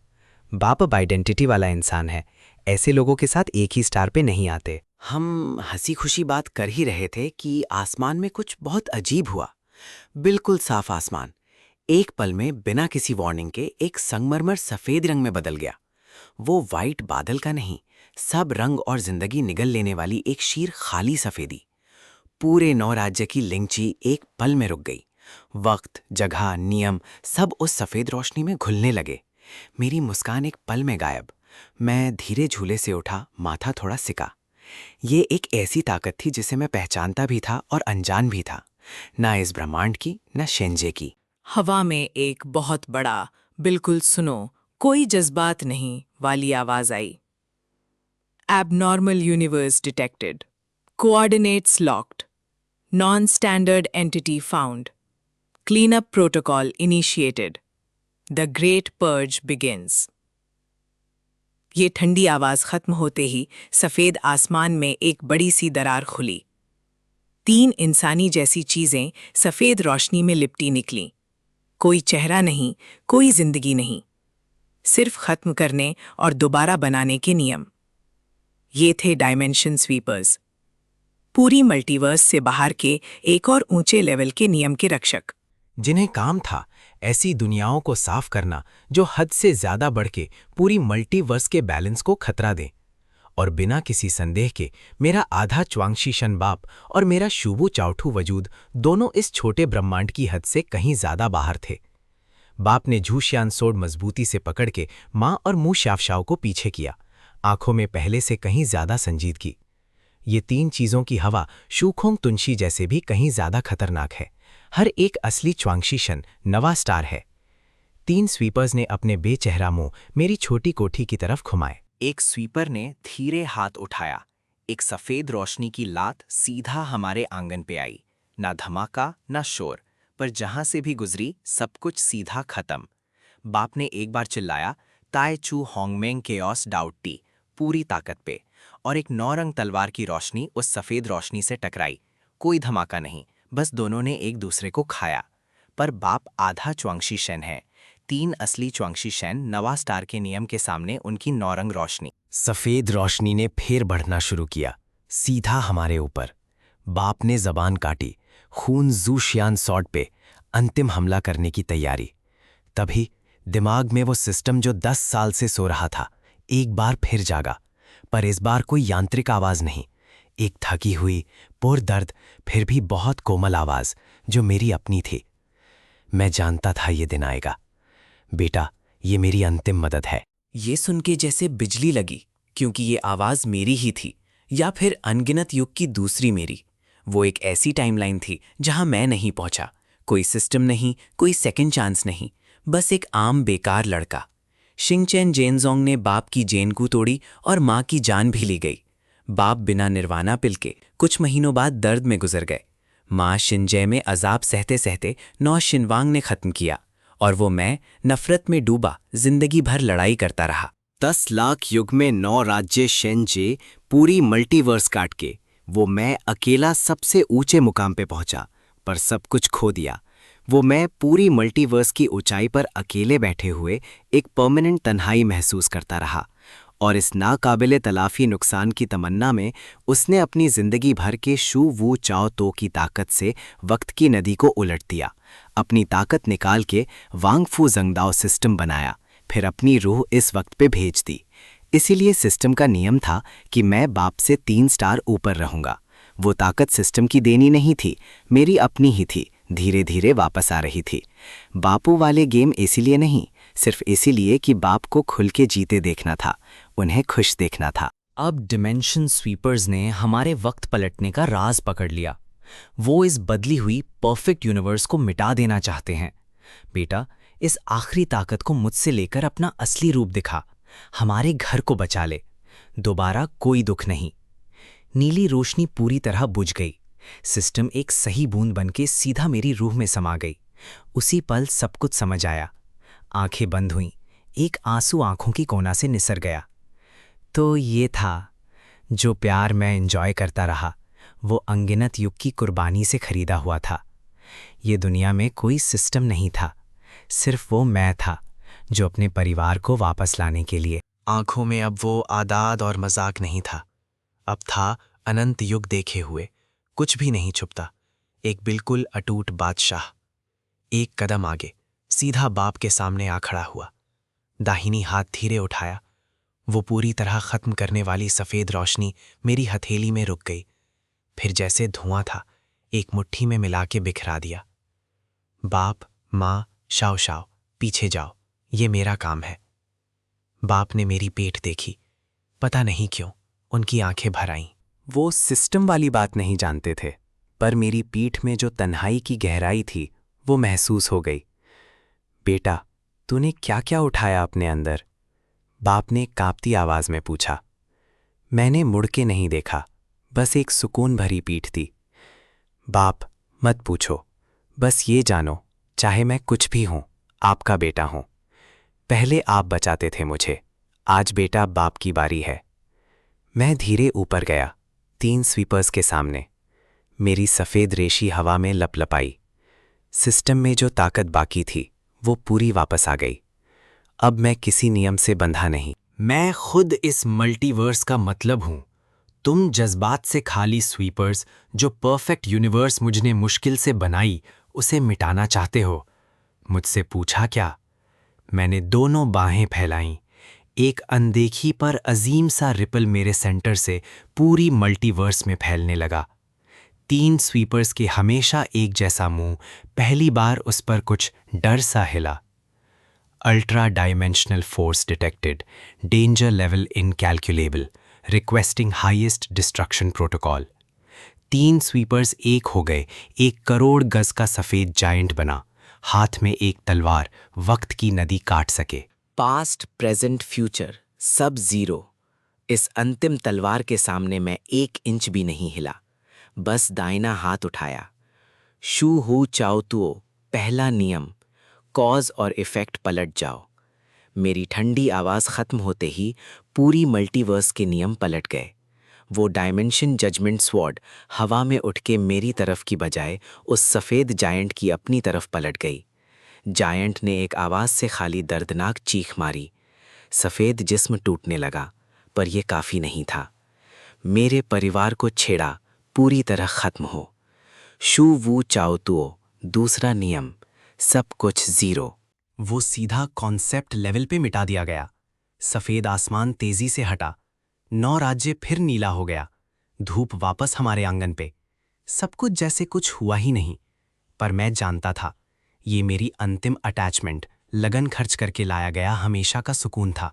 B: बाप अब आइडेंटिटी वाला इंसान है, ऐसे लोगों के साथ एक ही स्टार पे नहीं आते।
F: हम हंसी खुशी बात कर ही रहे थे कि आसमान में कुछ बहुत अजीब हुआ। बिल्कुल साफ आसमान एक पल में बिना किसी वार्निंग के एक संगमरमर सफेद रंग में बदल गया। वो वाइट बादल का नहीं, सब रंग और जिंदगी निगल लेने वाली एक शीर खाली सफेदी। पूरे 9 राज्य की लिंगची एक पल में रुक गई। वक्त, जगह, नियम सब उस सफेद रोशनी में घुलने लगे। मेरी मुस्कान एक पल में गायब। मैं धीरे झूले से उठा, माथा थोड़ा सिका। ये एक ऐसी ताकत थी जिसे मैं पहचानता भी था और अनजान भी था, ना इस ब्रह्मांड की, ना शेंजे की।
C: हवा में एक बहुत बड़ा, बिल्कुल सुनो, कोई जज्बात नहीं वाली आवाज आई। Abnormal universe detected, coordinates locked, non standard entity found, clean up protocol initiated, the great purge begins. ये ठंडी आवाज खत्म होते ही सफेद आसमान में एक बड़ी सी दरार खुली। 3 इंसानी जैसी चीजें सफेद रोशनी में लिपटी निकलीं। कोई चेहरा नहीं, कोई जिंदगी नहीं, सिर्फ खत्म करने और दोबारा बनाने के नियम। ये थे डायमेंशन स्वीपर्स, पूरी मल्टीवर्स से बाहर के एक और ऊंचे लेवल के नियम के रक्षक,
H: जिन्हें काम था ऐसी दुनियाओं को साफ करना जो हद से ज्यादा बढ़ के पूरी मल्टीवर्स के बैलेंस को खतरा दें। और बिना किसी संदेह के मेरा आधा च्वांगशी शन बाप और मेरा शुबू चाउठू वजूद दोनों इस छोटे ब्रह्मांड की हद से कहीं ज्यादा बाहर थे। बाप ने झूशियान सोड मजबूती से पकड़ के माँ और मुंह शावशाव को पीछे किया, आंखों में पहले से कहीं ज्यादा संजीदगी। ये 3 चीजों की हवा शूखोंग तुनशी जैसे भी कहीं ज्यादा खतरनाक है। हर एक असली च्वांगशी शन नवा स्टार है। 3 स्वीपर्स ने अपने बेचेहरा मुंह मेरी छोटी कोठी की तरफ घुमाए।
F: एक स्वीपर ने धीरे हाथ उठाया। एक सफेद रोशनी की लात सीधा हमारे आंगन पे आई। ना धमाका, ना शोर, पर जहां से भी गुजरी सब कुछ सीधा खत्म। बाप ने एक बार चिल्लाया, ताई चू होंगमेंग केओस डाउट टी, पूरी ताकत पे, और एक 9 रंग तलवार की रोशनी उस सफेद रोशनी से टकराई। कोई धमाका नहीं, बस दोनों ने एक दूसरे को खाया। पर बाप आधा च्वांगशी शेन है, 3 असली च्वांगशी शेन नवा स्टार के नियम के सामने उनकी 9 रंग रोशनी।
H: सफेद रोशनी ने फिर बढ़ना शुरू किया, सीधा हमारे ऊपर। बाप ने जबान काटी, खून जूशियान सॉर्ड पे अंतिम हमला करने की तैयारी। तभी दिमाग में वो सिस्टम जो 10 साल से सो रहा था एक बार फिर जागा, पर इस बार कोई यांत्रिक आवाज नहीं, एक थकी हुई पुरदर्द फिर भी बहुत कोमल आवाज जो मेरी अपनी थी। मैं जानता था ये दिन आएगा। बेटा, ये मेरी अंतिम मदद है।
F: ये सुन के जैसे बिजली लगी, क्योंकि ये आवाज मेरी ही थी, या फिर अनगिनत युग की दूसरी मेरी। वो एक ऐसी टाइमलाइन थी जहां मैं नहीं पहुंचा। कोई सिस्टम नहीं, कोई सेकंड चांस नहीं, बस एक आम बेकार लड़का। शिंगचेन जेनजोंग ने बाप की जेन को तोड़ी और माँ की जान भी ली गई। बाप बिना निर्वाणा पिल के कुछ महीनों बाद दर्द में गुजर गए। माँ शिनजे में अजाब सहते सहते 9 शिनवांग ने खत्म किया, और वो मैं नफरत में डूबा जिंदगी भर लड़ाई करता रहा।
B: 10 लाख युग में 9 राज्य शेनजे पूरी मल्टीवर्स काट के वो मैं अकेला सबसे ऊंचे मुकाम पे पहुंचा, पर सब कुछ खो दिया। वो मैं पूरी मल्टीवर्स की ऊंचाई पर अकेले बैठे हुए एक परमानेंट तन्हाई महसूस करता रहा, और इस नाकाबिले तलाफी नुकसान की तमन्ना में उसने अपनी जिंदगी भर के शू वू चाओ तो की ताकत से वक्त की नदी को उलट दिया, अपनी ताकत निकाल के वांग फू जंगदाओ सिस्टम बनाया, फिर अपनी रूह इस वक्त पे भेज दी। इसीलिए सिस्टम का नियम था कि मैं बाप से 3 स्टार ऊपर रहूंगा। वो ताकत सिस्टम की देनी नहीं थी, मेरी अपनी ही थी, धीरे धीरे वापस आ रही थी। बापू वाले गेम इसीलिए नहीं, सिर्फ इसीलिए कि बाप को खुल के जीते देखना था, उन्हें खुश देखना था।
J: अब डिमेंशन स्वीपर्स ने हमारे वक्त पलटने का राज पकड़ लिया। वो इस बदली हुई परफेक्ट यूनिवर्स को मिटा देना चाहते हैं। बेटा, इस आखिरी ताकत को मुझसे लेकर अपना असली रूप दिखा, हमारे घर को बचा ले। दोबारा कोई दुख नहीं। नीली रोशनी पूरी तरह बुझ गई। सिस्टम एक सही बूंद बनके सीधा मेरी रूह में समा गई। उसी पल सब कुछ समझ आया। आंखें बंद हुईं, एक आंसू आंखों की कोना से निसर गया। तो ये था जो प्यार मैं एंजॉय करता रहा, वो अनगिनत युग की कुर्बानी से खरीदा हुआ था। ये दुनिया में कोई सिस्टम नहीं था, सिर्फ वो मैं था जो अपने परिवार को वापस लाने के लिए।
H: आंखों में अब वो आदाद और मजाक नहीं था, अब था अनंत युग देखे हुए, कुछ भी नहीं छुपता, एक बिल्कुल अटूट बादशाह। एक कदम आगे, सीधा बाप के सामने आ खड़ा हुआ, दाहिनी हाथ धीरे उठाया। वो पूरी तरह खत्म करने वाली सफेद रोशनी मेरी हथेली में रुक गई, फिर जैसे धुआं था एक मुट्ठी में मिला के बिखरा दिया। बाप, माँ, शाओ शाओ, पीछे जाओ, ये मेरा काम है। बाप ने मेरी पेट देखी, पता नहीं क्यों उनकी आंखें भर आईं।
B: वो सिस्टम वाली बात नहीं जानते थे, पर मेरी पीठ में जो तन्हाई की गहराई थी वो महसूस हो गई। बेटा, तूने क्या क्या उठाया अपने अंदर? बाप ने कांपती आवाज में पूछा। मैंने मुड़ के नहीं देखा, बस एक सुकून भरी पीठ थी। बाप, मत पूछो, बस ये जानो, चाहे मैं कुछ भी हूं, आपका बेटा हूं। पहले आप बचाते थे मुझे, आज बेटा बाप की बारी है। मैं धीरे ऊपर गया, 3 स्वीपर्स के सामने। मेरी सफ़ेद रेशी हवा में लपलपाई। सिस्टम में जो ताकत बाकी थी वो पूरी वापस आ गई। अब मैं किसी नियम से बंधा नहीं।
J: मैं खुद इस मल्टीवर्स का मतलब हूं। तुम जज्बात से खाली स्वीपर्स जो परफेक्ट यूनिवर्स मुझने मुश्किल से बनाई, उसे मिटाना चाहते हो। मुझसे पूछा क्या? मैंने दोनों बाहें फैलाईं। एक अनदेखी पर अजीम सा रिपल मेरे सेंटर से पूरी मल्टीवर्स में फैलने लगा। 3 स्वीपर्स के हमेशा एक जैसा मुंह पहली बार उस पर कुछ डर सा हिला। Ultra dimensional force detected, danger level incalculable, requesting highest destruction protocol. 3 sweepers एक हो गए, 1 करोड़ गज का सफेद जायंट बना, हाथ में एक तलवार वक्त की नदी काट सके।
F: पास्ट, प्रेजेंट, फ्यूचर सब जीरो। इस अंतिम तलवार के सामने मैं 1 इंच भी नहीं हिला, बस दाहिना हाथ उठाया। शू हू चाओ तुओ, पहला नियम, कॉज और इफेक्ट पलट जाओ। मेरी ठंडी आवाज खत्म होते ही पूरी मल्टीवर्स के नियम पलट गए। वो डायमेंशन जजमेंट स्वॉर्ड हवा में उठ के मेरी तरफ की बजाय उस सफेद जायंट की अपनी तरफ पलट गई। जायंट ने एक आवाज से खाली दर्दनाक चीख मारी। सफेद जिस्म टूटने लगा, पर यह काफी नहीं था। मेरे परिवार को छेड़ा पूरी तरह खत्म हो। शू वू चाओ तुओ, दूसरा नियम, सब कुछ जीरो।
B: वो सीधा कॉन्सेप्ट लेवल पे मिटा दिया गया। सफेद आसमान तेजी से हटा, 9 राज्य फिर नीला हो गया। धूप वापस हमारे आंगन पे। सब कुछ जैसे कुछ हुआ ही नहीं। पर मैं जानता था, ये मेरी अंतिम अटैचमेंट, लगन खर्च करके लाया गया हमेशा का सुकून था।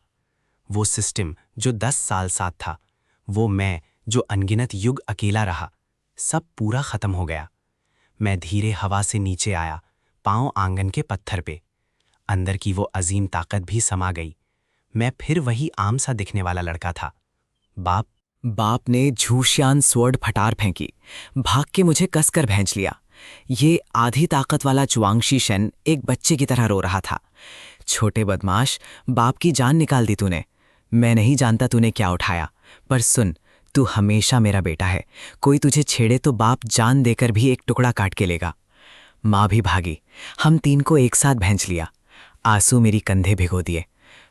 B: वो सिस्टम जो 10 साल साथ था, वो मैं जो अनगिनत युग अकेला रहा, सब पूरा खत्म हो गया। मैं धीरे हवा से नीचे आया, पांव आंगन के पत्थर पे। अंदर की वो अजीम ताकत भी समा गई। मैं फिर वही आम सा दिखने वाला लड़का था। बाप ने झूशियान स्वॉर्ड फटार फेंकी, भाग के मुझे कसकर भैंच लिया। ये आधी ताकत वाला चुआंगशी शेन एक बच्चे की तरह रो रहा था। छोटे बदमाश, बाप की जान निकाल दी तूने। मैं नहीं जानता तूने क्या उठाया, पर सुन, तू हमेशा मेरा बेटा है। कोई तुझे छेड़े तो बाप जान देकर भी एक टुकड़ा काट के लेगा। माँ भी भागी। हम तीन को एक साथ भैंच लिया। आंसू मेरी कंधे भिगो दिए।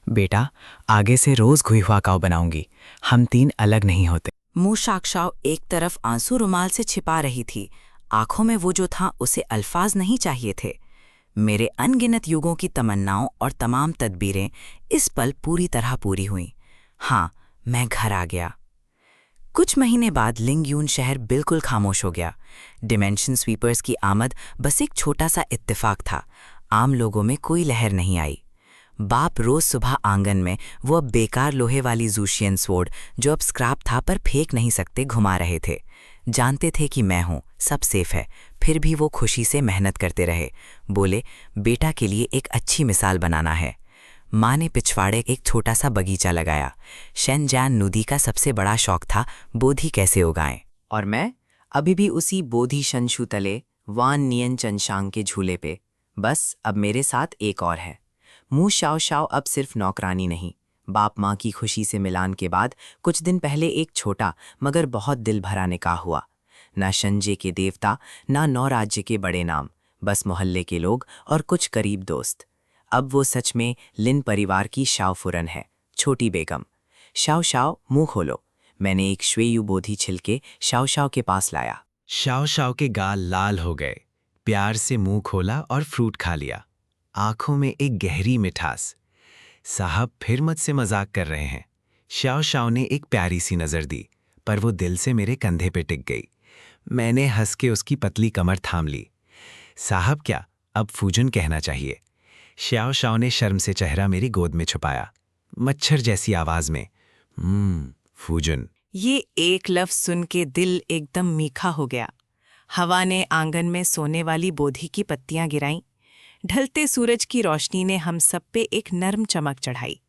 B: बेटा, आगे से रोज घुई काव बनाऊंगी। हम तीन अलग नहीं होते।
G: मुंह शाकशाव एक तरफ आंसू रुमाल से छिपा रही थी, आंखों में वो जो था उसे अल्फाज नहीं चाहिए थे। मेरे अनगिनत युगों की तमन्नाओं और तमाम तदबीरें इस पल पूरी तरह पूरी हुईं। हाँ, मैं घर आ गया। कुछ महीने बाद लिंगयून शहर बिल्कुल खामोश हो गया। डिमेंशन स्वीपर्स की आमद बस एक छोटा सा इत्तेफाक था। आम लोगों में कोई लहर नहीं आई। बाप रोज सुबह आंगन में वो अब बेकार लोहे वाली जूशियन स्वॉर्ड, जो अब स्क्रैप था पर फेंक नहीं सकते, घुमा रहे थे। जानते थे कि मैं हूँ, सब सेफ है, फिर भी वो खुशी से मेहनत करते रहे। बोले, बेटा के लिए एक अच्छी मिसाल बनाना है। माँ ने पिछवाड़े एक छोटा सा बगीचा लगाया। शेनजान नदी का सबसे बड़ा शौक था बोधि कैसे उगाएं, और मैं अभी भी उसी बोधि शंशु तले वान नियन चनशांग के झूले पे। बस अब मेरे साथ एक और है। मुँह शाओ शाओ अब सिर्फ नौकरानी नहीं, बाप माँ की खुशी से मिलान के बाद कुछ दिन पहले एक छोटा मगर बहुत दिल भरा निकाह हुआ। ना शंजे के देवता, ना नौ राज्य के बड़े नाम, बस मोहल्ले के लोग और कुछ करीब दोस्त। अब वो सच में लिन परिवार की शाओफुरन है, छोटी बेगम। शाओ शाओ, मुंह खोलो। मैंने एक श्वेयु बोधि छिलके शाओ शाओ के पास लाया।
A: शाओ शाओ के गाल लाल हो गए। प्यार से मुंह खोला और फ्रूट खा लिया। आंखों में एक गहरी मिठास। साहब फिर मुझसे मजाक कर रहे हैं। शाओ शाओ ने एक प्यारी सी नजर दी, पर वो दिल से मेरे कंधे पे टिक गई। मैंने हंस के उसकी पतली कमर थाम ली। साहब क्या, अब फूजन कहना चाहिए। शाओ शाओ ने शर्म से चेहरा मेरी गोद में छुपाया, मच्छर जैसी आवाज में, फूजन।
C: ये एक लफ्ज सुन के दिल एकदम मीठा हो गया। हवा ने आंगन में सोने वाली बोधि की पत्तियां गिराईं। ढलते सूरज की रोशनी ने हम सब पे एक नर्म चमक चढ़ाई।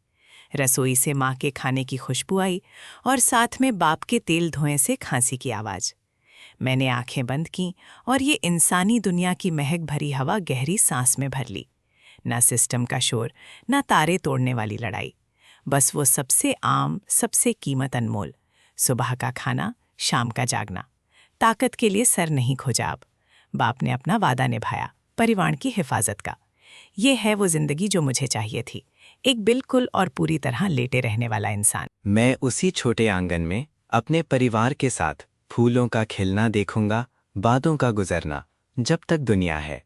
C: रसोई से माँ के खाने की खुशबू आई और साथ में बाप के तेल धोए से खांसी की आवाज़। मैंने आंखें बंद कीं और ये इंसानी दुनिया की महक भरी हवा गहरी सांस में भर ली। ना सिस्टम का शोर, ना तारे तोड़ने वाली लड़ाई, बस वो सबसे आम, सबसे कीमत अनमोल, सुबह का खाना, शाम का जागना। ताकत के लिए सर नहीं खोजा अब। बाप ने अपना वादा निभाया, परिवार की हिफाजत का। ये है वो जिंदगी जो मुझे चाहिए थी, एक बिल्कुल और पूरी तरह लेटे रहने वाला इंसान।
B: मैं उसी छोटे आंगन में अपने परिवार के साथ फूलों का खिलना देखूंगा, बादों का गुजरना, जब तक दुनिया है।